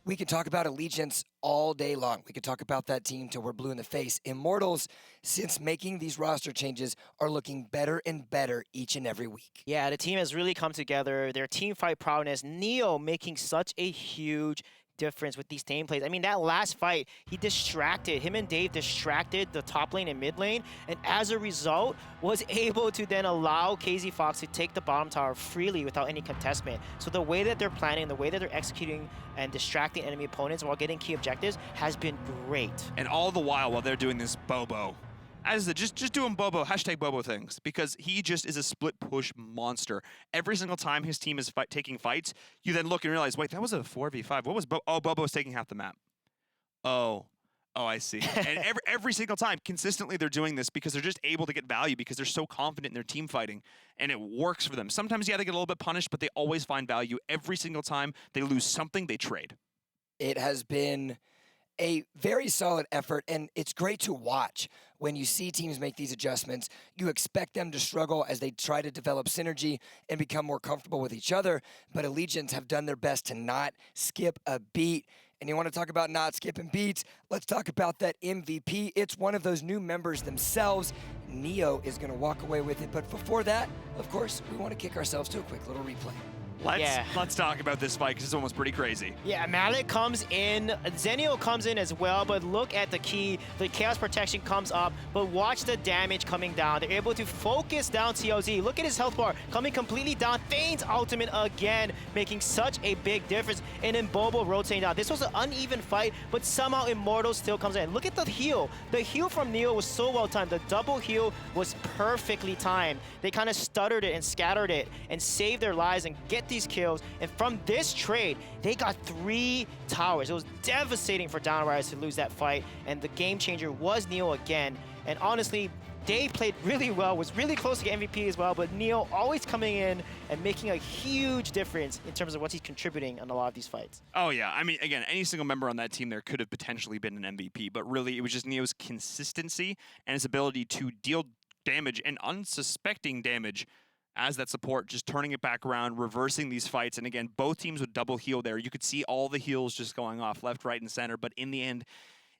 B: we can talk about Allegiance all day long. We could talk about that team till we're blue in the face. Immortals, since making these roster changes, are looking better and better each and every week.
C: Yeah, the team has really come together. Their team fight prowess. Neo making such a huge difference with these team plays. I mean, that last fight, him and Dave distracted the top lane and mid lane, and as a result, was able to then allow KZ Fox to take the bottom tower freely without any contestment. So the way that they're planning, the way that they're executing and distracting enemy opponents while getting key objectives has been great.
D: And all the while they're doing this, Bobo As just doing Bobo, hashtag Bobo things, because he just is a split push monster. Every single time his team is taking fights, you then look and realize, wait, that was a 4v5. What was Bobo? Oh, Bobo was taking half the map. Oh, I see. And every single time, consistently, they're doing this because they're just able to get value because they're so confident in their team fighting, and it works for them. Sometimes, yeah, they get a little bit punished, but they always find value. Every single time they lose something, they trade.
B: It has been a very solid effort, and it's great to watch when you see teams make these adjustments. You expect them to struggle as they try to develop synergy and become more comfortable with each other, but Allegiance have done their best to not skip a beat. And you want to talk about not skipping beats? Let's talk about that MVP. It's one of those new members themselves. Neo is going to walk away with it, but before that, of course, we want to kick ourselves to a quick little replay.
D: Let's talk about this fight because this one was pretty crazy.
C: Yeah, Malik comes in, Zenio comes in as well, but look at the key. The Chaos Protection comes up, but watch the damage coming down. They're able to focus down CLZ. Look at his health bar coming completely down. Thane's ultimate again, making such a big difference. And then Bobo rotating down. This was an uneven fight, but somehow Immortal still comes in. Look at the heal. The heal from Neo was so well timed. The double heal was perfectly timed. They kind of stuttered it and scattered it and saved their lives and get these kills. And from this trade, they got 3 towers. It was devastating for Downrise to lose that fight, and the game changer was Neo again. And honestly, they played really well, was really close to get MVP as well, but Neo always coming in and making a huge difference in terms of what he's contributing on a lot of these fights.
D: Oh, yeah. I mean, again, any single member on that team there could have potentially been an MVP, but really it was just Neo's consistency and his ability to deal damage and unsuspecting damage as that support, just turning it back around, reversing these fights. And again, both teams would double heal there. You could see all the heals just going off left, right, and center, but in the end,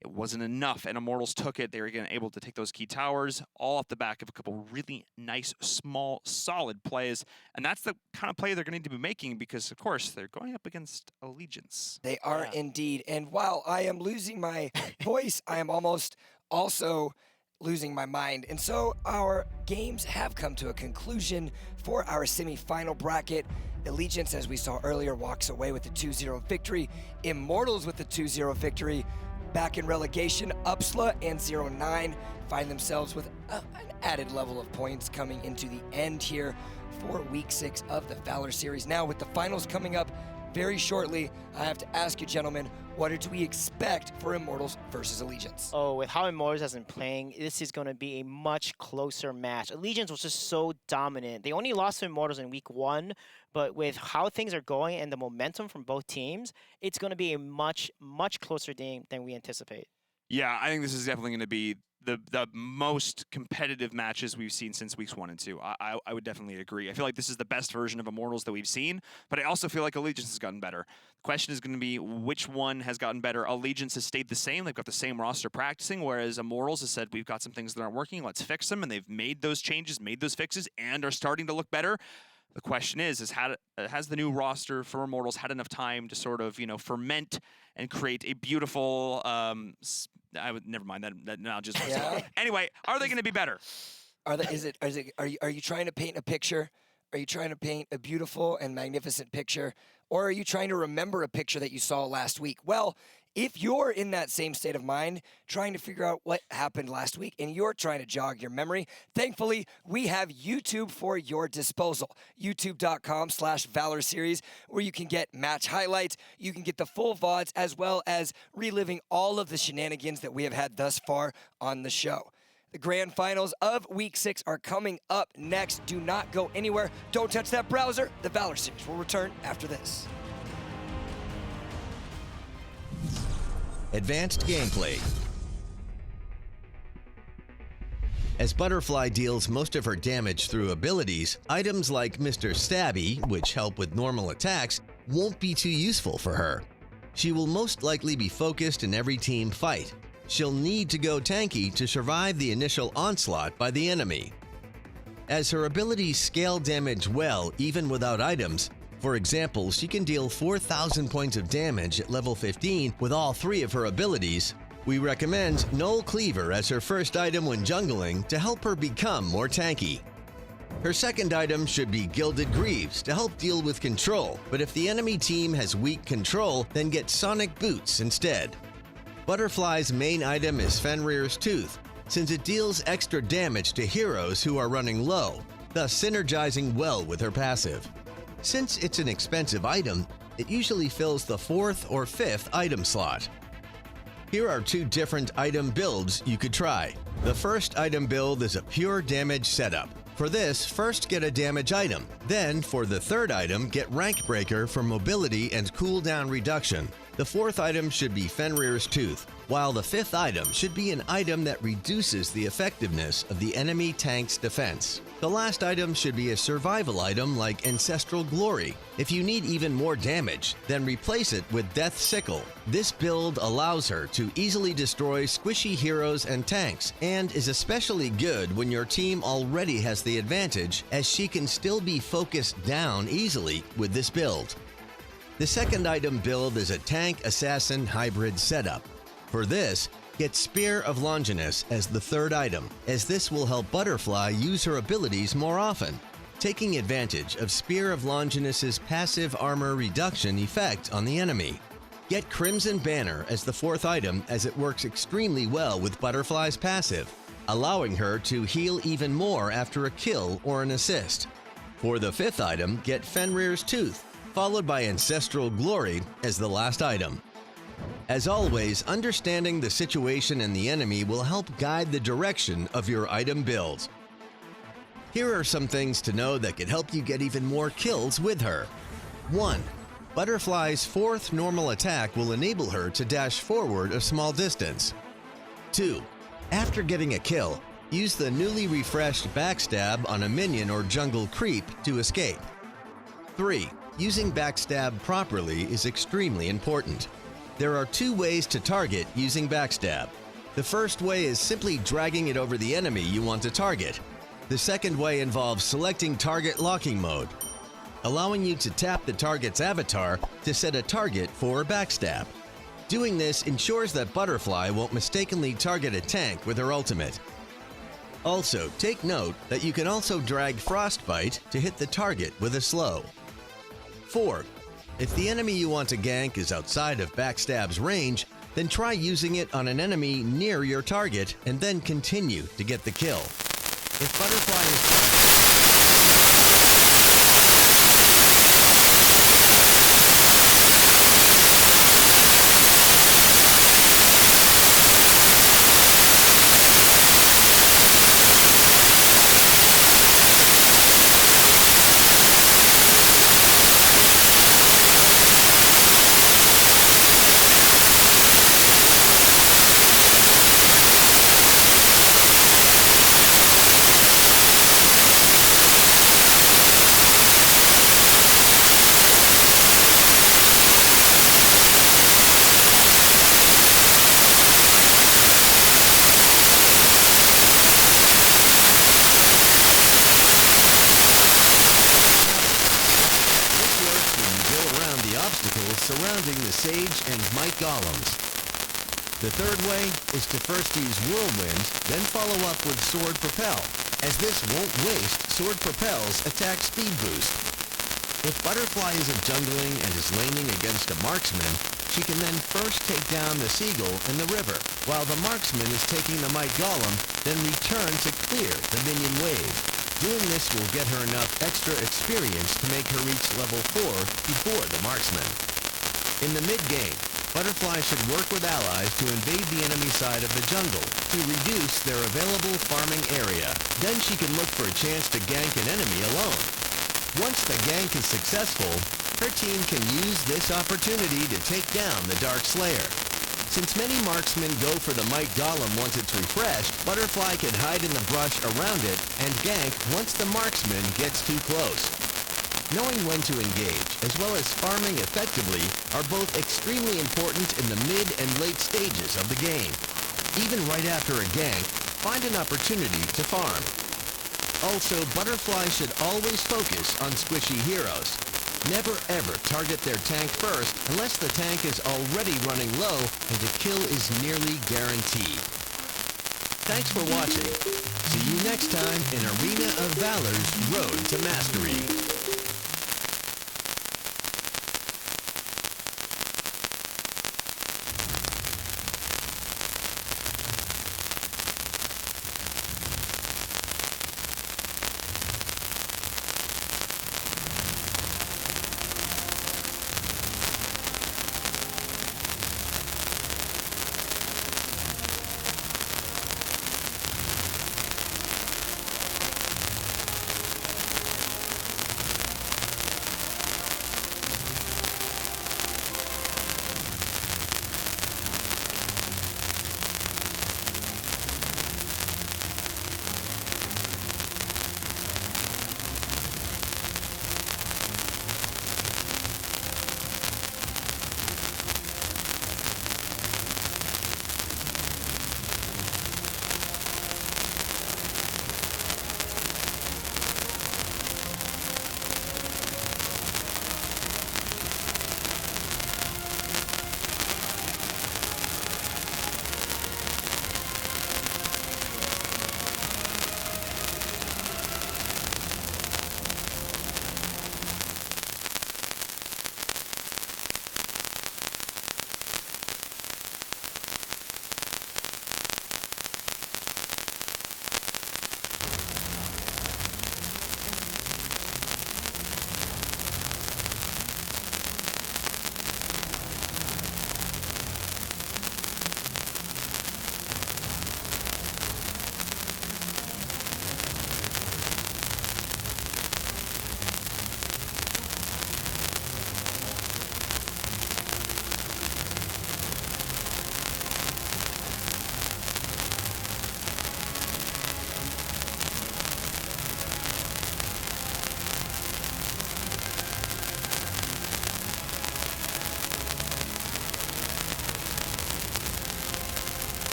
D: it wasn't enough, and Immortals took it. They were again able to take those key towers, all off the back of a couple really nice, small, solid plays. And that's the kind of play they're going to need to be making because, of course, they're going up against Allegiance.
B: They are indeed. And while I am losing my voice, I am almost also losing my mind. And so our games have come to a conclusion for our semifinal bracket. Allegiance, as we saw earlier, walks away with a 2-0 victory. Immortals with the 2-0 victory. Back in relegation, Upsla and 0-9 find themselves with an added level of points coming into the end here for Week 6 of the Valor Series. Now, with the finals coming up very shortly, I have to ask you, gentlemen, what do we expect for Immortals versus Allegiance?
C: Oh, with how Immortals has been playing, this is going to be a much closer match. Allegiance was just so dominant. They only lost to Immortals in Week 1, but with how things are going and the momentum from both teams, it's going to be a much, much closer game than we anticipate.
D: Yeah, I think this is definitely going to be the most competitive matches we've seen since Weeks 1 and 2. I would definitely agree. I feel like this is the best version of Immortals that we've seen, but I also feel like Allegiance has gotten better. The question is going to be which one has gotten better. Allegiance has stayed the same. They've got the same roster practicing, whereas Immortals has said, we've got some things that aren't working. Let's fix them, and they've made those changes, made those fixes, and are starting to look better. The question is has the new roster for Immortals had enough time to sort of, ferment and create a beautiful, never mind that now just.
B: Yeah.
D: Anyway, are they going to be better?
B: Are you trying to paint a picture? Are you trying to paint a beautiful and magnificent picture? Or are you trying to remember a picture that you saw last week? Well, if you're in that same state of mind, trying to figure out what happened last week, and you're trying to jog your memory, thankfully, we have YouTube for your disposal. YouTube.com/Valor Series, where you can get match highlights, you can get the full VODs, as well as reliving all of the shenanigans that we have had thus far on the show. The grand finals of Week 6 are coming up next. Do not go anywhere. Don't touch that browser. The Valor Series will return after this.
G: Advanced gameplay. As Butterfly deals most of her damage through abilities, items like Mr. Stabby, which help with normal attacks, won't be too useful for her. She will most likely be focused in every team fight. She'll need to go tanky to survive the initial onslaught by the enemy. As her abilities scale damage well even without items, for example, she can deal 4,000 points of damage at level 15 with all 3 of her abilities. We recommend Null Cleaver as her first item when jungling to help her become more tanky. Her second item should be Gilded Greaves to help deal with control, but if the enemy team has weak control, then get Sonic Boots instead. Butterfly's main item is Fenrir's Tooth, since it deals extra damage to heroes who are running low, thus synergizing well with her passive. Since it's an expensive item, it usually fills the 4th or 5th item slot. Here are 2 different item builds you could try. The first item build is a pure damage setup. For this, first get a damage item. Then, for the 3rd item, get Rank Breaker for mobility and cooldown reduction. The 4th item should be Fenrir's Tooth, while the 5th item should be an item that reduces the effectiveness of the enemy tank's defense. The last item should be a survival item like Ancestral Glory. If you need even more damage, then replace it with Death Sickle. This build allows her to easily destroy squishy heroes and tanks, and is especially good when your team already has the advantage, as she can still be focused down easily with this build. The second item build is a Tank Assassin hybrid setup. For this, get Spear of Longinus as the 3rd item, as this will help Butterfly use her abilities more often, taking advantage of Spear of Longinus's passive armor reduction effect on the enemy. Get Crimson Banner as the 4th item, as it works extremely well with Butterfly's passive, allowing her to heal even more after a kill or an assist. For the 5th item, get Fenrir's Tooth, followed by Ancestral Glory as the last item. As always, understanding the situation and the enemy will help guide the direction of your item build. Here are some things to know that could help you get even more kills with her. 1. Butterfly's 4th normal attack will enable her to dash forward a small distance. 2. After getting a kill, use the newly refreshed Backstab on a minion or jungle creep to escape. 3. Using Backstab properly is extremely important. There are 2 ways to target using Backstab. The first way is simply dragging it over the enemy you want to target. The second way involves selecting Target Locking Mode, allowing you to tap the target's avatar to set a target for Backstab. Doing this ensures that Butterfly won't mistakenly target a tank with her ultimate. Also, take note that you can also drag Frostbite to hit the target with a slow. 4. If the enemy you want to gank is outside of Backstab's range, then try using it on an enemy near your target and then continue to get the kill. If Butterfly is surrounding the Sage and Might Golems. The third way is to first use Whirlwind, then follow up with Sword Propel, as this won't waste Sword Propel's attack speed boost. If Butterfly isn't jungling and is laning against a marksman, she can then first take down the Seagull in the river, while the marksman is taking the Might Golem, then return to clear the minion wave. Doing this will get her enough extra experience to make her reach level 4 before the marksman. In the mid-game, Butterfly should work with allies to invade the enemy side of the jungle to reduce their available farming area. Then she can look for a chance to gank an enemy alone. Once the gank is successful, her team can use this opportunity to take down the Dark Slayer. Since many marksmen go for the Might Golem once it's refreshed, Butterfly can hide in the brush around it and gank once the marksman gets too close. Knowing when to engage, as well as farming effectively, are both extremely important in the mid and late stages of the game. Even right after a gank, find an opportunity to farm. Also, Butterfly should always focus on squishy heroes. Never ever target their tank first unless the tank is already running low and a kill is nearly guaranteed. Thanks for watching. See you next time in Arena of Valor's Road to Mastery.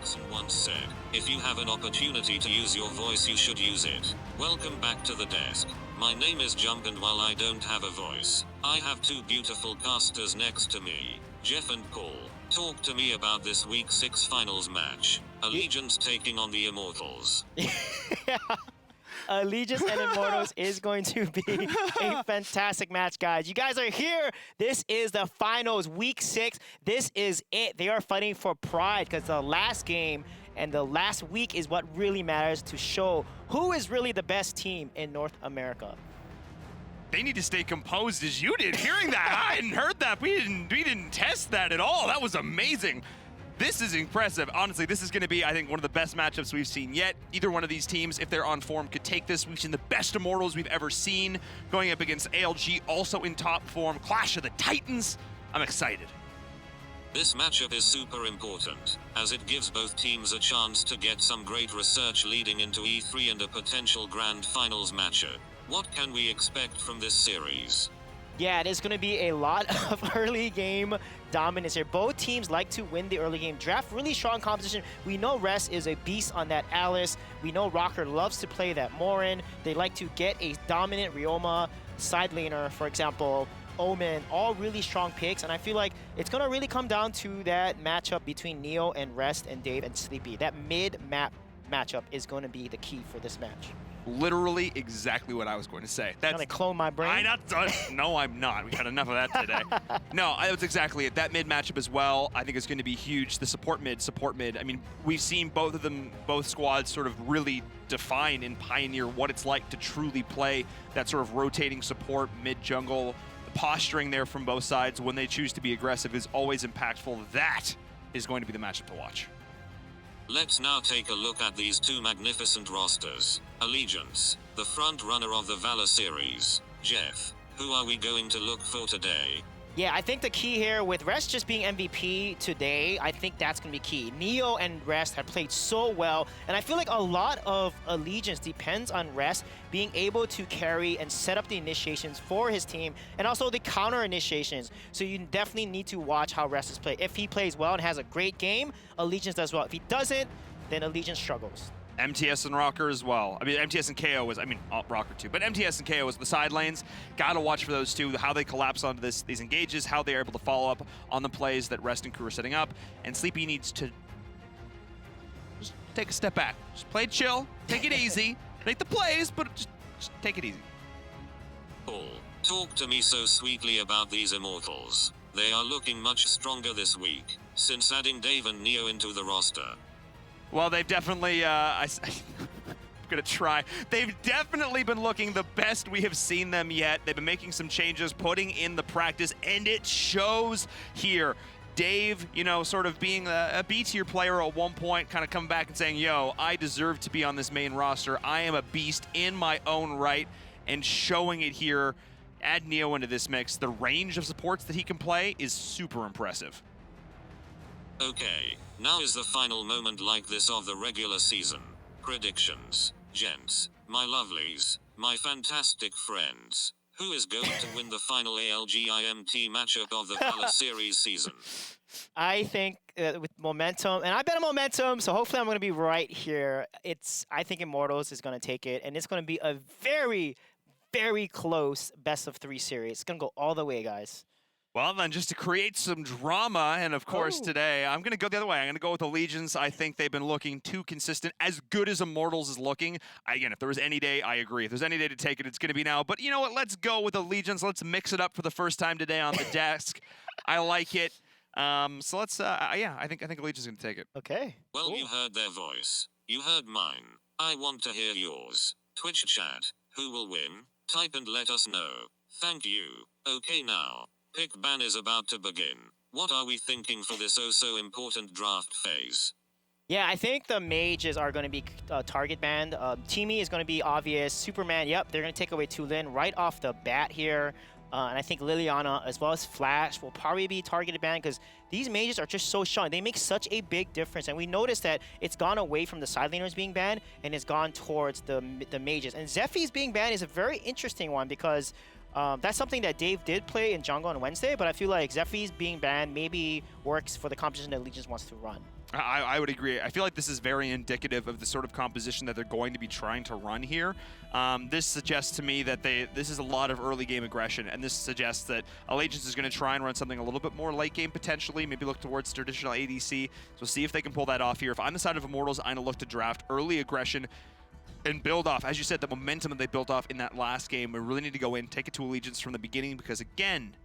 I: Jackson once said, if you have an opportunity to use your voice, you should use it. Welcome back to the desk. My name is Jump, and while I don't have a voice, I have two beautiful casters next to me, Jeff and Paul. Talk to me about this Week 6 finals match. Allegiance taking on the Immortals.
C: Allegiance and Immortals is going to be a fantastic match, guys. You guys are here. This is the finals, Week 6. This is it. They are fighting for pride because the last game and the last week is what really matters to show who is really the best team in North America.
D: They need to stay composed as you did. Hearing that, I hadn't heard that. We didn't test that at all. That was amazing. This is impressive. Honestly, this is going to be, I think, one of the best matchups we've seen yet. Either one of these teams, if they're on form, could take this. We've seen the best Immortals we've ever seen going up against ALG, also in top form. Clash of the Titans. I'm excited.
I: This matchup is super important, as it gives both teams a chance to get some great research leading into E3 and a potential grand finals matchup. What can we expect from this series?
C: Yeah, it is going to be a lot of early game dominance here. Both teams like to win the early game draft. Really strong competition. We know Rest is a beast on that Alice. We know Rocker loves to play that Morin. They like to get a dominant Ryoma side laner, for example, Omen, all really strong picks. And I feel like it's going to really come down to that matchup between Neo and Rest and Dave and Sleepy. That mid-map matchup is going to be the key for this match.
D: Literally exactly what I was going to say.
C: That's gonna clone my brain.
D: No, I'm not. We've had enough of that today. No, that's exactly it. That mid matchup as well, I think is going to be huge. The support mid. I mean, we've seen both of them, both squads sort of really define and pioneer what it's like to truly play that sort of rotating support mid jungle. The posturing there from both sides when they choose to be aggressive is always impactful. That is going to be the matchup to watch.
I: Let's now take a look at these two magnificent rosters. Allegiance, the front runner of the Valor Series. Jeff, who are we going to look for today?
C: Yeah, I think the key here with Rest just being MVP today, I think that's going to be key. Neo and Rest have played so well, and I feel like a lot of Allegiance depends on Rest being able to carry and set up the initiations for his team, and also the counter initiations. So you definitely need to watch how Rest is played. If he plays well and has a great game, Allegiance does well. If he doesn't, then Allegiance struggles.
D: MTS and Rocker as well. I mean, MTS and KO was, Rocker too, but MTS and KO was the side lanes. Got to watch for those two, how they collapse onto these engages, how they are able to follow up on the plays that Rest and crew are setting up. And Sleepy needs to just take a step back. Just play chill, take it easy, make the plays, but just take it easy.
I: Paul, talk to me so sweetly about these Immortals. They are looking much stronger this week, since adding Dave and Neo into the roster.
D: Well, they've definitely, I'm gonna try. They've definitely been looking the best we have seen them yet. They've been making some changes, putting in the practice, and it shows here. Dave, sort of being a B-tier player at one point, kind of coming back and saying, yo, I deserve to be on this main roster. I am a beast in my own right, and showing it here. Add Neo into this mix. The range of supports that he can play is super impressive.
I: Okay, now is the final moment like this of the regular season. Predictions. Gents, my lovelies, my fantastic friends. Who is going to win the final ALGIMT matchup of the Valor Series season?
C: I think with momentum, and I bet on momentum, so hopefully I'm going to be right here. I think Immortals is going to take it, and it's going to be a very, very close best-of-3 series. It's going to go all the way, guys.
D: Well, then, just to create some drama, and of course today, I'm going to go the other way. I'm going to go with Allegiance. I think they've been looking too consistent, as good as Immortals is looking. Again, if there was any day, I agree. If there's any day to take it, it's going to be now. But you know what? Let's go with Allegiance. Let's mix it up for the first time today on the desk. I like it. So let's, I think Allegiance is going to take it.
C: Okay.
I: Well, you heard their voice. You heard mine. I want to hear yours. Twitch chat. Who will win? Type and let us know. Thank you. Okay, now. Pick ban is about to begin. What are we thinking for this so important draft phase?
C: Yeah, I think the mages are going to be target banned. Teamy is going to be obvious. Superman, yep, they're going to take away Tulin right off the bat here. And I think Liliana as well as Flash will probably be targeted banned because these mages are just so strong. They make such a big difference. And we noticed that it's gone away from the side laners being banned and it's gone towards the mages. And Zephy's being banned is a very interesting one because that's something that Dave did play in jungle on Wednesday, but I feel like Zephy's being banned maybe works for the competition that Allegiance wants to run.
D: I would agree. I feel like this is very indicative of the sort of composition that they're going to be trying to run here. This suggests to me that this is a lot of early game aggression, and this suggests that Allegiance is going to try and run something a little bit more late game potentially, maybe look towards traditional ADC. So see if they can pull that off here. If I'm the side of Immortals, I'm going to look to draft early aggression and build off. As you said, the momentum that they built off in that last game, we really need to go in, take it to Allegiance from the beginning, because again,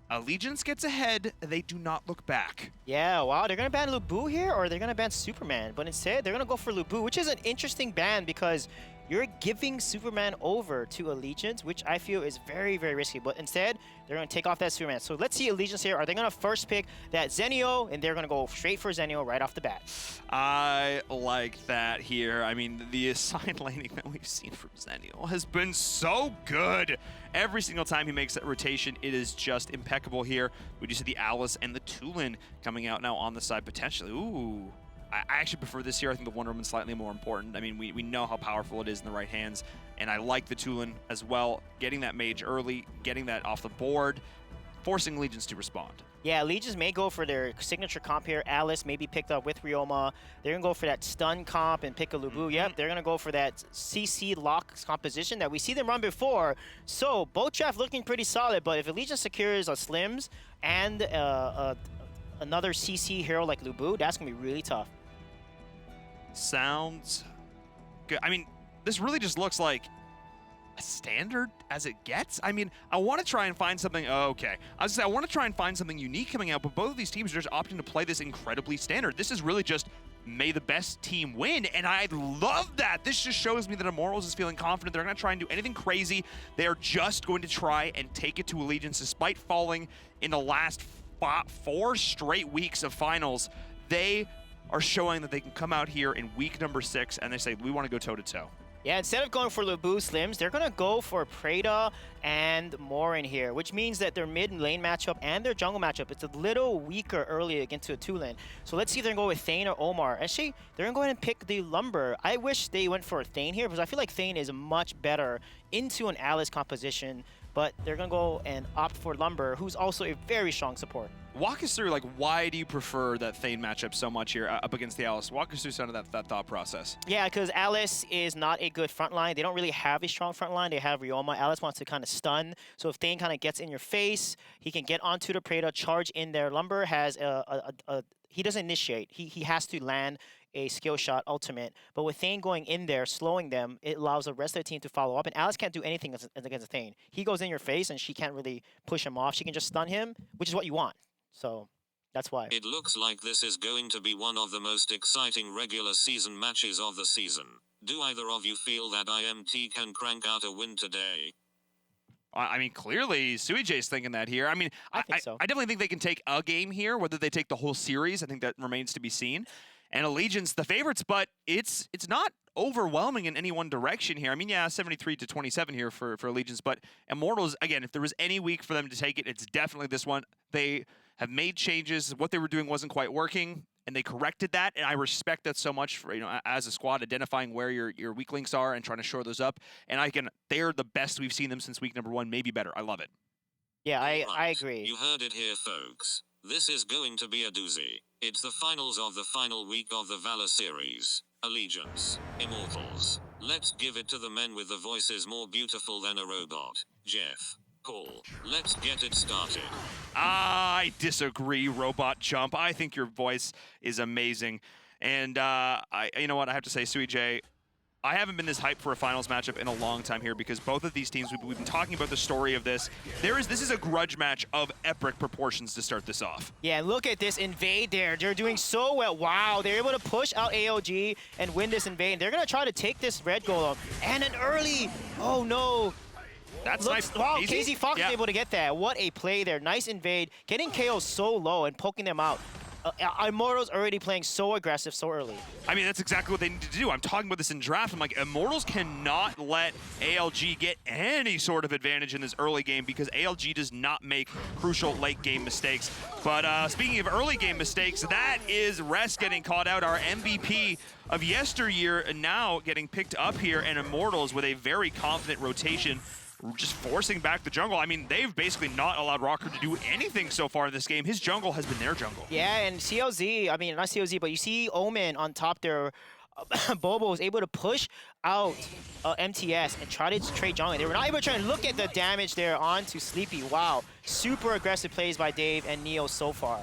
D: Allegiance gets ahead, they do not look back.
C: Yeah, wow, they're going to ban Lu Bu here, or they're going to ban Superman. But instead, they're going to go for Lu Bu, which is an interesting ban because you're giving Superman over to Allegiance, which I feel is very, very risky. But instead, they're going to take off that Superman. So let's see Allegiance here. Are they going to first pick that Zenio, and they're going to go straight for Zenio right off the bat?
D: I like that here. I mean, the assigned laning that we've seen from Zenio has been so good. Every single time he makes that rotation, it is just impeccable here. We do see the Alice and the Tulin coming out now on the side potentially. Ooh. I actually prefer this here. I think the Wonder Woman's slightly more important. I mean, we know how powerful it is in the right hands, and I like the Tulin as well. Getting that mage early, getting that off the board, forcing Legions to respond.
C: Yeah, Legions may go for their signature comp here. Alice may be picked up with Ryoma. They're going to go for that stun comp and pick a Lu Bu. Yep, they're going to go for that CC lock composition that we see them run before. So both draft looking pretty solid, but if Allegiance secures a Slims and another CC hero like Lu Bu, that's going to be really tough.
D: Sounds good. I mean, this really just looks like a standard as it gets. I mean, I want to try and find something. Oh, okay. I was gonna say, I want to try and find something unique coming out, but both of these teams are just opting to play this incredibly standard. This is really just may the best team win, and I love that. This just shows me that Immortals is feeling confident. They're not going to try and do anything crazy. They are just going to try and take it to Allegiance despite falling in the last 4 straight weeks of finals. They are showing that they can come out here in week number 6 and they say, we want to go toe-to-toe.
C: Yeah, instead of going for Lu Bu Slims, they're going to go for Preda and Morin here, which means that their mid lane matchup and their jungle matchup, it's a little weaker early against a Tulin. So let's see if they're going to go with Thane or Omar. Actually, they're going to go ahead and pick the Lumber. I wish they went for Thane here because I feel like Thane is much better into an Alice composition, but they're going to go and opt for Lumber, who's also a very strong support.
D: Walk us through, like, why do you prefer that Thane matchup so much here up against the Alice? Walk us through some of that thought process.
C: Yeah, because Alice is not a good front line. They don't really have a strong front line. They have Ryoma. Alice wants to kind of stun. So if Thane kind of gets in your face, he can get onto the Preda, charge in there. Lumber has he doesn't initiate. He has to land a skill shot ultimate. But with Thane going in there, slowing them, it allows the rest of the team to follow up. And Alice can't do anything against Thane. He goes in your face, and she can't really push him off. She can just stun him, which is what you want. So that's why.
I: It looks like this is going to be one of the most exciting regular season matches of the season. Do either of you feel that IMT can crank out a win today?
D: I mean, clearly, Suijay's thinking that here. I mean,
C: I think so.
D: I definitely think they can take a game here. Whether they take the whole series, I think that remains to be seen. And Allegiance, the favorites, but it's not overwhelming in any one direction here. I mean, yeah, 73-27 here for Allegiance, but Immortals, again, if there was any week for them to take it, it's definitely this one. They have made changes. What they were doing wasn't quite working, and they corrected that, and I respect that so much for, as a squad, identifying where your weak links are and trying to shore those up. And they're the best we've seen them since week number 1, maybe better. I love it.
C: Yeah, I agree.
I: You heard it here, folks. This is going to be a doozy. It's the finals of the final week of the Valor Series. Allegiance, Immortals. Let's give it to the men with the voices more beautiful than a robot. Jeff, Paul, let's get it started.
D: I disagree, Robot Jump. I think your voice is amazing. And you know what? I have to say, Suijay, I haven't been this hyped for a finals matchup in a long time here because both of these teams, we've been talking about the story of this. This is a grudge match of epic proportions to start this off.
C: Yeah, look at this invade there. They're doing so well. Wow, they're able to push out AOG and win this invade. They're going to try to take this red golem. And an early, oh no.
D: That's nice.
C: Wow,
D: Easy?
C: KZ Fox is able to get that. What a play there. Nice invade. Getting KO so low and poking them out. Immortals already playing so aggressive so early.
D: I mean, that's exactly what they need to do. I'm talking about this in draft. I'm like, Immortals cannot let ALG get any sort of advantage in this early game because ALG does not make crucial late game mistakes. But speaking of early game mistakes, that is Rest getting caught out, our MVP of yesteryear, and now getting picked up here, and Immortals with a very confident rotation just forcing back the jungle. I mean, they've basically not allowed Rocker to do anything so far in this game. His jungle has been their jungle.
C: Yeah, and CLZ, I mean, not CLZ, but you see Omen on top there. Bobo was able to push out MTS and try to trade jungle. They were not able to try and look at the damage there onto Sleepy. Wow, super aggressive plays by Dave and Neo so far.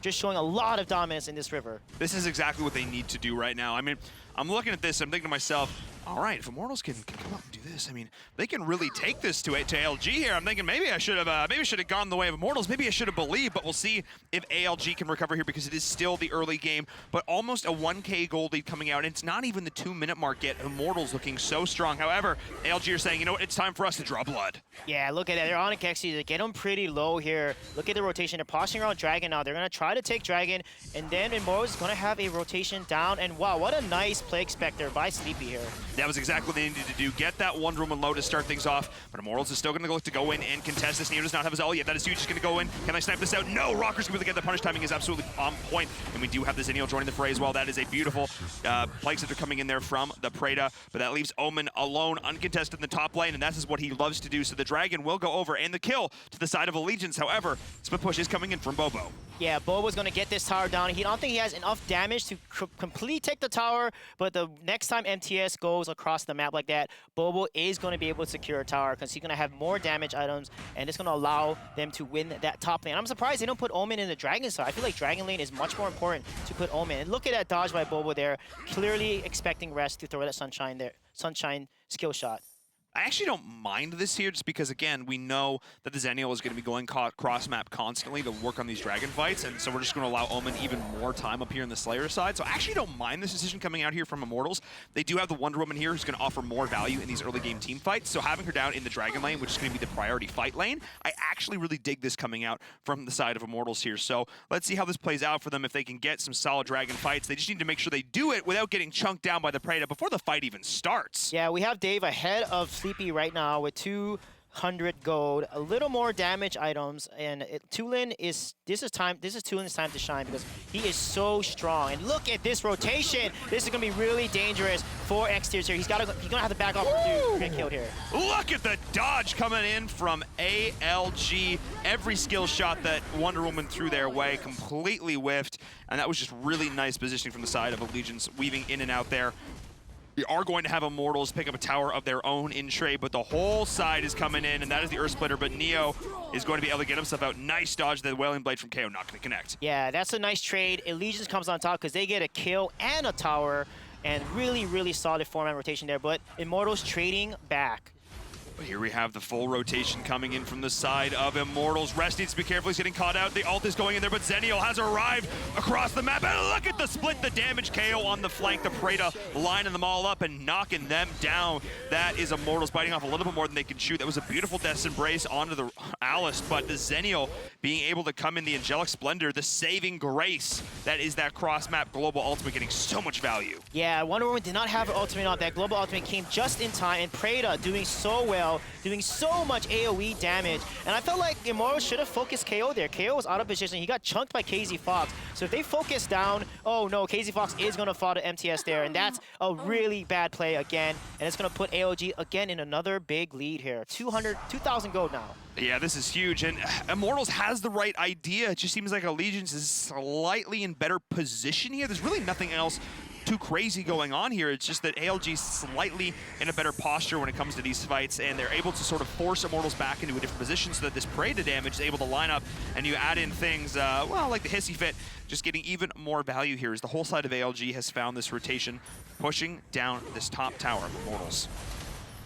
C: Just showing a lot of dominance in this river.
D: This is exactly what they need to do right now. I mean, I'm looking at this, I'm thinking to myself, all right, if Immortals can come up and do this, I mean, they can really take this to ALG here. I'm thinking maybe I should have gone the way of Immortals. Maybe I should have believed, but we'll see if ALG can recover here because it is still the early game, but almost a 1K gold lead coming out, and it's not even the 2-minute mark yet. Immortals looking so strong. However, ALG are saying, you know what, it's time for us to draw blood.
C: Yeah, look at that. They're on a Kexi to get them pretty low here. Look at the rotation. They're posturing around Dragon now. They're going to try to take Dragon, and then Immortals is going to have a rotation down, and wow, what a nice play expector by Sleepy here.
D: That was exactly what they needed to do. Get that Wonder Woman low to start things off, but Immortals is still going to look to go in and contest this. Neo does not have his ult yet. That is huge. He's going to go in. Can they snipe this out? No! Rocker's going to get the punish. Timing is absolutely on point, and we do have the Zennial joining the fray as well. That is a beautiful plays that are coming in there from the Preda, but that leaves Omen alone, uncontested in the top lane, and that is what he loves to do. So the Dragon will go over, and the kill to the side of Allegiance. However, split push is coming in from Bobo.
C: Yeah, Bobo's going to get this tower down. I don't think he has enough damage to completely take the tower, but the next time MTS goes across the map like that, Bobo is going to be able to secure a tower because he's going to have more damage items, and it's going to allow them to win that top lane. I'm surprised they don't put Omen in the Dragon side. I feel like Dragon lane is much more important to put Omen. And look at that dodge by Bobo there, clearly expecting Rest to throw that Sunshine skill shot.
D: I actually don't mind this here just because, again, we know that the Zennial is going to be going cross-map constantly to work on these Dragon fights, and so we're just going to allow Omen even more time up here in the Slayer side. So I actually don't mind this decision coming out here from Immortals. They do have the Wonder Woman here who's going to offer more value in these early game team fights, so having her down in the Dragon lane, which is going to be the priority fight lane, I actually really dig this coming out from the side of Immortals here. So let's see how this plays out for them if they can get some solid Dragon fights. They just need to make sure they do it without getting chunked down by the Preda before the fight even starts.
C: Yeah, we have Dave ahead of Sleepy right now with 200 gold, a little more damage items, and Tulin is this is Tulin's time to shine because he is so strong. And look at this rotation. This is gonna be really dangerous for X-Tiers here. He's gonna have to back off to get killed here.
D: Look at the dodge coming in from ALG. Every skill shot that Wonder Woman threw their way completely whiffed, and that was just really nice positioning from the side of Allegiance, weaving in and out there. We are going to have Immortals pick up a tower of their own in trade, but the whole side is coming in, and that is the Earth Splitter, but Neo is going to be able to get himself out. Nice dodge. The Wailing Blade from KO not going to connect.
C: Yeah, that's a nice trade. Allegiance comes on top because they get a kill and a tower, and really, really solid 4-man rotation there, but Immortals trading back.
D: But here we have the full rotation coming in from the side of Immortals. Rest needs to be careful. He's getting caught out. The ult is going in there, but Zennial has arrived across the map. And look at the split, the damage. KO on the flank. The Preda lining them all up and knocking them down. That is Immortals biting off a little bit more than they can shoot. That was a beautiful Death's Embrace onto the Alice, but the Zennial being able to come in the Angelic Splendor, the saving grace. That is that cross-map global ultimate getting so much value.
C: Yeah, Wonder Woman did not have her ultimate on. That global ultimate came just in time, and Preda doing so well, doing so much AoE damage. And I felt like Immortals should have focused KO there. KO was out of position. He got chunked by KZ Fox. So if they focus down, oh no, KZ Fox is going to fall to MTS there, and that's a really bad play again. And it's going to put AOG again in another big lead here. 2,000 gold now.
D: Yeah, this is huge, and Immortals has the right idea. It just seems like Allegiance is slightly in better position here. There's really nothing else too crazy going on here. It's just that ALG's slightly in a better posture when it comes to these fights, and they're able to sort of force Immortals back into a different position so that this Preda damage is able to line up, and you add in things, well, like the Hissy Fit, just getting even more value here as the whole side of ALG has found this rotation, pushing down this top tower of Immortals.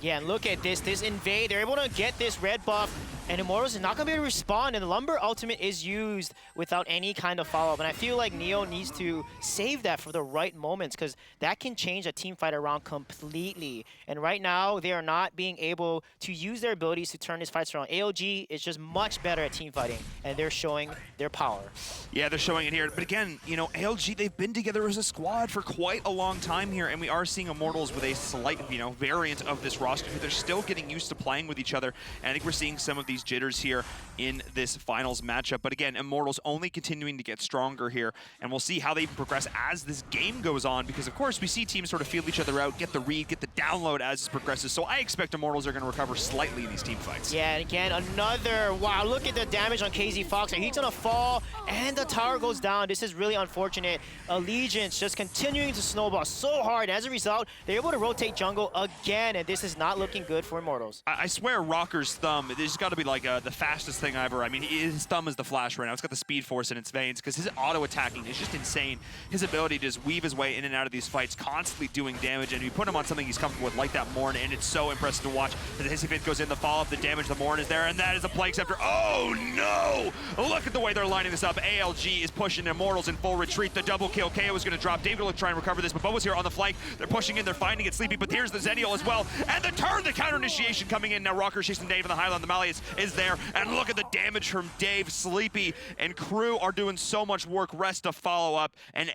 C: Yeah, and look at this invade. They're able to get this red buff, and Immortals is not going to be able to respond, and the Lumber ultimate is used without any kind of follow-up. And I feel like Neo needs to save that for the right moments, because that can change a team fight around completely. And right now, they are not being able to use their abilities to turn these fights around. AOG is just much better at team fighting, and they're showing their power.
D: Yeah, they're showing it here. But again, you know, ALG, they've been together as a squad for quite a long time here, and we are seeing Immortals with a slight, you know, variant of this roster. They're still getting used to playing with each other, and I think we're seeing some of these jitters here in this finals matchup. But again, Immortals only continuing to get stronger here, and we'll see how they progress as this game goes on, because of course we see teams sort of feel each other out, get the read, get the download as this progresses. So I expect Immortals are going to recover slightly in these team fights.
C: Yeah, and again, another, wow, look at the damage on KZ Fox. He's gonna fall, and the tower goes down. This is really unfortunate. Allegiance just continuing to snowball so hard. As a result, they're able to rotate jungle again, and this is not looking good for Immortals.
D: I swear Rocker's thumb, this has got to be like the fastest thing ever. I mean, his thumb is the Flash right now. It's got the speed force in its veins because his auto-attacking is just insane. His ability to just weave his way in and out of these fights, constantly doing damage, and you put him on something he's comfortable with like that Morn, and it's so impressive to watch. The Hissy Fit goes in, the follow-up, the damage, the Morn is there, and that is a play acceptor. Oh no! Look at the way they're lining this up. ALG is pushing Immortals in full retreat. The double kill. KO is going to drop. David will try and recover this, but Boba's here on the flank. They're pushing in, they're finding it Sleepy, but here's the Zennial as well. And the turn, the counter initiation coming in. Now Rocker chasing Dave on the Highland. The Malleus is there, and look at the damage from Dave. Sleepy and crew are doing so much work. Rest to follow up, and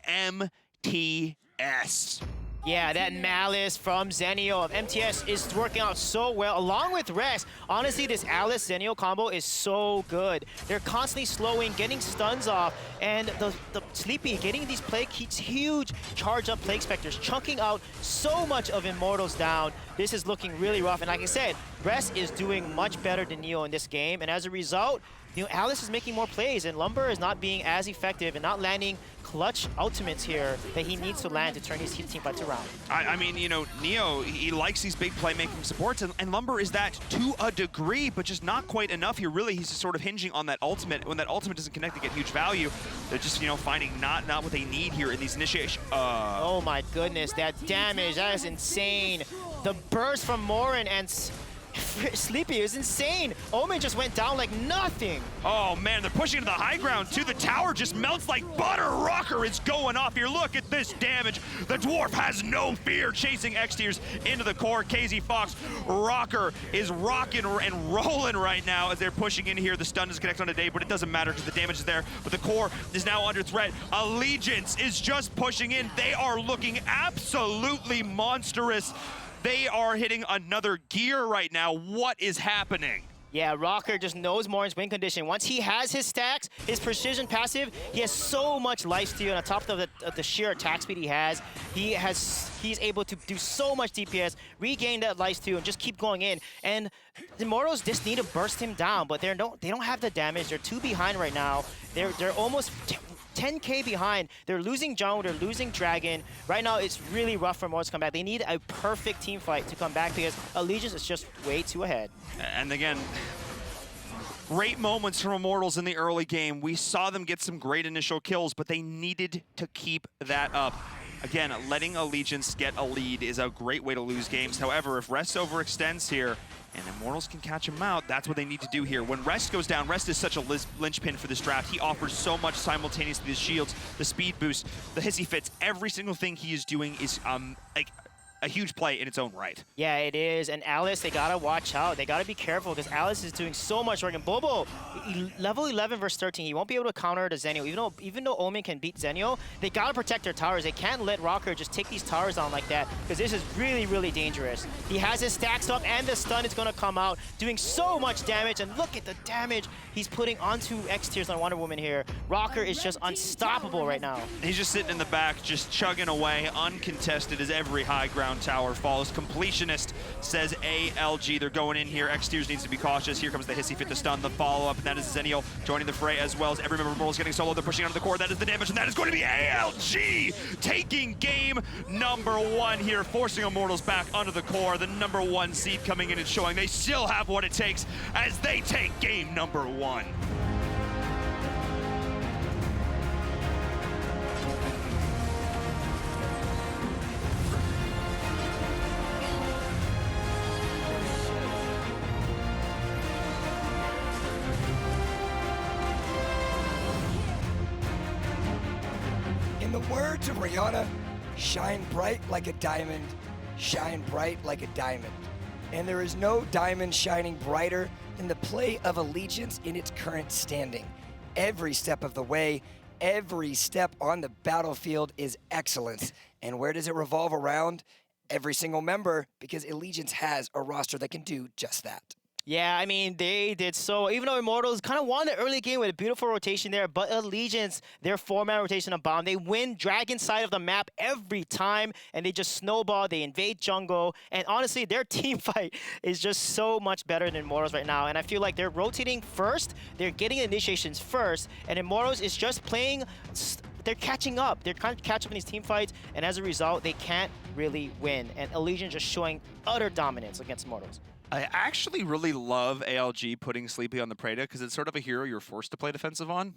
D: MTS.
C: Yeah, that Malice from Zenio of MTS is working out so well, along with Rest. Honestly, this Alice Zenio combo is so good. They're constantly slowing, getting stuns off, and the Sleepy getting these Plague Heats, huge charge-up Plague Specters, chunking out so much of Immortals down. This is looking really rough, and like I said, Rest is doing much better than Neo in this game, and as a result, Alice is making more plays, and Lumber is not being as effective and not landing clutch ultimates here that he needs to land to turn his team fights around.
D: I mean, you know, Neo, he likes these big playmaking supports, and Lumber is that to a degree, but just not quite enough here. Really, he's just sort of hinging on that ultimate. When that ultimate doesn't connect, they get huge value. They're just, you know, finding not what they need here in these initiations.
C: Oh my goodness, that damage, that is insane. The burst from Morin and Sleepy is insane. Omen just went down like nothing.
D: Oh man, they're pushing to the high ground too. The tower just melts like butter. Rocker is going off here. Look at this damage. The dwarf has no fear, chasing X-Tiers into the core. KZ Fox, Rocker is rocking and rolling right now as they're pushing in here. The stun is connected on a day, but it doesn't matter because the damage is there. But the core is now under threat. Allegiance is just pushing in. They are looking absolutely monstrous. They are hitting another gear right now. What is happening?
C: Yeah, Rocker just knows Morin's win condition. Once he has his stacks, his precision passive, he has so much lifesteal, and on top of the sheer attack speed he's able to do so much DPS, regain that lifesteal, and just keep going in. And the Immortals just need to burst him down, but they don't have the damage. They're too behind right now. They're almost 10k behind. They're losing Jungle, they're losing Dragon. Right now, it's really rough for Immortals to come back. They need a perfect team fight to come back because Allegiance is just way too ahead.
D: And again, great moments from Immortals in the early game. We saw them get some great initial kills, but they needed to keep that up. Again, letting Allegiance get a lead is a great way to lose games. However, if Rest overextends here, and Immortals can catch him out, that's what they need to do here. When Rest goes down, Rest is such a linchpin for this draft. He offers so much simultaneously, the shields, the speed boost, the Hissy Fits. Every single thing he is doing is like a huge play in its own right.
C: Yeah, it is. And Alice, they gotta watch out. They gotta be careful because Alice is doing so much work. And Bobo, level 11 versus 13, he won't be able to counter the Zenio. Even though Omen can beat Zenio, they gotta protect their towers. They can't let Rocker just take these towers down like that because this is really, really dangerous. He has his stacks up and the stun is gonna come out, doing so much damage. And look at the damage he's putting onto X-Tiers on Wonder Woman here. Rocker is just unstoppable right now.
D: He's just sitting in the back, just chugging away, uncontested as every high ground tower falls. Completionist says ALG. They're going in here. X-Tiers needs to be cautious. Here comes the Hissy Fit, the stun, the follow-up, and that is Zenio joining the fray as well as every member of Immortals getting solo. They're pushing onto the core. That is the damage, and that is going to be ALG taking game number 1 here, forcing Immortals back onto the core. The number 1 seed coming in and showing they still have what it takes as they take game number 1.
B: In the words of Rihanna, shine bright like a diamond, shine bright like a diamond. And there is no diamond shining brighter than the play of Allegiance in its current standing. Every step of the way, every step on the battlefield is excellence. And where does it revolve around? Every single member, because Allegiance has a roster that can do just that.
C: Yeah, I mean, they did so. Even though Immortals kind of won the early game with a beautiful rotation there, but Allegiance, their 4-man rotation on bomb, they win Dragon side of the map every time, and they just snowball, they invade jungle, and honestly, their team fight is just so much better than Immortals right now, and I feel like they're rotating first, they're getting initiations first, and Immortals is just playing... They're catching up. They're trying to catch up in these team fights, and as a result, they can't really win. And Allegiance just showing utter dominance against Immortals.
D: I actually really love ALG putting Sleepy on the Preda because it's sort of a hero you're forced to play defensive on.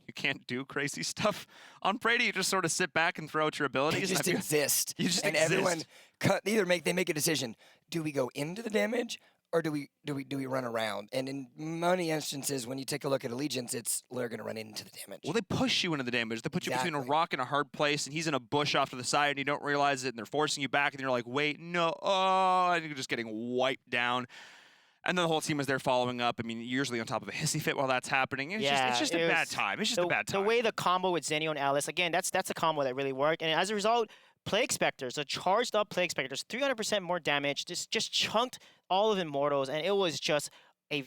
D: You can't do crazy stuff on Preda. You just sort of sit back and throw out your abilities.
B: You just exist.
D: You just
B: and
D: exist.
B: Everyone they make a decision. Do we go into the damage or do we run around? And in many instances, when you take a look at Allegiance, they're going to run into the damage.
D: Well, they push you into the damage. They put you between a rock and a hard place, and he's in a bush off to the side, and you don't realize it, and they're forcing you back, and you're like, wait, no, and you're just getting wiped down. And then the whole team is there following up. I mean, usually on top of a hissy fit while that's happening. It's just a bad time. It's just a bad time.
C: The way the combo with Zenio and Alice, again, that's a combo that really worked. And as a result, Plague Specters, the charged up Plague Specters, 300% more damage, just chunked all of Immortals, and it was just a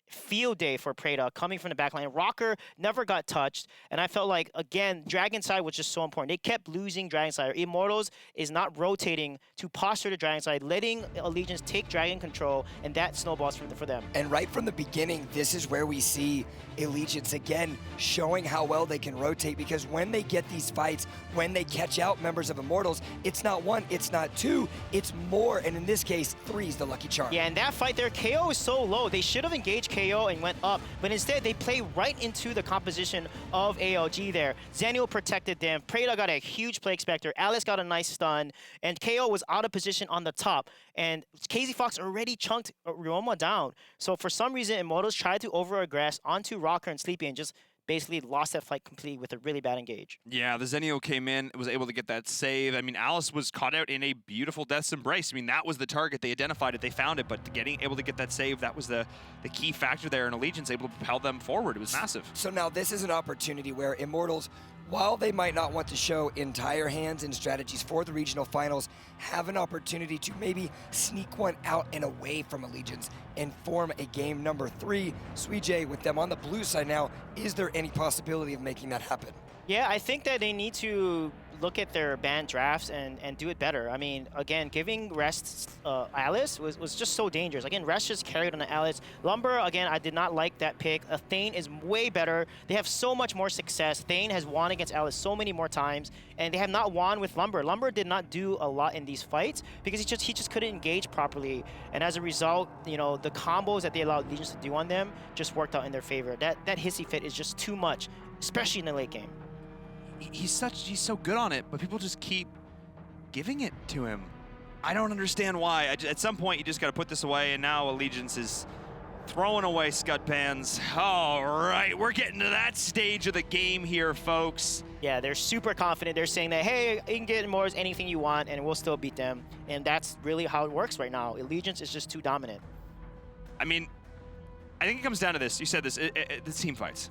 C: field day for Preda coming from the backline. Rocker never got touched, and I felt like, again, Dragon side was just so important. They kept losing Dragon side. Immortals is not rotating to posture to Dragon side, letting Allegiance take Dragon control, and that snowballs for them.
B: And right from the beginning, this is where we see Allegiance again showing how well they can rotate, because when they get these fights, when they catch out members of Immortals, it's not one, it's not two, it's more, and in this case, 3 is the lucky charm.
C: Yeah, and that fight there, KO is so low. They should have engaged KO and went up, but instead they play right into the composition of ALG there. Zenio protected them, Preda got a huge Plague Spectre, Alice got a nice stun, and KO was out of position on the top, and KZ Fox already chunked Ryoma down. So for some reason, Immortals tried to over-aggress onto Rocker and Sleepy and just basically lost that fight completely with a really bad engage.
D: Yeah, the Zenio came in, was able to get that save. I mean, Alice was caught out in a beautiful Death's Embrace. I mean, that was the target. They identified it, they found it, but able to get that save, that was the key factor there, and Allegiance able to propel them forward. It was massive.
B: So now this is an opportunity where Immortals, while they might not want to show entire hands and strategies for the regional finals, have an opportunity to maybe sneak one out and away from Allegiance and form a game number 3. Suijay, with them on the blue side now, is there any possibility of making that happen?
C: Yeah, I think that they need to look at their banned drafts and do it better. I mean, again, giving Rest Alice was just so dangerous. Again, Rest just carried on the Alice. Lumber, again, I did not like that pick. Thane is way better. They have so much more success. Thane has won against Alice so many more times, and they have not won with Lumber. Lumber did not do a lot in these fights because he just couldn't engage properly, and as a result, you know, the combos that they allowed Legions to do on them just worked out in their favor. That hissy fit is just too much, especially in the late game.
D: He's so good on it, but people just keep giving it to him. I don't understand why. At some point, you just got to put this away, and now Allegiance is throwing away Scud Pans. All right, we're getting to that stage of the game here, folks.
C: Yeah, they're super confident. They're saying that, hey, you can get Immortals anything you want, and we'll still beat them. And that's really how it works right now. Allegiance is just too dominant.
D: I mean, I think it comes down to this. You said this, the team fights.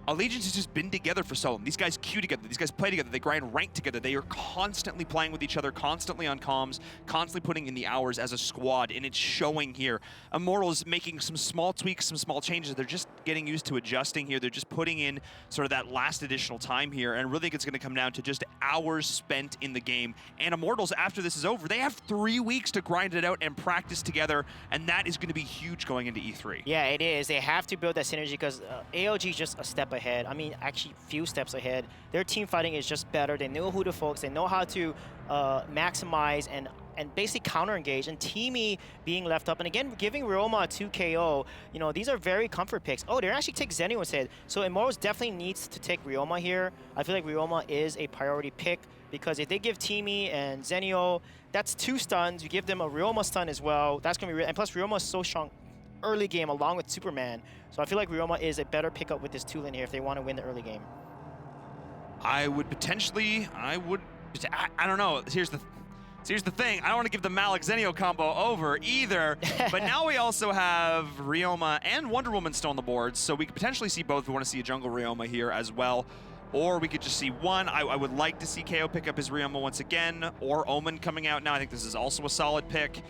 D: Allegiance has just been together for so long. These guys queue together. These guys play together. They grind rank together. They are constantly playing with each other, constantly on comms, constantly putting in the hours as a squad, and it's showing here. Immortals making some small tweaks, some small changes. They're just getting used to adjusting here. They're just putting in sort of that last additional time here, and I really think it's going to come down to just hours spent in the game. And Immortals, after this is over, they have 3 weeks to grind it out and practice together, and that is going to be huge going into E3.
C: Yeah, it is. They have to build that synergy because ALG is just a step ahead. I mean, actually, few steps ahead. Their team fighting is just better. They know who to focus. They know how to maximize and basically counter-engage. And Teamy being left up, and again, giving Ryoma a 2 KO, you know, these are very comfort picks. Oh, they're actually take Zenio instead. So Immortals definitely needs to take Ryoma here. I feel like Ryoma is a priority pick because if they give Teamy and Zenio, that's 2 stuns. You give them a Ryoma stun as well. That's going to be real. And plus, Ryoma is so strong early game along with Superman. So I feel like Ryoma is a better pickup with this 2 lane here if they want to win the early game.
D: I don't know. Here's the thing. I don't want to give the Malik Zenio combo over either, but now we also have Ryoma and Wonder Woman still on the board, so we could potentially see both. We want to see a jungle Ryoma here as well, or we could just see one. I would like to see KO pick up his Ryoma once again, or Omen coming out now. I think this is also a solid pick.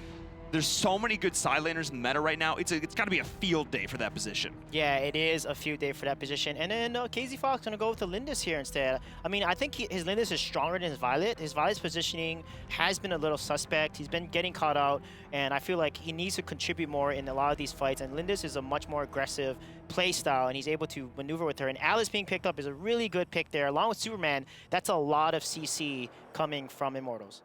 D: There's so many good side laners in the meta right now. It's got to be a field day for that position.
C: Yeah, it is a field day for that position. And then KZ Fox gonna go with the Lindis here instead. I mean, I think his Lindis is stronger than his Violet. His Violet's positioning has been a little suspect. He's been getting caught out, and I feel like he needs to contribute more in a lot of these fights. And Lindis is a much more aggressive play style, and he's able to maneuver with her. And Alice being picked up is a really good pick there, along with Superman. That's a lot of CC coming from Immortals.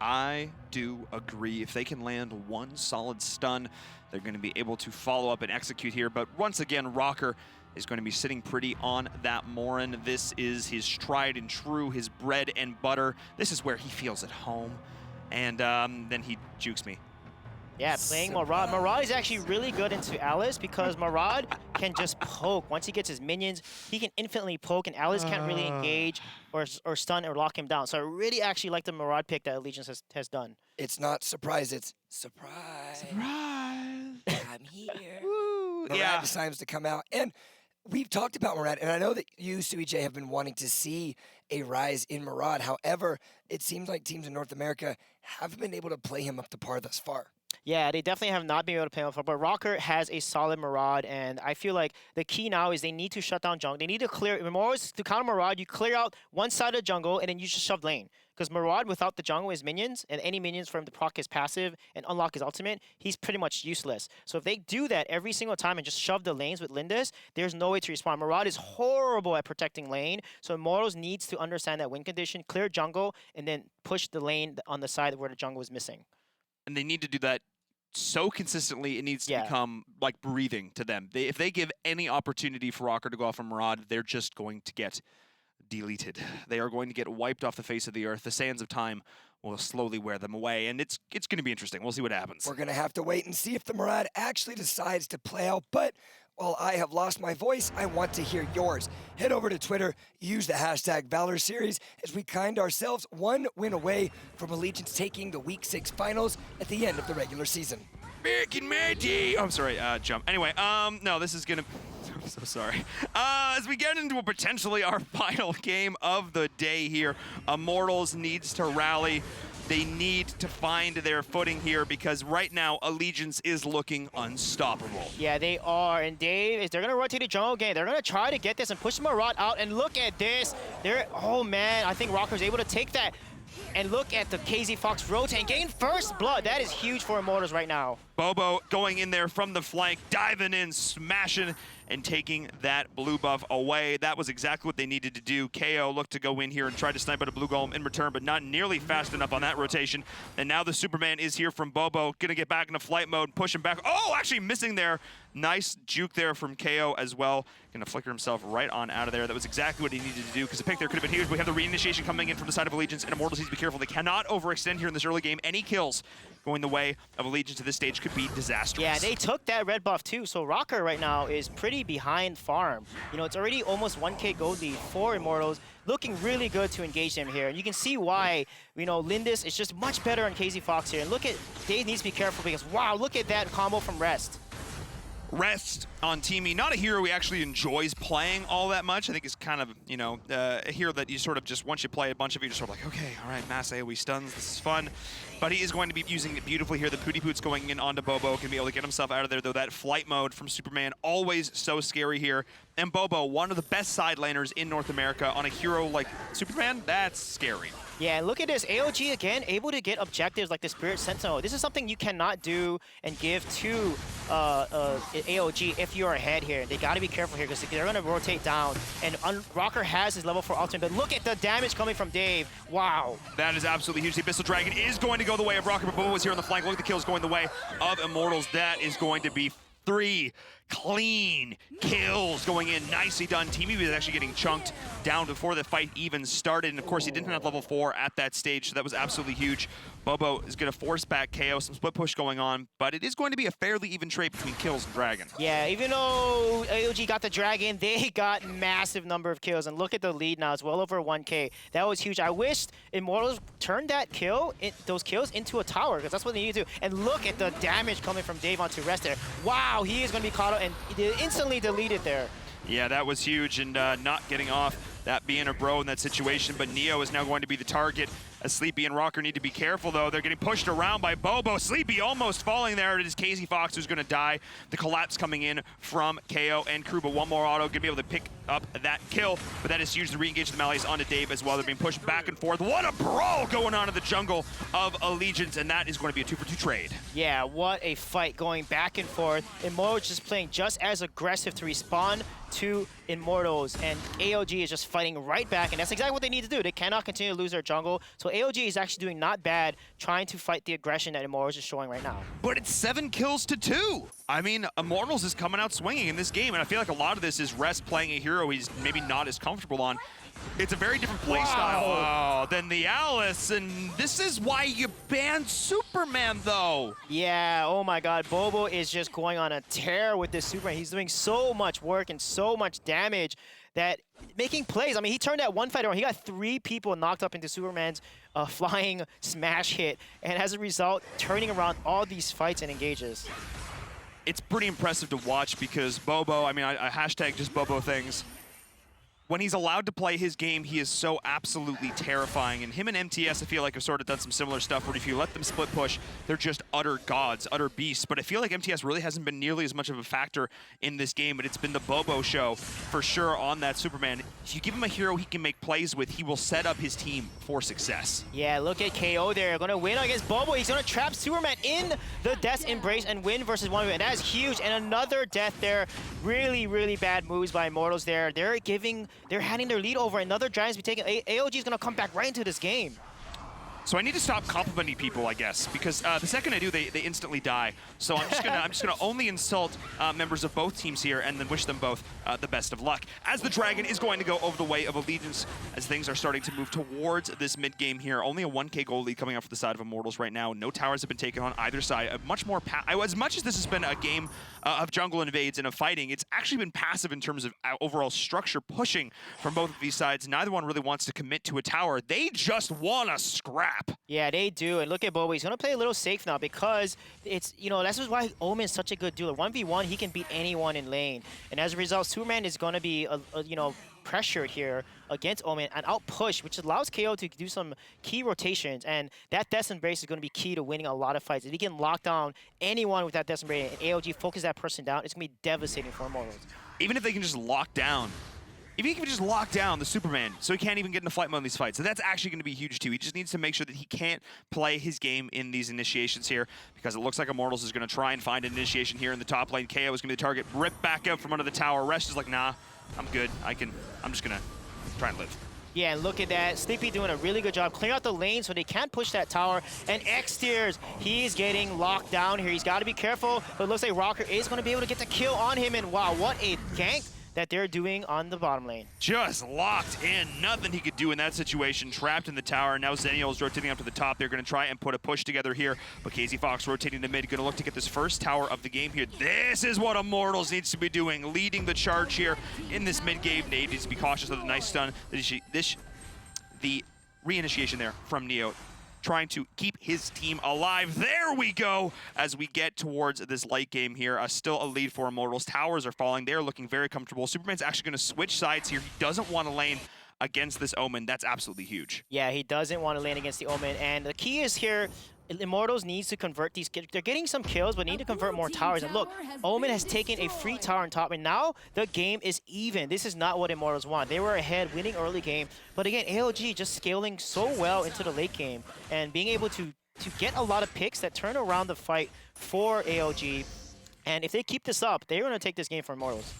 D: I do agree. If they can land one solid stun, they're going to be able to follow up and execute here. But once again, Rocker is going to be sitting pretty on that Morin. This is his tried and true, his bread and butter. This is where he feels at home. And then he jukes me.
C: Yeah, playing Marad. Marad is actually really good into Alice because Marad can just poke. Once he gets his minions, he can infinitely poke, and Alice can't really engage or stun or lock him down. So I really actually like the Marad pick that Allegiance has done.
B: It's not surprise, it's surprise.
D: Surprise!
B: I'm here.
D: Woo!
B: Murad
D: Yeah.
B: decides to come out. And we've talked about Murad, and I know that you, Suijay, have been wanting to see a rise in Murad. However, it seems like teams in North America haven't been able to play him up to par thus far.
C: Yeah, they definitely have not been able to play him, but Rocker has a solid Marad, and I feel like the key now is they need to shut down jungle. They need to clear, to counter Marad, you clear out one side of the jungle, and then you just shove lane. Because Marad, without the jungle, his minions, and any minions for him to proc his passive and unlock his ultimate, he's pretty much useless. So if they do that every single time and just shove the lanes with Lindis, there's no way to respond. Marad is horrible at protecting lane, so Immortals needs to understand that win condition, clear jungle, and then push the lane on the side where the jungle is missing.
D: And they need to do that so consistently, it needs to become like breathing to them. If they give any opportunity for Rocker to go off from Murad, they're just going to get deleted. They are going to get wiped off the face of the earth. The sands of time will slowly wear them away, and it's going to be interesting. We'll see what happens.
B: We're going to have to wait and see if the Murad actually decides to play out, but while I have lost my voice, I want to hear yours. Head over to Twitter, use the hashtag Valor Series as we kind ourselves one win away from Allegiance taking the Week 6 finals at the end of the regular season.
D: Back in my day. Oh, I'm sorry, jump. Anyway, no, this is gonna, I'm so sorry. As we get into potentially our final game of the day here, Immortals needs to rally. They need to find their footing here because right now, Allegiance is looking unstoppable.
C: Yeah, they are. And Dave, they're going to rotate the jungle game. They're going to try to get this and push Marad out. And look at this. Oh, man. I think Rocker's able to take that. And look at the KZ Fox rotate and gain first blood. That is huge for Immortals right now.
D: Bobo going in there from the flank, diving in, smashing, and taking that blue buff away. That was exactly what they needed to do. KO looked to go in here and try to snipe out a blue golem in return, but not nearly fast enough on that rotation. And now the Superman is here from Bobo, gonna get back into flight mode, push him back. Oh, actually missing there. Nice juke there from KO as well. Gonna flicker himself right on out of there. That was exactly what he needed to do because the pick there could have been huge. We have the reinitiation coming in from the side of Allegiance, and Immortals needs to be careful. They cannot overextend here in this early game. Any kills going the way of Allegiance at this stage could be disastrous.
C: Yeah, they took that red buff too, so Rocker right now is pretty behind farm. You know, it's already almost 1k gold lead for Immortals, looking really good to engage them here. And you can see why, you know, Lindis is just much better on KZ Fox here. And look at, Dave needs to be careful because, wow, look at that combo from Rest.
D: Rest on Teamy, not a hero he actually enjoys playing all that much. I think it's kind of, you know, a hero that you sort of just, once you play a bunch of it, you're just sort of like, okay, all right, mass AoE stuns, this is fun. But he is going to be using it beautifully here. The Pooty Poot's going in onto Bobo, can be able to get himself out of there, though that flight mode from Superman, always so scary here. And Bobo, one of the best side laners in North America on a hero like Superman, that's scary.
C: Yeah, and look at this. AOG, again, able to get objectives like the Spirit Sentinel. This is something you cannot do and give to AOG if you're ahead here. They got to be careful here because they're going to rotate down. And Rocker has his level 4 ultimate, but look at the damage coming from Dave. Wow.
D: That is absolutely huge. The Abyssal Dragon is going to go the way of Rocker, but Bobo was here on the flank. Look at the kills going the way of Immortals. That is going to be 3 clean kills going in. Nicely done. Teamy was actually getting chunked down before the fight even started. And of course, he didn't have level 4 at that stage, so that was absolutely huge. Bobo is going to force back KO, some split push going on, but it is going to be a fairly even trade between kills and Dragon.
C: Yeah, even though AOG got the Dragon, they got massive number of kills. And look at the lead now. It's well over 1k. That was huge. I wished Immortals turned that those kills into a tower, because that's what they need to do. And look at the damage coming from Dave onto Rest there. Wow, he is going to be caught out and instantly deleted there.
D: Yeah, that was huge, and not getting off that being a bro in that situation, but Neo is now going to be the target as Sleepy and Rocker need to be careful, though. They're getting pushed around by Bobo. Sleepy almost falling there. It is Casey Fox who's going to die. The collapse coming in from KO and crew, but one more auto going to be able to pick up that kill, but that is huge to re-engage the Melees onto Dave as well. They're being pushed back and forth. What a brawl going on in the jungle of Allegiance, and that is going to be a 2-for-2 trade.
C: Yeah, what a fight going back and forth. Immortals just playing just as aggressive to respond to Immortals, and AOG is just fighting right back, and that's exactly what they need to do. They cannot continue to lose their jungle, so AOG is actually doing not bad trying to fight the aggression that Immortals is showing right now.
D: But it's 7 kills to 2. I mean, Immortals is coming out swinging in this game, and I feel like a lot of this is Rest playing a hero he's maybe not as comfortable on. It's a very different play style than the Alice, and this is why you banned Superman, though.
C: Yeah, oh my god, Bobo is just going on a tear with this Superman. He's doing so much work and so much damage that making plays. I mean, he turned that one fight around. He got 3 people knocked up into Superman's flying smash hit, and as a result, turning around all these fights and engages.
D: It's pretty impressive to watch because Bobo, I mean, I hashtag just Bobo things. When he's allowed to play his game, he is so absolutely terrifying. And him and MTS, I feel like, have sort of done some similar stuff where if you let them split push, they're just utter gods, utter beasts. But I feel like MTS really hasn't been nearly as much of a factor in this game, but it's been the Bobo show for sure on that Superman. If you give him a hero he can make plays with, he will set up his team for success.
C: Yeah, look at KO there. Going to win against Bobo. He's going to trap Superman in the Death's Embrace and win versus 1v1. And that is huge. And another death there. Really, really bad moves by Immortals there. They're handing their lead over. Another Giants be taken. AOG is going to come back right into this game.
D: So I need to stop complimenting people, I guess, because the second I do, they instantly die. So I'm just gonna only insult members of both teams here, and then wish them both the best of luck. As the Dragon is going to go over the way of Allegiance, as things are starting to move towards this mid game here. Only a 1K gold lead coming out for the side of Immortals right now. No towers have been taken on either side. As much as this has been a game of jungle invades and of fighting, it's actually been passive in terms of overall structure pushing from both of these sides. Neither one really wants to commit to a tower. They just want to scrap.
C: Yeah, they do. And look at Bobo. He's going to play a little safe now because it's, that's why Omen's such a good dueler. 1v1, he can beat anyone in lane. And as a result, Superman is going to be, pressured here against Omen and out push, which allows KO to do some key rotations. And that Death's Embrace is going to be key to winning a lot of fights. If he can lock down anyone with that Death's Embrace and AOG focus that person down, it's going to be devastating for Immortals.
D: Even if they can just lock down. If he can just lock down the Superman so he can't even get into flight mode in these fights. So that's actually going to be huge too. He just needs to make sure that he can't play his game in these initiations here, because it looks like Immortals is going to try and find an initiation here in the top lane. KO is going to be the target. Rip back out from under the tower. Rest is like, nah, I'm good. I'm just going to try and live.
C: Yeah, and look at that. Sleepy doing a really good job clearing out the lane so they can't push that tower. And X-Tears, he's getting locked down here. He's got to be careful, but it looks like Rocker is going to be able to get the kill on him. And wow, what a gank that they're doing on the bottom lane.
D: Just locked in. Nothing he could do in that situation. Trapped in the tower. Now Zenial's rotating up to the top. They're going to try and put a push together here. But Casey Fox rotating to mid. Going to look to get this first tower of the game here. This is what Immortals needs to be doing. Leading the charge here in this mid game. Nade needs to be cautious of the nice stun. The re-initiation there from Neo, trying to keep his team alive. There we go as we get towards this late game here. Still a lead for Immortals. Towers are falling. They're looking very comfortable. Superman's actually going to switch sides here. He doesn't want to lane against this Omen. That's absolutely huge.
C: Yeah, he doesn't want to lane against the Omen. And the key is here, Immortals needs to convert these. They're getting some kills, but need to convert more towers. And look, Omen has taken a free tower on top, and now the game is even. This is not what Immortals want. They were ahead, winning early game. But again, AOG just scaling so well into the late game and being able to get a lot of picks that turn around the fight for AOG. And if they keep this up, they're going to take this game for Immortals.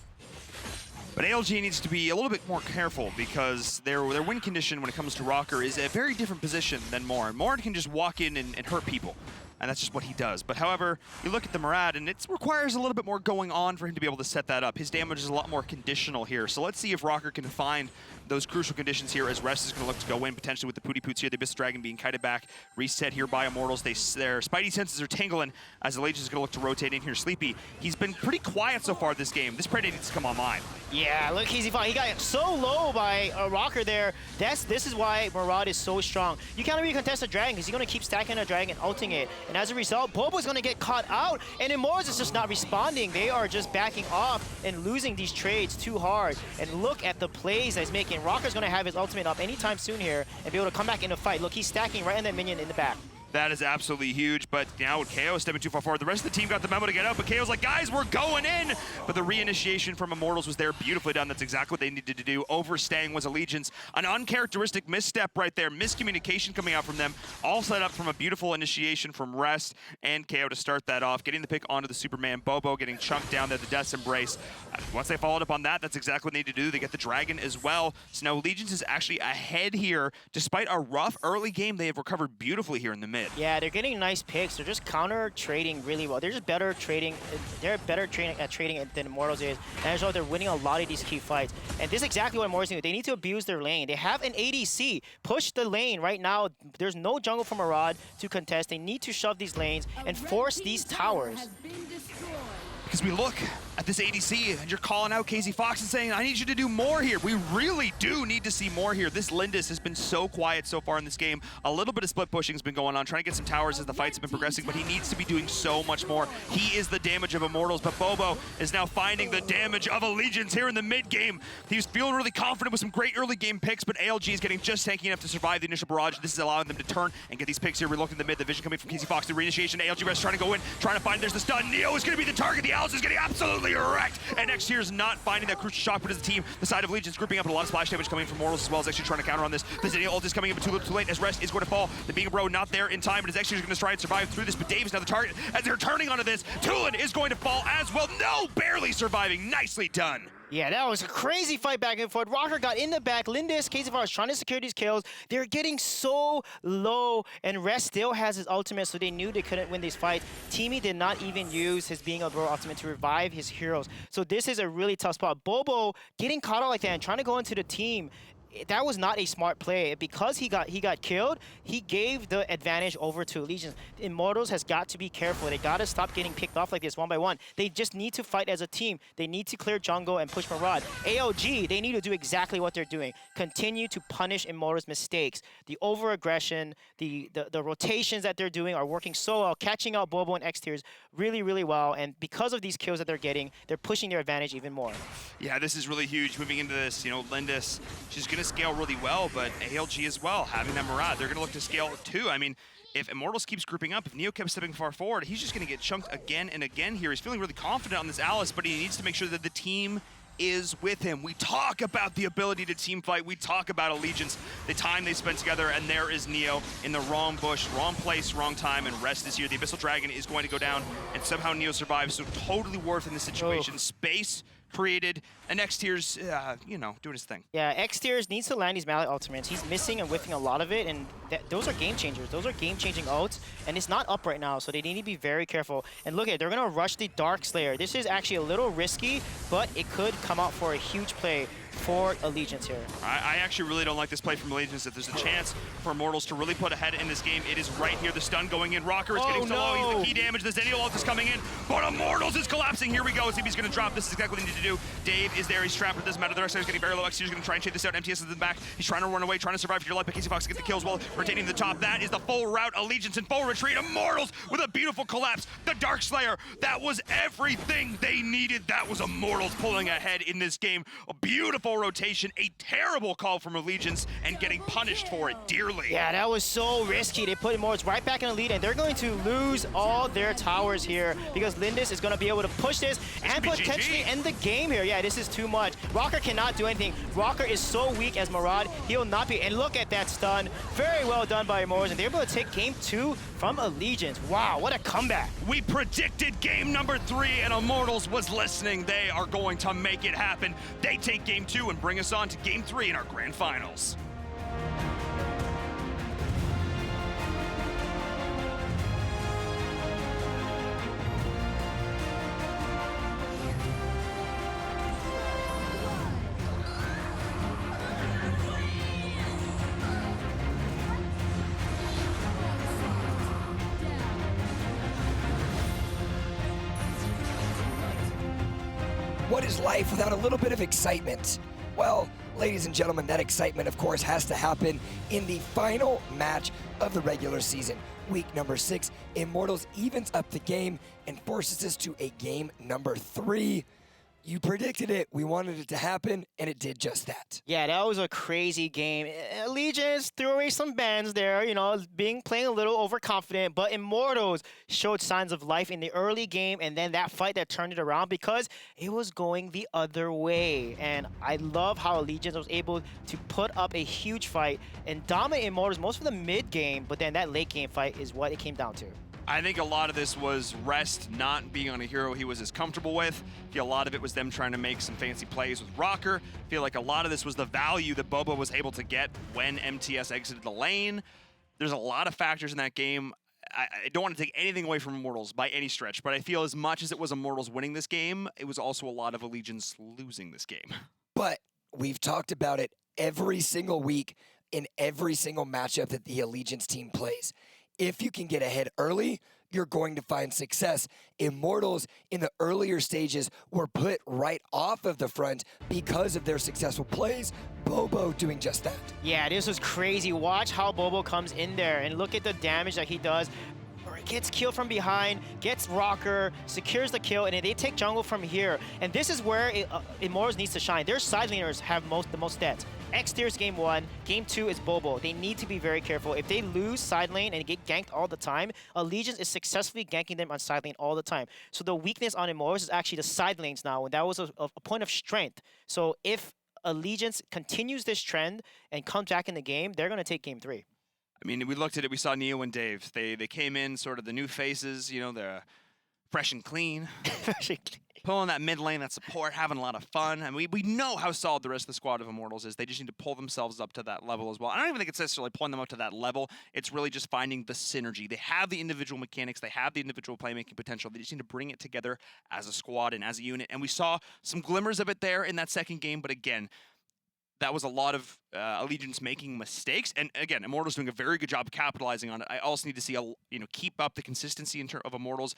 D: But ALG needs to be a little bit more careful because their win condition when it comes to Rocker is a very different position than Morin. Morin can just walk in and hurt people, and that's just what he does. But however, you look at the Murad, and it requires a little bit more going on for him to be able to set that up. His damage is a lot more conditional here. So let's see if Rocker can find those crucial conditions here as Rest is going to look to go in, potentially with the Pooty Poots here. The Abyss Dragon being kited back, reset here by Immortals. Their Spidey senses are tingling as the Legion is going to look to rotate in here. Sleepy, he's been pretty quiet so far this game. This Predator needs to come online.
C: Yeah, look, Easy Fun. He got so low by Rocker there. This is why Murad is so strong. You can't really contest a Dragon because he's going to keep stacking a Dragon, ulting it. And as a result, Bobo's going to get caught out, and Immortals is just not responding. They are just backing off and losing these trades too hard. And look at the plays that he's making. Rocker's going to have his ultimate up anytime soon here and be able to come back in the fight. Look, he's stacking right on that minion in the back.
D: That is absolutely huge, but now with KO stepping too far forward, the rest of the team got the memo to get out, but KO's like, guys, we're going in! But the reinitiation from Immortals was there, beautifully done. That's exactly what they needed to do. Overstaying was Allegiance. An uncharacteristic misstep right there, miscommunication coming out from them, all set up from a beautiful initiation from Rest and KO to start that off, getting the pick onto the Superman. Bobo getting chunked down there, the Death's Embrace. Once they followed up on that, that's exactly what they need to do. They get the Dragon as well. So now Allegiance is actually ahead here. Despite a rough early game, they have recovered beautifully here in the mid.
C: Yeah, they're getting nice picks. They're just counter trading really well. They're just better trading. They're better at trading than Immortals is. And as a result, they're winning a lot of these key fights. And this is exactly what Immortals need. They need to abuse their lane. They have an ADC. Push the lane right now. There's no jungle for Murad to contest. They need to shove these lanes and force these towers.
D: Because we look at this ADC and you're calling out KZ Fox and saying, I need you to do more here. We really do need to see more here. This Lindis has been so quiet so far in this game. A little bit of split pushing has been going on, trying to get some towers as the fights have been progressing, but he needs to be doing so much more. He is the damage of Immortals, but Bobo is now finding the damage of Allegiance here in the mid game. He was feeling really confident with some great early game picks, but ALG is getting just tanky enough to survive the initial barrage. This is allowing them to turn and get these picks here. We're looking at the mid, the vision coming from KZ Fox, the reinitiation. ALG Rest trying to go in, trying to find, there's the stun. Neo is going to be the target. The Alice is getting absolutely wrecked. And X-Tier is not finding that crucial shock, but as a team, the side of Legion's grouping up, and a lot of splash damage coming from Mortals as well as X-Tier trying to counter on this. The Zenio ult is coming in, but too little too late as Rest is going to fall. The Being Bro not there in time, but as X-Tier is going to try and survive through this, but Dave's now the target. As they're turning onto this, Tulin is going to fall as well. No, barely surviving. Nicely done.
C: Yeah, that was a crazy fight back and forth. Rocker got in the back. Lindis, KZ is trying to secure these kills. They're getting so low, and Rest still has his ultimate, so they knew they couldn't win these fights. Teamy did not even use his Being a Bro ultimate to revive his heroes. So this is a really tough spot. Bobo getting caught out like that and trying to go into the team, that was not a smart play. Because he got killed, he gave the advantage over to Allegiance. Immortals has got to be careful. They got to stop getting picked off like this one by one. They just need to fight as a team. They need to clear jungle and push Murad. ALG, they need to do exactly what they're doing. Continue to punish Immortals' mistakes. The over-aggression, the rotations that they're doing are working so well, catching out Bobo and X-Tiers really, really well. And because of these kills that they're getting, they're pushing their advantage even more.
D: Yeah, this is really huge. Moving into this, you know, Lindis, she's going to scale really well, but ALG as well, having that Murad, they're going to look to scale too. I mean, if Immortals keeps grouping up, if Neo kept stepping far forward, he's just going to get chunked again and again here. He's feeling really confident on this Alice, but he needs to make sure that the team is with him. We talk about the ability to team fight. We talk about Allegiance, the time they spent together, and there is Neo in the wrong bush, wrong place, wrong time, and Rest is here. The Abyssal Dragon is going to go down, and somehow Neo survives, so totally worth in this situation. Space created, and X-Tier's, you know, doing his thing.
C: Yeah, X-Tiers needs to land these Mallet ultimates. He's missing and whiffing a lot of it, and those are game changers. Those are game-changing ults, and it's not up right now, so they need to be very careful. And look at it, they're going to rush the Dark Slayer. This is actually a little risky, but it could come out for a huge play for Allegiance here.
D: I actually really don't like this play from Allegiance. If there's a chance for Immortals to really put ahead in this game, it is right here. The stun going in. Rocker is getting so low. He's the key damage. The Zenio ult is coming in, but Immortals is collapsing. Here we go. ZB's going to drop. This is exactly what they need to do. Dave is there. He's trapped. It doesn't matter. The rest is getting very low. X-Tier's going to try and chase this out. MTS is in the back. He's trying to run away, trying to survive for your life, but KZ Fox gets the kills while retaining the top. That is the full route. Allegiance in full retreat. Immortals with a beautiful collapse. The Dark Slayer. That was everything they needed. That was Immortals pulling ahead in this game. A beautiful rotation. A terrible call from Allegiance and getting punished for it dearly.
C: Yeah, that was so risky. They put Immortals right back in the lead, and they're going to lose all their towers here because Lindis is going to be able to push this and potentially end the game here. Yeah, this is too much. Rocker cannot do anything. Rocker is so weak as Murad. He'll not be. And look at that stun. Very well done by Immortals, and they're able to take game 2 from Allegiance. Wow, what a comeback.
D: We predicted game number 3, and Immortals was listening. They are going to make it happen. They take game 2 and bring us on to game 3 in our grand finals.
B: What is life without a little bit of excitement? Well, ladies and gentlemen, that excitement, of course, has to happen in the final match of the regular season. week number 6. Immortals evens up the game and forces us to a game number 3. You predicted it, we wanted it to happen, and it did just that.
C: Yeah, that was a crazy game. Allegiance threw away some bans there, you know, playing a little overconfident, but Immortals showed signs of life in the early game, and then that fight that turned it around because it was going the other way. And I love how Allegiance was able to put up a huge fight and dominate Immortals most of the mid game, but then that late game fight is what it came down to.
D: I think a lot of this was Rest not being on a hero he was as comfortable with. I feel a lot of it was them trying to make some fancy plays with Rocker. I feel like a lot of this was the value that Bobo was able to get when MTS exited the lane. There's a lot of factors in that game. I don't want to take anything away from Immortals by any stretch, but I feel as much as it was Immortals winning this game, it was also a lot of Allegiance losing this game.
B: But we've talked about it every single week in every single matchup that the Allegiance team plays. If you can get ahead early, you're going to find success. Immortals in the earlier stages were put right off of the front because of their successful plays. Bobo doing just that.
C: Yeah, this was crazy. Watch how Bobo comes in there and look at the damage that he does. Gets killed from behind, gets Rocker, secures the kill, and they take jungle from here. And this is where Immortals needs to shine. Their side laners have the most stats. X-Tier's game 1, game 2 is Bobo. They need to be very careful. If they lose side lane and get ganked all the time, Allegiance is successfully ganking them on side lane all the time. So the weakness on Immortals is actually the side lanes now, and that was a point of strength. So if Allegiance continues this trend and comes back in the game, they're going to take game 3.
D: I mean, we looked at it, we saw Neo and Dave. They came in sort of the new faces, you know, they're fresh and clean. Pulling that mid lane, that support, having a lot of fun. And we know how solid the rest of the squad of Immortals is. They just need to pull themselves up to that level as well. I don't even think it's necessarily pulling them up to that level. It's really just finding the synergy. They have the individual mechanics. They have the individual playmaking potential. They just need to bring it together as a squad and as a unit. And we saw some glimmers of it there in that second game. But again, that was a lot of Allegiance making mistakes, and again, Immortals doing a very good job of capitalizing on it. I also need to see keep up the consistency of Immortals,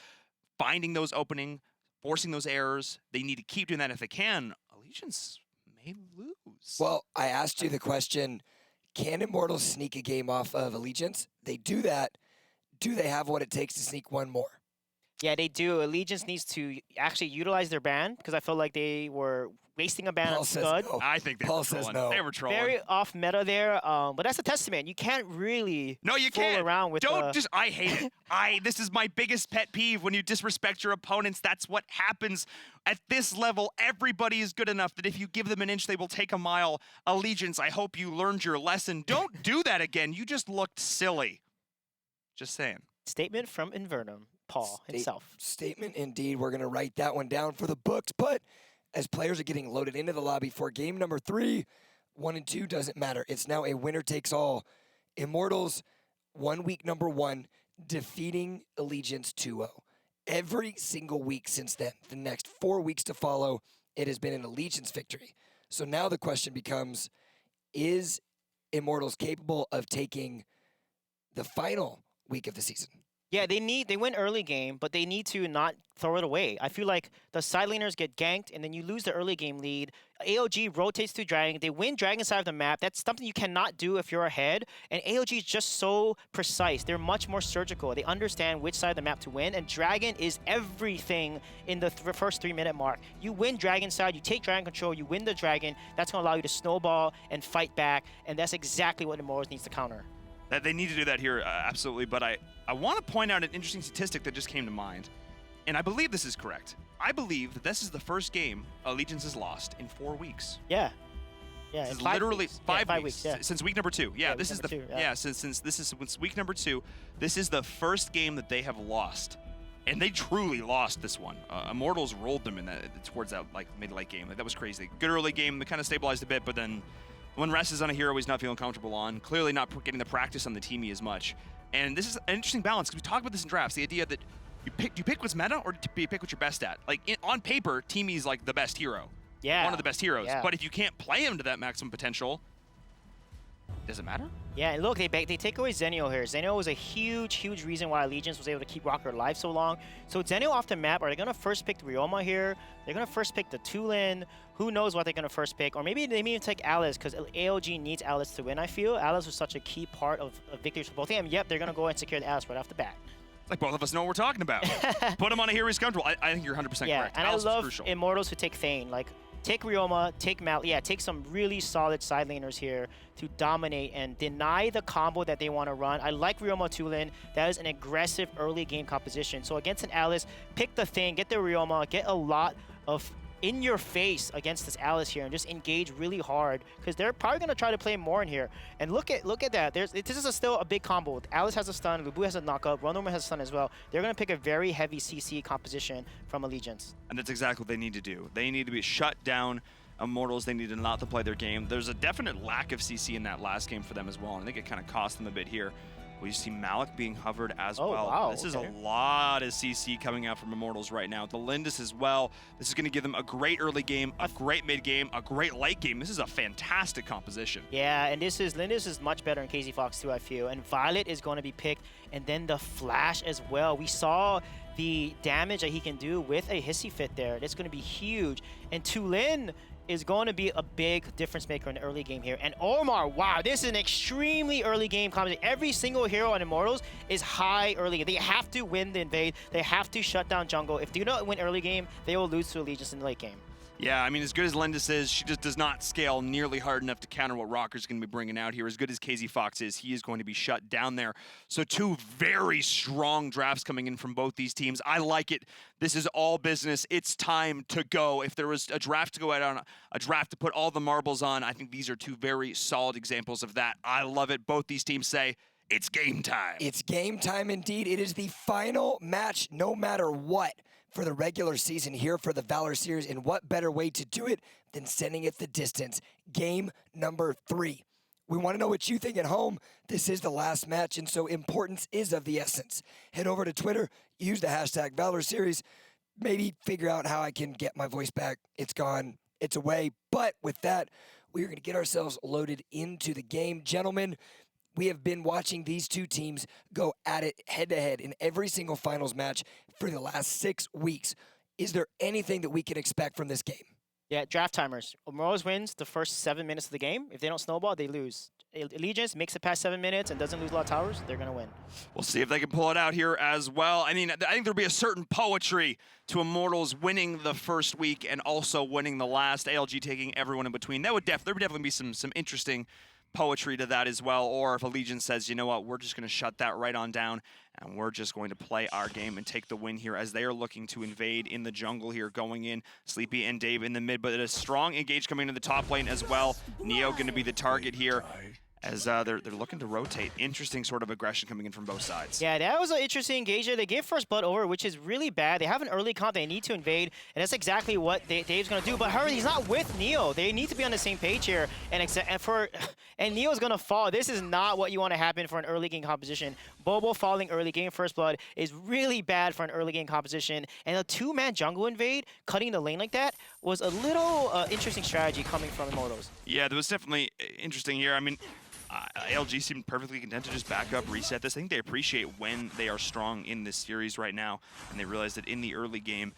D: finding those opening, forcing those errors. They need to keep doing that if they can. Allegiance may lose.
B: Well, I asked you the question, can Immortals sneak a game off of Allegiance? They do that. Do they have what it takes to sneak one more?
C: Yeah, they do. Allegiance needs to actually utilize their ban because I felt like they were wasting a ban on Scud.
B: No.
D: I think they
B: Paul
D: were
B: says
D: trolling.
B: no.
D: They were trolling.
C: Very off meta there, but that's a testament. You can't really fool around with
D: I hate it. This is my biggest pet peeve when you disrespect your opponents. That's what happens. At this level, everybody is good enough that if you give them an inch, they will take a mile. Allegiance, I hope you learned your lesson. Don't do that again. You just looked silly. Just saying.
C: Statement from Invernum, Paul himself.
B: Statement indeed. We're going to write that one down for the books, but as players are getting loaded into the lobby for game number 3, 1 and 2 doesn't matter. It's now a winner takes all. Immortals, 1 week number 1, defeating Allegiance 2-0. Every single week since then, the next 4 weeks to follow, it has been an Allegiance victory. So now the question becomes, is Immortals capable of taking the final week of the season?
C: Yeah, they win early game, but they need to not throw it away. I feel like the side laners get ganked, and then you lose the early game lead. AOG rotates to Dragon. They win Dragon side of the map. That's something you cannot do if you're ahead. And AOG is just so precise. They're much more surgical. They understand which side of the map to win, and Dragon is everything in the first 3-minute mark. You win Dragon side, you take Dragon control, you win the Dragon. That's going to allow you to snowball and fight back, and that's exactly what Immortals needs to counter.
D: That they need to do that here, absolutely. But I want to point out an interesting statistic that just came to mind. And I believe this is correct. I believe that this is the first game Allegiance has lost in 4 weeks.
C: Yeah. Yeah,
D: this is literally
C: weeks.
D: 5
C: weeks.
D: weeks. Since week number 2. Yeah, this is the since week number 2. This is the first game that they have lost. And they truly lost this one. Immortals rolled them in towards that mid-late game. That was crazy. Good early game. They kind of stabilized a bit, but then when Rest is on a hero he's not feeling comfortable on, clearly not getting the practice on the teamie as much. And this is an interesting balance, because we talked about this in drafts, the idea that you pick what's meta, or do you pick what your best at? On paper, teamie's like the best hero.
C: Yeah.
D: One of the best heroes.
C: Yeah.
D: But if you can't play him to that maximum potential, does it matter?
C: Yeah, and look, they take away Zenio here. Zenio was a huge reason why Allegiance was able to keep Rocker alive so long. So Zenio off the map, are they going to first pick Ryoma here? They're going to first pick the Tulin. Who knows what they're going to first pick? Or maybe they may even take Alice, because ALG needs Alice to win, I feel. Alice was such a key part of victories for both of them. Yep, they're going to go and secure the Alice right off the bat.
D: Like both of us know what we're talking about. Put him on a here he's comfortable. I think you're 100% correct.
C: And
D: Alice
C: I love
D: crucial.
C: Immortals who take Thane. Like, take Ryoma, take Mal. Yeah, take some really solid side laners here to dominate and deny the combo that they want to run. I like Ryoma Tulin. That is an aggressive early game composition. So against an Alice, pick the Thane, get the Ryoma, get a lot of in your face against this Alice here and just engage really hard, because they're probably going to try to play more in here. And look at that. This is still a big combo. Alice has a stun, Lubu has a knockup, Runoma has a stun as well. They're going to pick a very heavy CC composition from Allegiance.
D: And that's exactly what they need to do. They need to be shut down Immortals. They need to not to play their game. There's a definite lack of CC in that last game for them as well, and I think it kind of cost them a bit here. Well, you see Malik being hovered as well.
C: Wow,
D: this is a lot of CC coming out from Immortals right now. The Lindis as well. This is going to give them a great early game, a great mid game, a great late game. This is a fantastic composition.
C: Yeah, and Lindis is much better in KZ Fox too, I feel. And Violet is going to be picked, and then the Flash as well. We saw the damage that he can do with a Hissy Fit there. That's going to be huge. And Tulin is going to be a big difference maker in the early game here. And Omar, wow, this is an extremely early game composition. Every single hero on Immortals is high early game. They have to win the invade. They have to shut down jungle. If they do not win early game, they will lose to Allegiance in the late game.
D: Yeah, I mean, as good as Lindis is, she just does not scale nearly hard enough to counter what Rocker's going to be bringing out here. As good as KZ Fox is, he is going to be shut down there. So two very strong drafts coming in from both these teams. I like it. This is all business. It's time to go. If there was a draft to go out on, a draft to put all the marbles on, I think these are two very solid examples of that. I love it. Both these teams say, it's game time.
B: It's game time indeed. It is the final match, no matter what, for the regular season here for the Valor Series, and what better way to do it than sending it the distance. Game number 3. We want to know what you think at home. This is the last match, and so importance is of the essence. Head over to Twitter, use the hashtag Valor Series, maybe figure out how I can get my voice back. It's gone, it's away, but with that, we're going to get ourselves loaded into the game. Gentlemen, we have been watching these two teams go at it head-to-head in every single finals match for the last 6 weeks. Is there anything that we can expect from this game?
C: Yeah, draft timers. Immortals wins the first 7 minutes of the game. If they don't snowball, they lose. Allegiance makes it past 7 minutes and doesn't lose a lot of towers, they're going to win.
D: We'll see if they can pull it out here as well. I mean, I think there'll be a certain poetry to Immortals winning the first week and also winning the last, ALG taking everyone in between. There would definitely be some interesting poetry to that as well. Or if Allegiance says, you know what, we're just going to shut that right on down and we're just going to play our game and take the win here, as they are looking to invade in the jungle here, going in Sleepy and Dave in the mid, but a strong engage coming into the top lane as well. Neo going to be the target here, as they're looking to rotate. Interesting sort of aggression coming in from both sides.
C: Yeah, that was an interesting engagement. They gave first blood over, which is really bad. They have an early comp. They need to invade, and that's exactly what Dave's going to do. But however, he's not with Neo. They need to be on the same page here, and Neo's going to fall. This is not what you want to happen for an early game composition. Bobo falling early game first blood is really bad for an early game composition, and a 2-man jungle invade, cutting the lane like that, was a little interesting strategy coming from Immortals.
D: Yeah, that was definitely interesting here. I mean, ALG seemed perfectly content to just back up, reset this. I think they appreciate when they are strong in this series right now, and they realize that in the early game,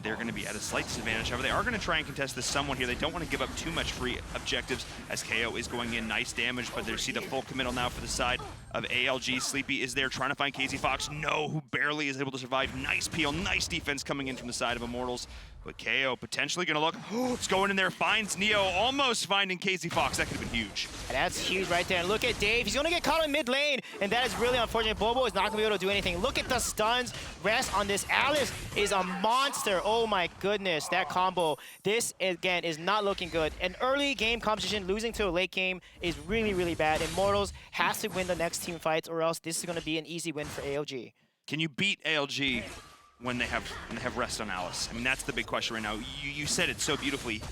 D: they're going to be at a slight disadvantage. However, they are going to try and contest this somewhat here. They don't want to give up too much free objectives, as KO is going in. Nice damage, but they see the full committal now for the side of ALG. Sleepy is there trying to find KZ Fox. No, who barely is able to survive. Nice peel, nice defense coming in from the side of Immortals. But KO potentially going to look, it's going in there, finds Neo, almost finding KZ Fox. That could have been huge.
C: That's huge right there. And look at Dave. He's going to get caught in mid lane, and that is really unfortunate. Bobo is not going to be able to do anything. Look at the stuns. Rest on this. Alice is a monster. Oh my goodness, that combo. This, again, is not looking good. An early game composition losing to a late game is really, really bad. Immortals has to win the next team fights, or else this is going to be an easy win for ALG.
D: Can you beat ALG when they have rest on Alice? I mean, that's the big question right now. You said it so beautifully.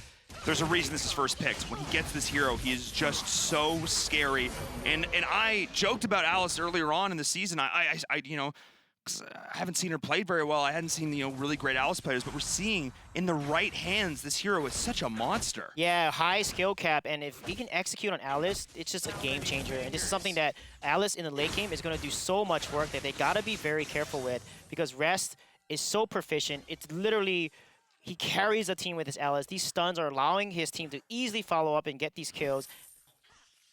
D: There's a reason this is first picked. When he gets this hero, he is just so scary. And I joked about Alice earlier on in the season. I you know, I haven't seen her play very well. I hadn't seen, really great Alice players, but we're seeing in the right hands, this hero is such a monster.
C: Yeah, high skill cap, and if he can execute on Alice, it's just a game changer. And this is something that Alice in the late game is going to do so much work that they got to be very careful with, because Rest is so proficient. It's literally, he carries the team with his Alice. These stuns are allowing his team to easily follow up and get these kills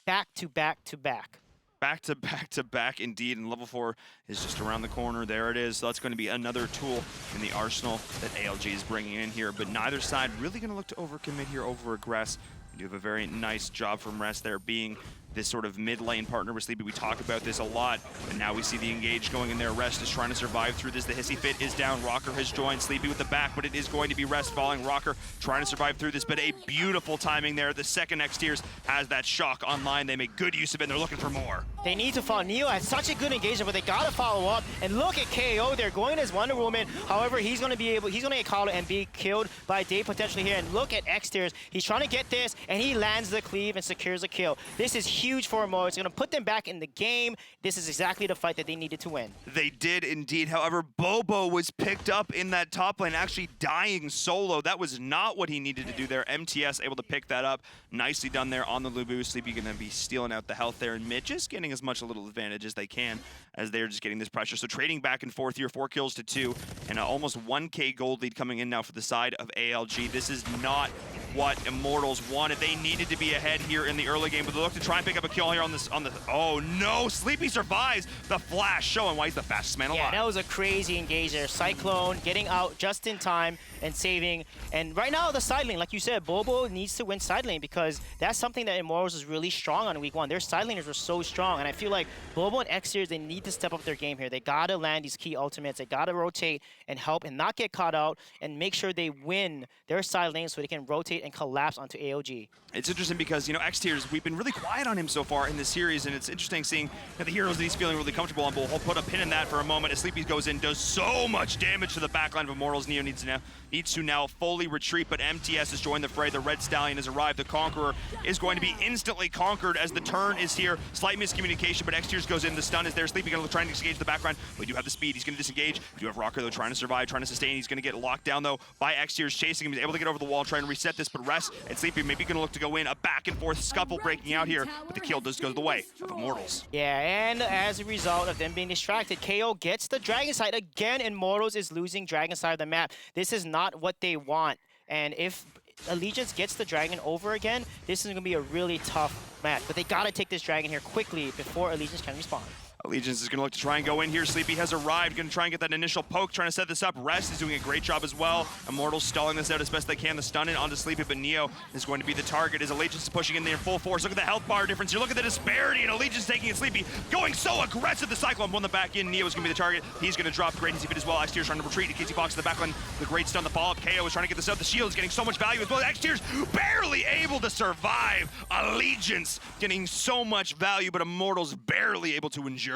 C: back to back to back.
D: Back to back to back indeed, and level 4 is just around the corner. There it is. So that's going to be another tool in the arsenal that ALG is bringing in here, but neither side really going to look to overcommit here, over-aggress. You have a very nice job from Rest there, being this sort of mid-lane partner with Sleepy. We talk about this a lot, but now we see the engage going in there. Rest is trying to survive through this. The Hissy Fit is down. Rocker has joined Sleepy with the back, but it is going to be Rest following Rocker, trying to survive through this, but a beautiful timing there. The second X-Tiers has that shock online. They make good use of it, and they're looking for more.
C: They need to follow. Neo has such a good engagement, but they gotta follow up. And look at KO. They're going as Wonder Woman. However, he's gonna get caught and be killed by Dave potentially here. And look at X-Tiers. He's trying to get this, and he lands the cleave and secures a kill. This is huge for Mo. It's gonna put them back in the game. This is exactly the fight that they needed to win.
D: They did indeed. However, Bobo was picked up in that top lane, actually dying solo. That was not what he needed to do there. MTS able to pick that up. Nicely done there on the Lubu. Sleepy gonna be stealing out the health there, and Mitch is getting as much a little advantage as they can as they're just getting this pressure. So trading back and forth here, 4 kills to 2, and almost 1K gold lead coming in now for the side of ALG. This is not what Immortals wanted. They needed to be ahead here in the early game, but they look to try and pick up a kill here on the oh no, Sleepy survives the flash, showing why he's the fastest man alive.
C: Yeah, that was a crazy engage there. Cyclone getting out just in time and saving. And right now the side lane, like you said, Bobo needs to win side lane, because that's something that Immortals is really strong on in week 1. Their side laners were so strong, and I feel like Bobo and X-Tiers, they need to step up their game here. They gotta land these key ultimates. They gotta rotate and help and not get caught out, and make sure they win their side lane so they can rotate and collapse onto AOG.
D: It's interesting because, X-Tiers, we've been really quiet on him so far in this series, and it's interesting seeing the heroes that he's feeling really comfortable on. But we'll put a pin in that for a moment as Sleepy goes in, does so much damage to the backline of Immortals. Neo needs to now fully retreat, but MTS has joined the fray. The Red Stallion has arrived. The Conqueror is going to be instantly conquered as the turn is here. Slight miscommunication, but X-Tiers goes in. The stun is there. Sleepy going to try and disengage the backline. We do have the speed. He's going to disengage. We do have Rocker, though, trying to survive, trying to sustain. He's going to get locked down, though, by X-Tiers chasing him. He's able to get over the wall, trying to reset this, but Rest and Sleepy maybe going to look to go in. A back and forth scuffle breaking out here, but the kill does go the way of Immortals.
C: Yeah, and as a result of them being distracted, KO gets the Dragon side again. Immortals is losing Dragon side of the map. This is not what they want. And if Allegiance gets the Dragon over again, this is going to be a really tough match. But they got to take this Dragon here quickly before Allegiance can respawn.
D: Allegiance is going to look to try and go in here. Sleepy has arrived, going to try and get that initial poke, trying to set this up. Rest is doing a great job as well. Immortals stalling this out as best they can. The stun in onto Sleepy, but Neo is going to be the target as Allegiance is pushing in there full force. Look at the health bar difference here. Look at the disparity, and Allegiance taking it. Sleepy going so aggressive. The Cyclone won the back in. Neo is going to be the target. He's going to drop great Hissy Fit as well. X-Tiers trying to retreat. KT Fox in the backline. The great stun, the follow-up. KO is trying to get this out. The shield is getting so much value as well. X-Tiers barely able to survive. Allegiance getting so much value, but Immortals barely able to endure.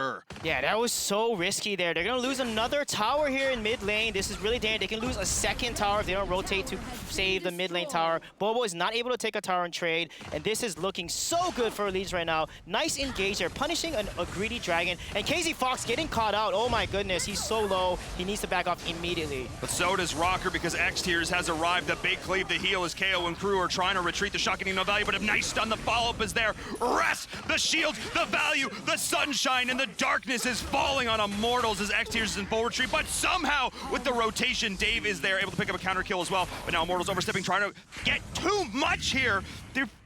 C: Yeah, that was so risky there. They're going to lose another tower here in mid lane. This is really dangerous. They can lose a second tower if they don't rotate to save the mid lane tower. Bobo is not able to take a tower and trade, and this is looking so good for Allegiance right now. Nice engage there, punishing a greedy dragon. And KZ Fox getting caught out. Oh my goodness, he's so low. He needs to back off immediately.
D: But so does Rocker, because X-Tiers has arrived. The big cleave, the heal as KO and crew are trying to retreat. The shot getting no value, but a nice stun. The follow-up is there. Rest, the shields, the value, the sunshine, and the darkness is falling on Immortals as X-Tiers is in full retreat, but somehow with the rotation, Dave is there, able to pick up a counter kill as well. But now Immortals overstepping, trying to get too much here.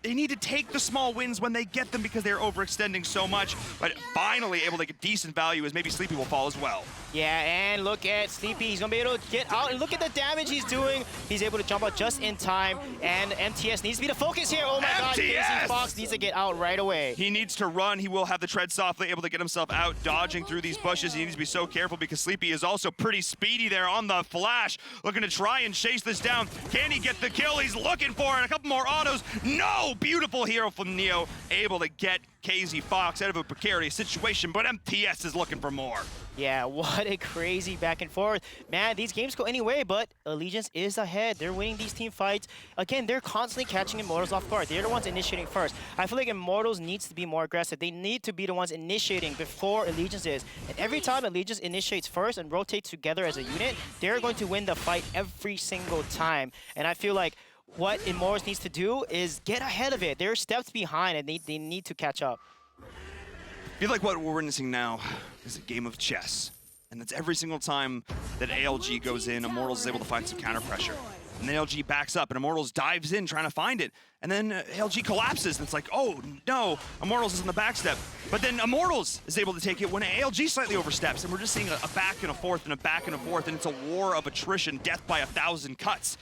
D: They need to take the small wins when they get them because they're overextending so much, but finally able to get decent value as maybe Sleepy will fall as well.
C: Yeah, and look at Sleepy. He's going to be able to get out, and look at the damage he's doing. He's able to jump out just in time, and MTS needs to be the focus here. Oh my God, KZ Fox needs to get out right away.
D: He needs to run. He will have the tread softly, able to get himself out, dodging through these bushes. He needs to be so careful because Sleepy is also pretty speedy there on the flash, looking to try and chase this down. Can he get the kill he's looking for? And a couple more autos. no! Beautiful hero from Neo, able to get KZ Fox out of a precarious situation, but MTS is looking for more.
C: Yeah, what a crazy back and forth. Man, these games go anyway, but Allegiance is ahead. They're winning these team fights. Again, they're constantly catching Immortals off guard. They're the ones initiating first. I feel like Immortals needs to be more aggressive. They need to be the ones initiating before Allegiance is. And every time Allegiance initiates first and rotates together as a unit, they're going to win the fight every single time. And I feel like what Immortals needs to do is get ahead of it. They're steps behind, and they need to catch up.
D: I feel like what we're witnessing now is a game of chess. And that's every single time that ALG goes in, Immortals is able to find some counter pressure. And then ALG backs up, and Immortals dives in trying to find it. And then ALG collapses, and it's like, oh no, Immortals is in the backstep. But then Immortals is able to take it when ALG slightly oversteps. And we're just seeing a back and a forth and a back and a forth, and it's a war of attrition, death by 1,000 cuts.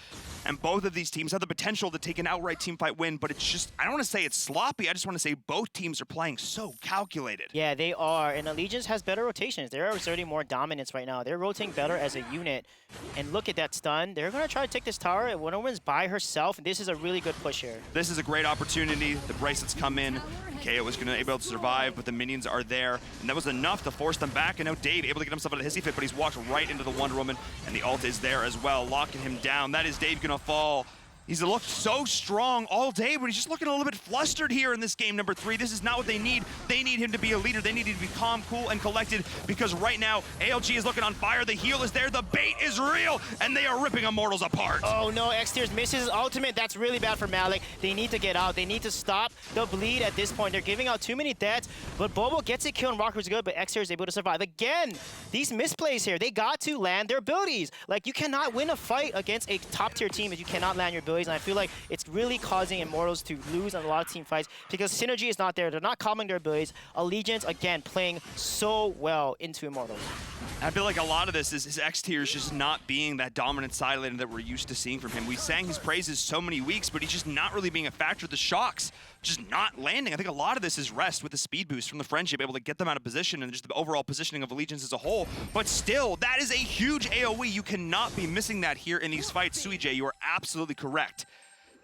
D: And both of these teams have the potential to take an outright teamfight win, but it's just, I don't want to say it's sloppy, I just want to say both teams are playing so calculated.
C: Yeah, they are, and Allegiance has better rotations. They're asserting more dominance right now. They're rotating better as a unit. And look at that stun. They're going to try to take this tower, and Wonder Woman's by herself, and this is a really good push here.
D: This is a great opportunity. The bracelets come in. KO is going to be able to survive, but the minions are there, and that was enough to force them back, and now Dave able to get himself out of hissy fit, but he's walked right into the Wonder Woman, and the ult is there as well, locking him down. That is Dave going to fall. He's looked so strong all day, but he's just looking a little bit flustered here in this game number 3. This is not what they need. They need him to be a leader. They need him to be calm, cool, and collected, because right now, ALG is looking on fire. The heal is there. The bait is real, and they are ripping Immortals apart.
C: Oh no, X-Tears misses his ultimate. That's really bad for Malik. They need to get out. They need to stop the bleed at this point. They're giving out too many deaths, but Bobo gets it killed, and Rocker's good, but X-Tears is able to survive. Again, these misplays here, they got to land their abilities. Like, you cannot win a fight against a top-tier team if you cannot land your abilities, and I feel like it's really causing Immortals to lose in a lot of team fights because synergy is not there. They're not comboing their abilities. Allegiance, again, playing so well into Immortals.
D: I feel like a lot of this is his X-Tiers just not being that dominant side laner that we're used to seeing from him. We sang his praises so many weeks, but he's just not really being a factor. The shocks just not landing. I think a lot of this is rest with the speed boost from the friendship, able to get them out of position and just the overall positioning of Allegiance as a whole. But still, that is a huge AoE. You cannot be missing that here in these fights. Suijay, you are absolutely correct.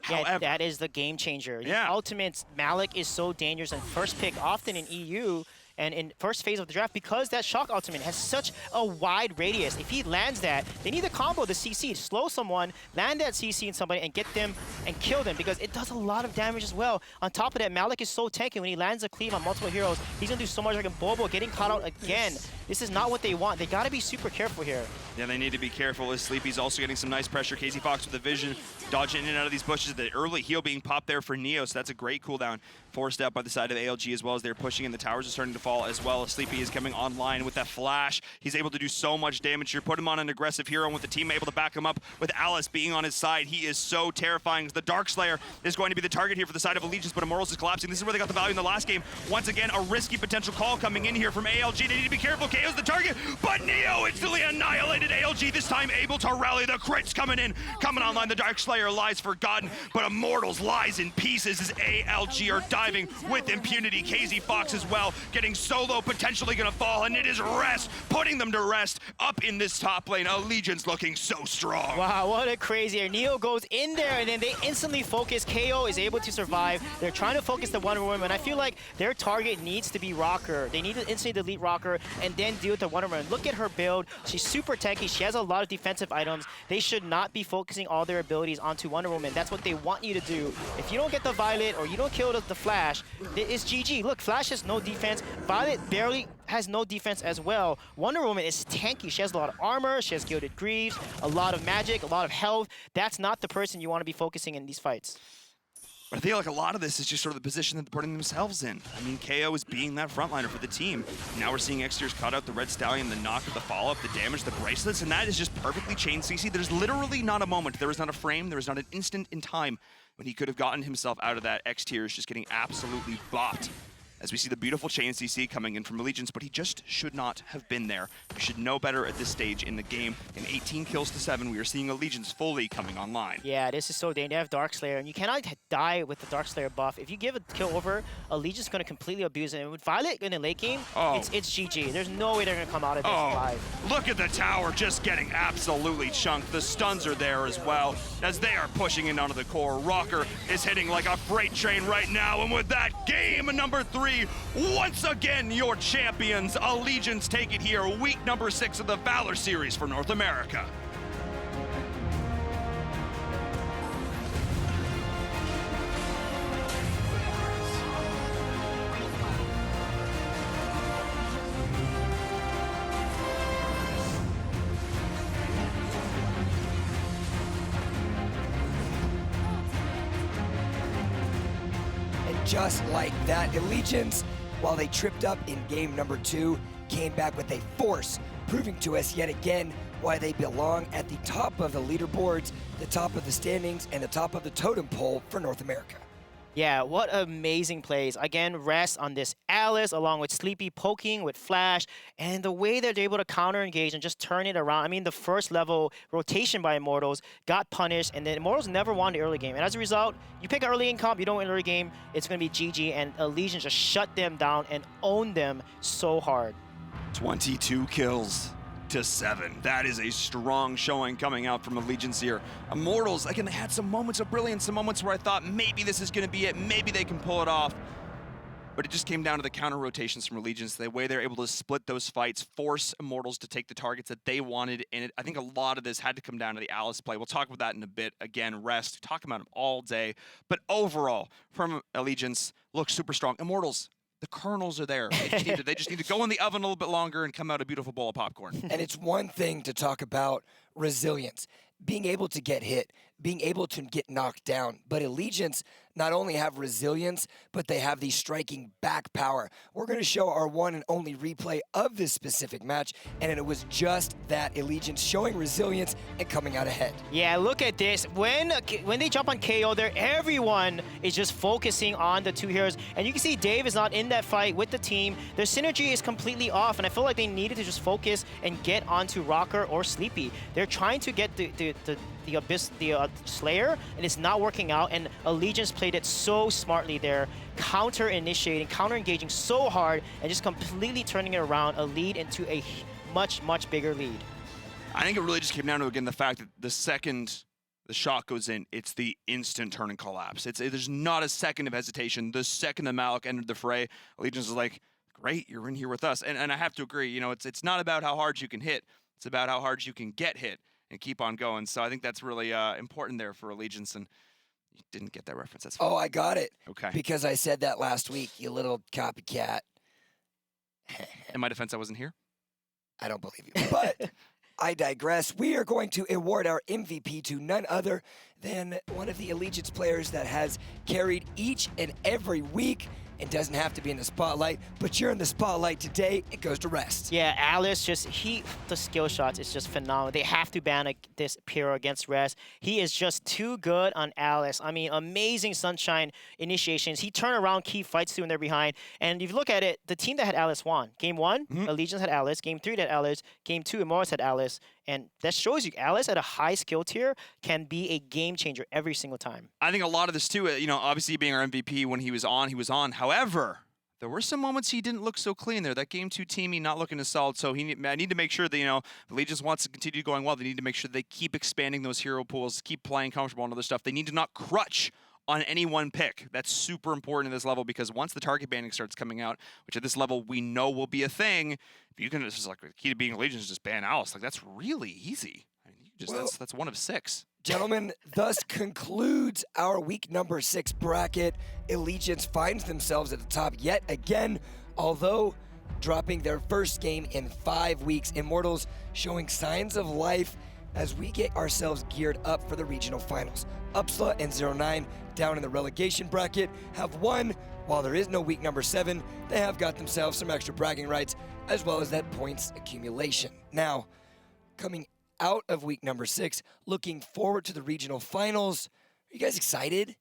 C: Yeah,
D: However,
C: that is the game changer.
D: Yeah.
C: The ultimates, Malik is so dangerous and first pick often in EU and in first phase of the draft because that shock ultimate has such a wide radius. If he lands that, they need to combo the CC, slow someone, land that CC in somebody and get them and kill them because it does a lot of damage as well. On top of that, Malik is so tanky. When he lands a cleave on multiple heroes, he's gonna do so much. Like Bobo getting caught out again. This is not what they want. They gotta be super careful here.
D: Yeah, they need to be careful. As Sleepy's also getting some nice pressure. KZ Fox with the vision, dodging in and out of these bushes. The early heal being popped there for Neo, so that's a great cooldown. Forced out by the side of ALG as well as they're pushing in. The towers are starting to fall as well. Sleepy is coming online with that flash. He's able to do so much damage here. Put him on an aggressive hero and with the team able to back him up with Alice being on his side. He is so terrifying. The Darkslayer is going to be the target here for the side of Allegiance, but Immortals is collapsing. This is where they got the value in the last game. Once again, a risky potential call coming in here from ALG. They need to be careful. KO's the target, but Neo instantly annihilated ALG. This time able to rally. The crits coming in, coming online. The Darkslayer lies forgotten, but Immortals lies in pieces as ALG are diving with impunity. KZ Fox as well, getting solo, potentially gonna fall, and it is rest, putting them to rest up in this top lane. Allegiance looking so strong.
C: Wow, what a crazy. Neo goes in there, and then they instantly focus. KO is able to survive. They're trying to focus the Wonder Woman, and I feel like their target needs to be Rocker. They need to instantly delete Rocker and then deal with the Wonder Woman. Look at her build. She's super tanky. She has a lot of defensive items. They should not be focusing all their abilities onto Wonder Woman. That's what they want you to do. If you don't get the Violet or you don't kill the Flash, it's GG. Look, Flash has no defense. Violet barely has no defense as well. Wonder Woman is tanky. She has a lot of armor. She has Gilded Greaves, a lot of magic, a lot of health. That's not the person you want to be focusing in these fights.
D: But I feel like a lot of this is just sort of the position that they're putting themselves in. I mean, KO is being that frontliner for the team. Now we're seeing X-Tiers cut out the Red Stallion, the knock of the follow-up, the damage, the bracelets, and that is just perfectly chained CC. There's literally not a moment, there is not a frame, there is not an instant in time when he could have gotten himself out of that. X-Tiers just getting absolutely bopped. as we see the beautiful chain CC coming in from Allegiance, but he just should not have been there. We should know better at this stage in the game. In 18 kills to 7, we are seeing Allegiance fully coming online.
C: Yeah, this is so dangerous. They have Dark Slayer, and you cannot die with the Dark Slayer buff. If you give a kill over, Allegiance is going to completely abuse it. And with Violet in the late game, it's GG. There's no way they're going to come out of this alive.
D: Look at the tower just getting absolutely chunked. The stuns are there as well, as they are pushing in onto the core. Rocker is hitting like a freight train right now, and with that, game number 3, once again, your champions, Allegiance, take it here, week number 6 of the Valor Series for North America.
B: Just like that, Allegiance, while they tripped up in game number 2, came back with a force, proving to us yet again why they belong at the top of the leaderboards, the top of the standings, and the top of the totem pole for North America.
C: Yeah, what amazing plays. Again, rest on this Alice along with Sleepy poking with Flash, and the way that they're able to counter engage and just turn it around. I mean, the first level rotation by Immortals got punished, and then Immortals never won the early game. And as a result, you pick an early in comp, you don't win early game, it's going to be GG, and Allegiance just shut them down and owned them so hard.
D: 22 kills to 7. That is a strong showing coming out from Allegiance here. Immortals, again, they had some moments of brilliance, some moments where I thought maybe this is going to be it, maybe they can pull it off. But it just came down to the counter rotations from Allegiance, the way they're able to split those fights, force Immortals to take the targets that they wanted, and I think a lot of this had to come down to the Alice play. We'll talk about that in a bit. Again, rest, talk about them all day. But overall, from Allegiance, looks super strong. Immortals, the kernels are there. They just need to go in the oven a little bit longer and come out a beautiful bowl of popcorn.
B: And it's one thing to talk about resilience, being able to get hit, being able to get knocked down. But Allegiance not only have resilience, but they have the striking back power. We're going to show our one and only replay of this specific match, and it was just that, Allegiance showing resilience and coming out ahead.
C: Yeah, look at this. When they jump on KO there, everyone is just focusing on the two heroes. And you can see Dave is not in that fight with the team. Their synergy is completely off, and I feel like they needed to just focus and get onto Rocker or Sleepy. They're trying to get the Slayer, and it's not working out, and Allegiance played it so smartly there, counter-initiating, counter-engaging so hard, and just completely turning it around, a lead into a much, much bigger lead.
D: I think it really just came down to, again, the fact that the second the shot goes in, it's the instant turn and collapse. There's not a second of hesitation. The second that Malik entered the fray, Allegiance is like, great, you're in here with us. And I have to agree, it's not about how hard you can hit, it's about how hard you can get hit and keep on going. So I think that's really important there for Allegiance, and you didn't get that reference. That's fine.
B: Oh, I got it.
D: Okay.
B: Because I said that last week, you little copycat.
D: In my defense, I wasn't here.
B: I don't believe you. But I digress. We are going to award our MVP to none other than one of the Allegiance players that has carried each and every week and doesn't have to be in the spotlight, but you're in the spotlight today. It goes to rest.
C: Yeah, Alice the skill shots is just phenomenal. They have to ban this hero against rest. He is just too good on Alice. I mean, amazing Sunshine initiations. He turned around key fights too when they're behind. And if you look at it, the team that had Alice won. Game 1, Allegiance had Alice. Game 3 they had Alice. Game 2, Immortals had Alice. And that shows you Alice at a high skill tier can be a game changer every single time.
D: I think a lot of this too, obviously being our MVP when he was on. However, there were some moments he didn't look so clean there. That game 2 teaming not looking as solid. So I need to make sure that, Allegiance wants to continue going well. They need to make sure they keep expanding those hero pools, keep playing comfortable and other stuff. They need to not crutch on any one pick. That's super important at this level, because once the target banning starts coming out, which at this level we know will be a thing, if you can just, like, the key to being Allegiance is just ban Alice. Like, that's really easy. I mean, that's one of 6.
B: Gentlemen, thus concludes our week number 6 bracket. Allegiance finds themselves at the top yet again, although dropping their first game in 5 weeks. Immortals showing signs of life as we get ourselves geared up for the regional finals. Upsla and 09 down in the relegation bracket have won. While there is no week number 7, they have got themselves some extra bragging rights as well as that points accumulation. Now, coming out of week number 6, looking forward to the regional finals. Are you guys excited?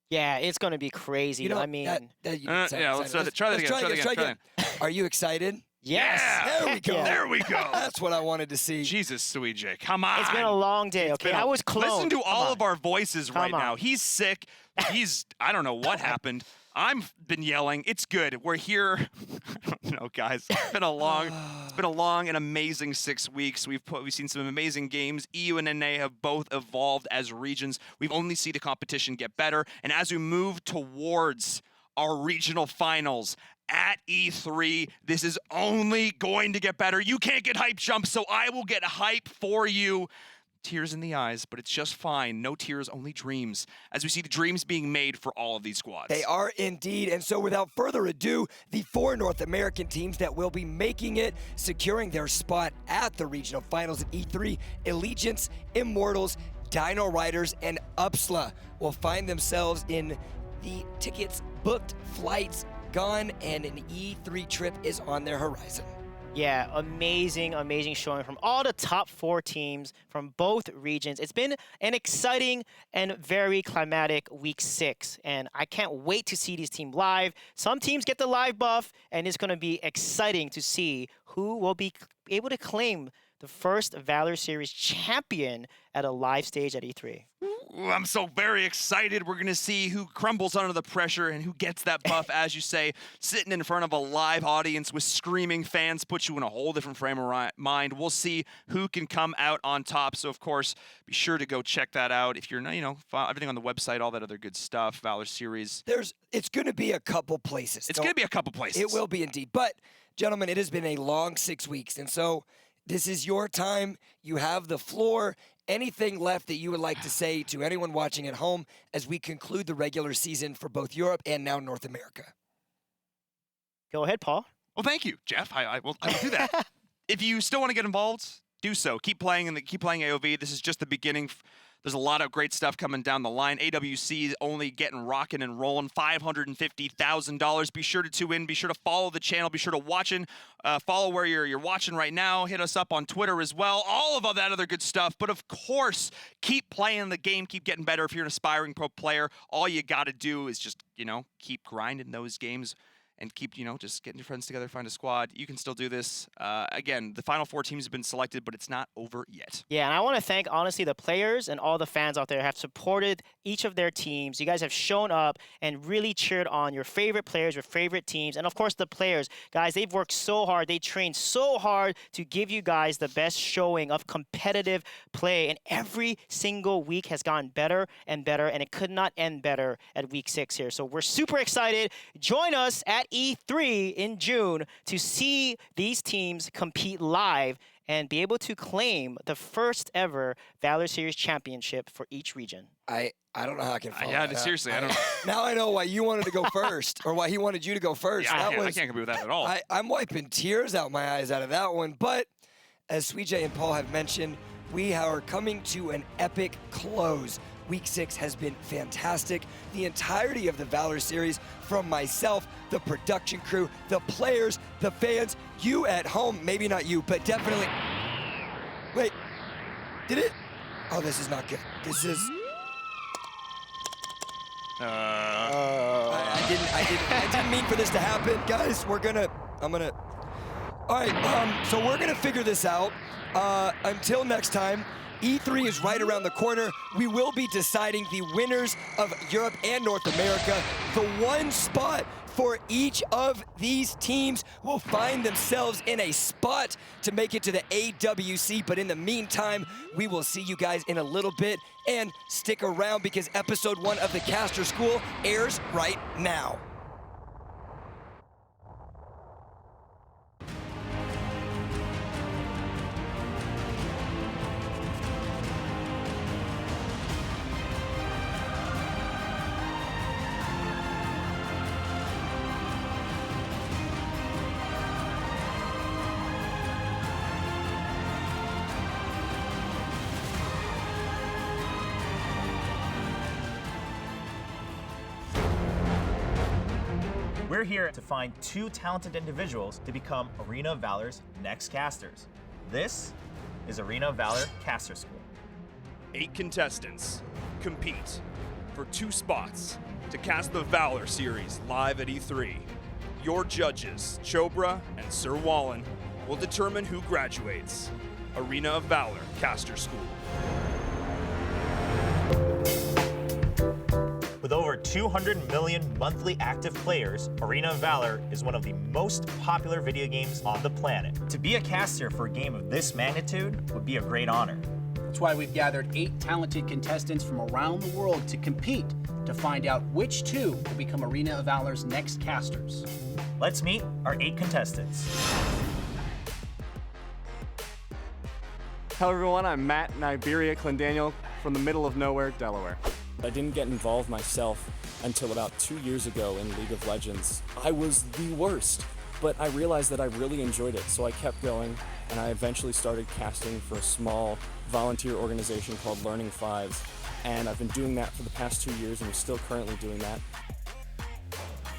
C: Yeah, it's going to be crazy.
B: You know,
C: I mean,
D: Yeah, let's try that again. Try that again.
B: Are you excited?
C: yes.
D: Yeah.
B: There we go.
D: There we go.
B: That's what I wanted to see.
D: Jesus, Sweet J, come on.
C: It's been a long day, okay? I was cloned.
D: Listen to
C: Come
D: all
C: on.
D: of our voices right
C: Come
D: now.
C: on.
D: He's sick. I don't know what happened. I've been yelling. It's good. We're here. I don't know, guys. It's been a long and amazing 6 weeks. We've seen some amazing games. EU and NA have both evolved as regions. We've only seen the competition get better. And as we move towards our regional finals at E3, this is only going to get better. You can't get hype jump, so I will get hype for you. Tears in the eyes, but it's just fine. No tears, only dreams. As we see the dreams being made for all of these squads.
B: They are indeed. And so without further ado, the 4 North American teams that will be making it, securing their spot at the regional finals at E3, Allegiance, Immortals, Dino Riders, and Upsla will find themselves in the tickets booked, flights gone, and an E3 trip is on their horizon.
C: Yeah, amazing showing from all the top 4 teams from both regions. It's been an exciting and very climatic week 6, and I can't wait to see these teams live. Some teams get the live buff, and it's going to be exciting to see who will be able to claim the first Valor Series champion at a live stage at E3.
D: Ooh, I'm so very excited. We're going to see who crumbles under the pressure and who gets that buff, as you say. Sitting in front of a live audience with screaming fans puts you in a whole different frame of mind. We'll see who can come out on top. So, of course, be sure to go check that out. If you're not, everything on the website, all that other good stuff, Valor Series.
B: It's going to be a couple places.
D: It's going to be a couple places.
B: It will be indeed. But, gentlemen, it has been a long 6 weeks. And so this is your time. You have the floor. Anything left that you would like to say to anyone watching at home as we conclude the regular season for both Europe and now North America?
C: Go ahead, Paul.
D: Well, thank you, Jeff. I will do that. If you still want to get involved, do so. Keep playing keep playing AOV. This is just the beginning. There's a lot of great stuff coming down the line. AWC is only getting rocking and rolling. $550,000. Be sure to tune in. Be sure to follow the channel. Be sure to follow where you're watching right now. Hit us up on Twitter as well. All of that other good stuff. But of course, keep playing the game. Keep getting better. If you're an aspiring pro player, all you got to do is just keep grinding those games. And keep, just getting your friends together, find a squad. You can still do this. Again, the final 4 teams have been selected, but it's not over yet.
C: Yeah, and I want to thank, honestly, the players and all the fans out there have supported each of their teams. You guys have shown up and really cheered on your favorite players, your favorite teams. And, of course, the players. Guys, they've worked so hard. They trained so hard to give you guys the best showing of competitive play. And every single week has gotten better and better, and it could not end better at week 6 here. So we're super excited. Join us at E3 in June to see these teams compete live and be able to claim the first ever Valor Series championship for each region.
B: I don't know how I can follow that.
D: Seriously, I don't know.
B: Now I know why you wanted to go first, or why he wanted you to go first.
D: Yeah, I can't compete with that at all.
B: I'm wiping tears out my eyes out of that one. But as Sweet J and Paul have mentioned, we are coming to an epic close. Week 6 has been fantastic. The entirety of the Valor Series, from myself, the production crew, the players, the fans, you at home, maybe not you, but definitely. Wait, did it? Oh, this is not good. This is. I didn't mean for this to happen, guys. All right, so we're gonna figure this out. Until next time. E3 is right around the corner. We will be deciding the winners of Europe and North America. The one spot for each of these teams will find themselves in a spot to make it to the AWC. But in the meantime, we will see you guys in a little bit. And stick around because episode 1 of the Caster School airs right now.
E: We're here to find 2 talented individuals to become Arena of Valor's next casters. This is Arena of Valor Caster School.
A: 8 contestants compete for 2 spots to cast the Valor Series live at E3. Your judges, Chobra and Sir Wallen, will determine who graduates. Arena of Valor Caster School.
E: With over 200 million monthly active players, Arena of Valor is one of the most popular video games on the planet. To be a caster for a game of this magnitude would be a great honor.
J: That's why we've gathered 8 talented contestants from around the world to compete to find out which 2 will become Arena of Valor's next casters.
E: Let's meet our 8 contestants.
K: Hello everyone, I'm Matt in Iberia Clendaniel from the middle of nowhere, Delaware.
L: I didn't get involved myself until about 2 years ago in League of Legends. I was the worst, but I realized that I really enjoyed it, so I kept going, and I eventually started casting for a small volunteer organization called Learning Fives, and I've been doing that for the past 2 years, and I'm still currently doing that.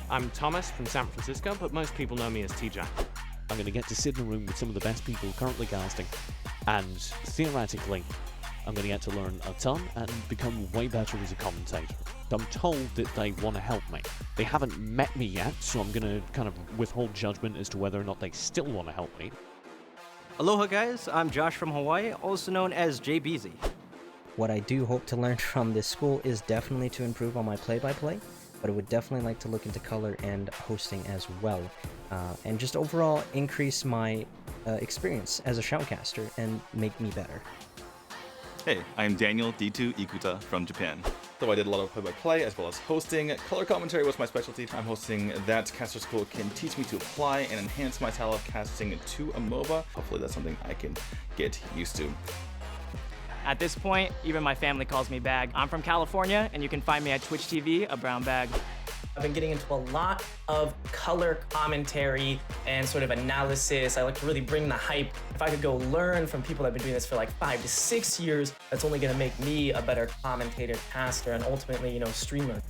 M: I'm Thomas from San Francisco, but most people know me as TJ.
N: I'm going to get to sit in a room with some of the best people currently casting, and theoretically, I'm going to get to learn a ton and become way better as a commentator. I'm told that they want to help me. They haven't met me yet, so I'm going to kind of withhold judgment as to whether or not they still want to help me.
O: Aloha guys, I'm Josh from Hawaii, also known as JBZ.
P: What I do hope to learn from this school is definitely to improve on my play-by-play, but I would definitely like to look into color and hosting as well, and just overall increase my experience as a shoutcaster and make me better.
Q: Hey, I'm Daniel D2 Ikuta from Japan. So I did a lot of play-by-play as well as hosting. Color commentary was my specialty. I'm hosting that caster school can teach me to apply and enhance my style of casting to a MOBA. Hopefully that's something I can get used to.
R: At this point, even my family calls me Bag. I'm from California, and you can find me at Twitch TV, a brown bag.
S: I've been getting into a lot of color commentary and sort of analysis. I like to really bring the hype. If I could go learn from people that have been doing this for like 5 to 6 years, that's only gonna make me a better commentator, caster, and ultimately, streamer.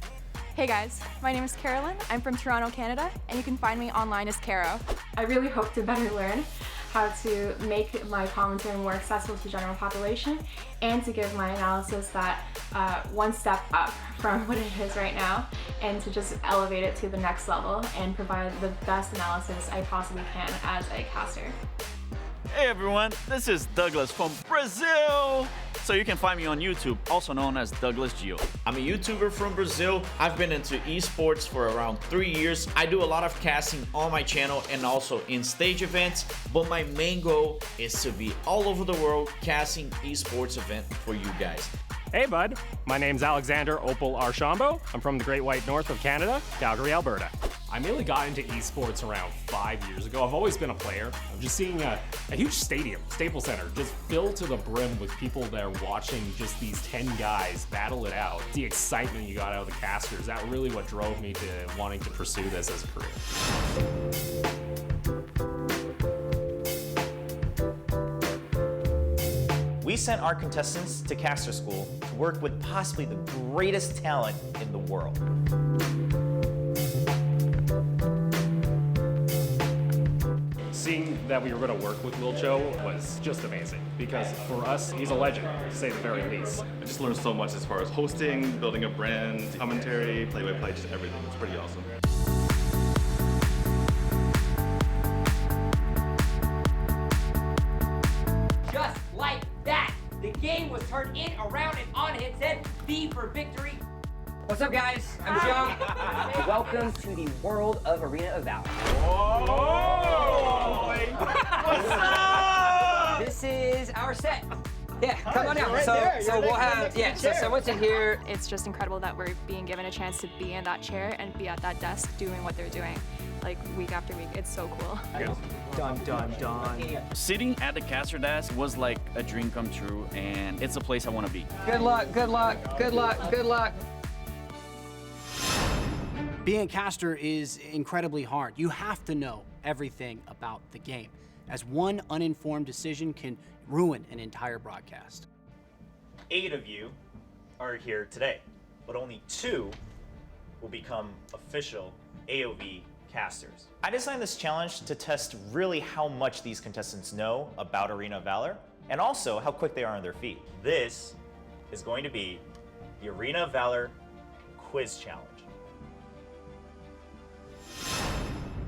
T: Hey guys, my name is Carolyn. I'm from Toronto, Canada, and you can find me online as Caro. I really hope to better learn how to make my commentary more accessible to the general population and to give my analysis that one step up from what it is right now and to just elevate it to the next level and provide the best analysis I possibly can as a caster.
U: Hey everyone, this is Douglas from Brazil! So you can find me on YouTube, also known as Douglas Gio.
V: I'm a YouTuber from Brazil. I've been into esports for around 3 years. I do a lot of casting on my channel and also in stage events, but my main goal is to be all over the world casting esports event for you guys.
W: Hey bud, my name's Alexander Opal Archambault. I'm from the Great White North of Canada, Calgary, Alberta. I mainly got into esports around 5 years ago. I've always been a player. I'm just seeing a huge stadium, Staples Center, just filled to the brim with people that are watching just these 10 guys battle it out. The excitement you got out of the casters, that really what drove me to wanting to pursue this as a career.
E: We sent our contestants to caster school to work with possibly the greatest talent in the world.
W: Seeing that we were going to work with Wilcho was just amazing because for us, he's a legend, to say the very least.
Q: I just learned so much as far as hosting, building a brand, commentary, play-by-play, just everything. It's pretty awesome.
B: Just like that, the game was turned in, around, and on its head. V for victory. What's up, guys? I'm Joe. Welcome to the world of Arena of Valor.
U: Whoa! What's up?
B: This is our set. Yeah, come on out.
T: Right
B: so we'll have, so someone's in here.
T: It's just incredible that we're being given a chance to be in that chair and be at that desk doing what they're doing, like week after week. It's so cool.
U: Dun, dun, dun. Sitting at the caster desk was like a dream come true, and it's a place I want to be.
B: Good luck, good luck, good luck, good luck.
J: Being a caster is incredibly hard. You have to know everything about the game, as one uninformed decision can ruin an entire broadcast.
E: 8 of you are here today, but only 2 will become official AOV casters. I designed this challenge to test really how much these contestants know about Arena of Valor, and also how quick they are on their feet. This is going to be the Arena of Valor
F: quiz challenge.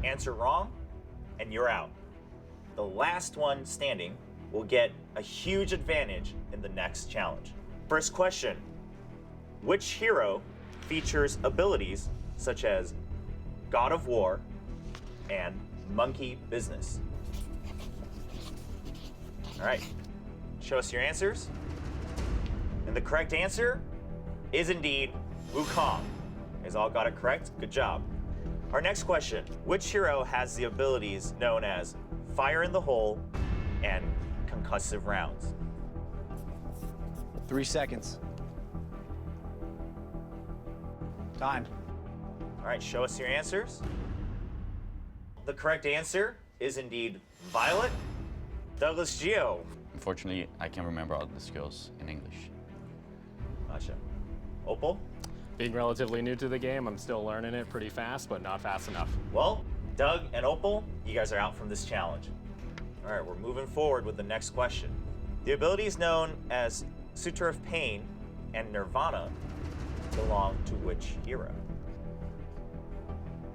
F: Answer wrong, and you're out. The last one standing will get a huge advantage in the next challenge. First question, which hero features abilities such as God of War and Monkey Business? All right, show us your answers. And the correct answer is indeed Wukong. You guys all got it correct, good job. Our next question, which hero has the abilities known as Fire in the Hole and Concussive Rounds?
J: 3 seconds. Time.
F: All right, show us your answers. The correct answer is indeed Violet. Douglas Geo.
G: Unfortunately, I can't remember all the skills in English.
F: Gotcha. Opal?
W: Being relatively new to the game, I'm still learning it pretty fast, but not fast enough.
F: Well, Doug and Opal, you guys are out from this challenge. All right, we're moving forward with the next question. The abilities known as Suture of Pain and Nirvana belong to which hero?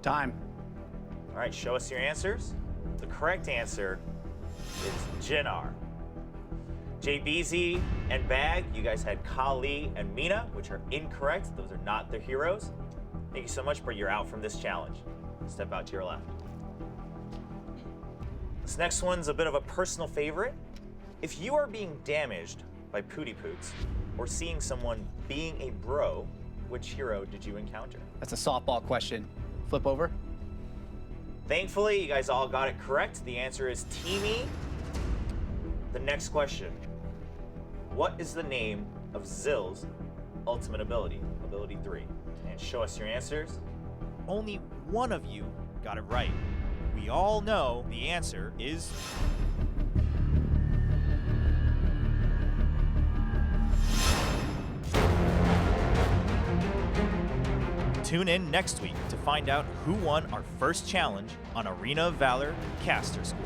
J: Time.
F: All right, show us your answers. The correct answer is Jinnar. JBZ and Bag, you guys had Kali and Mina, which are incorrect. Those are not their heroes. Thank you so much, but you're out from this challenge. Step out to your left. This next one's a bit of a personal favorite. If you are being damaged by Pooty Poots or seeing someone being a bro, which hero did you encounter?
J: That's a softball question. Flip over.
F: Thankfully, you guys all got it correct. The answer is Teamy. The next question. What is the name of Zill's ultimate ability? Ability 3. And show us your answers.
E: Only one of you got it right. We all know the answer is... Tune in next week to find out who won our first challenge on Arena of Valor Caster School.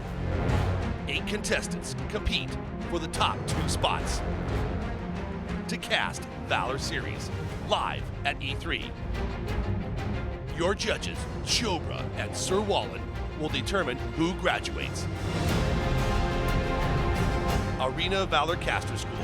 H: 8 contestants compete for the top 2 spots to cast Valor Series live at E3. Your judges, Chobra and Sir Wallen, will determine who graduates. Arena of Valor Caster School,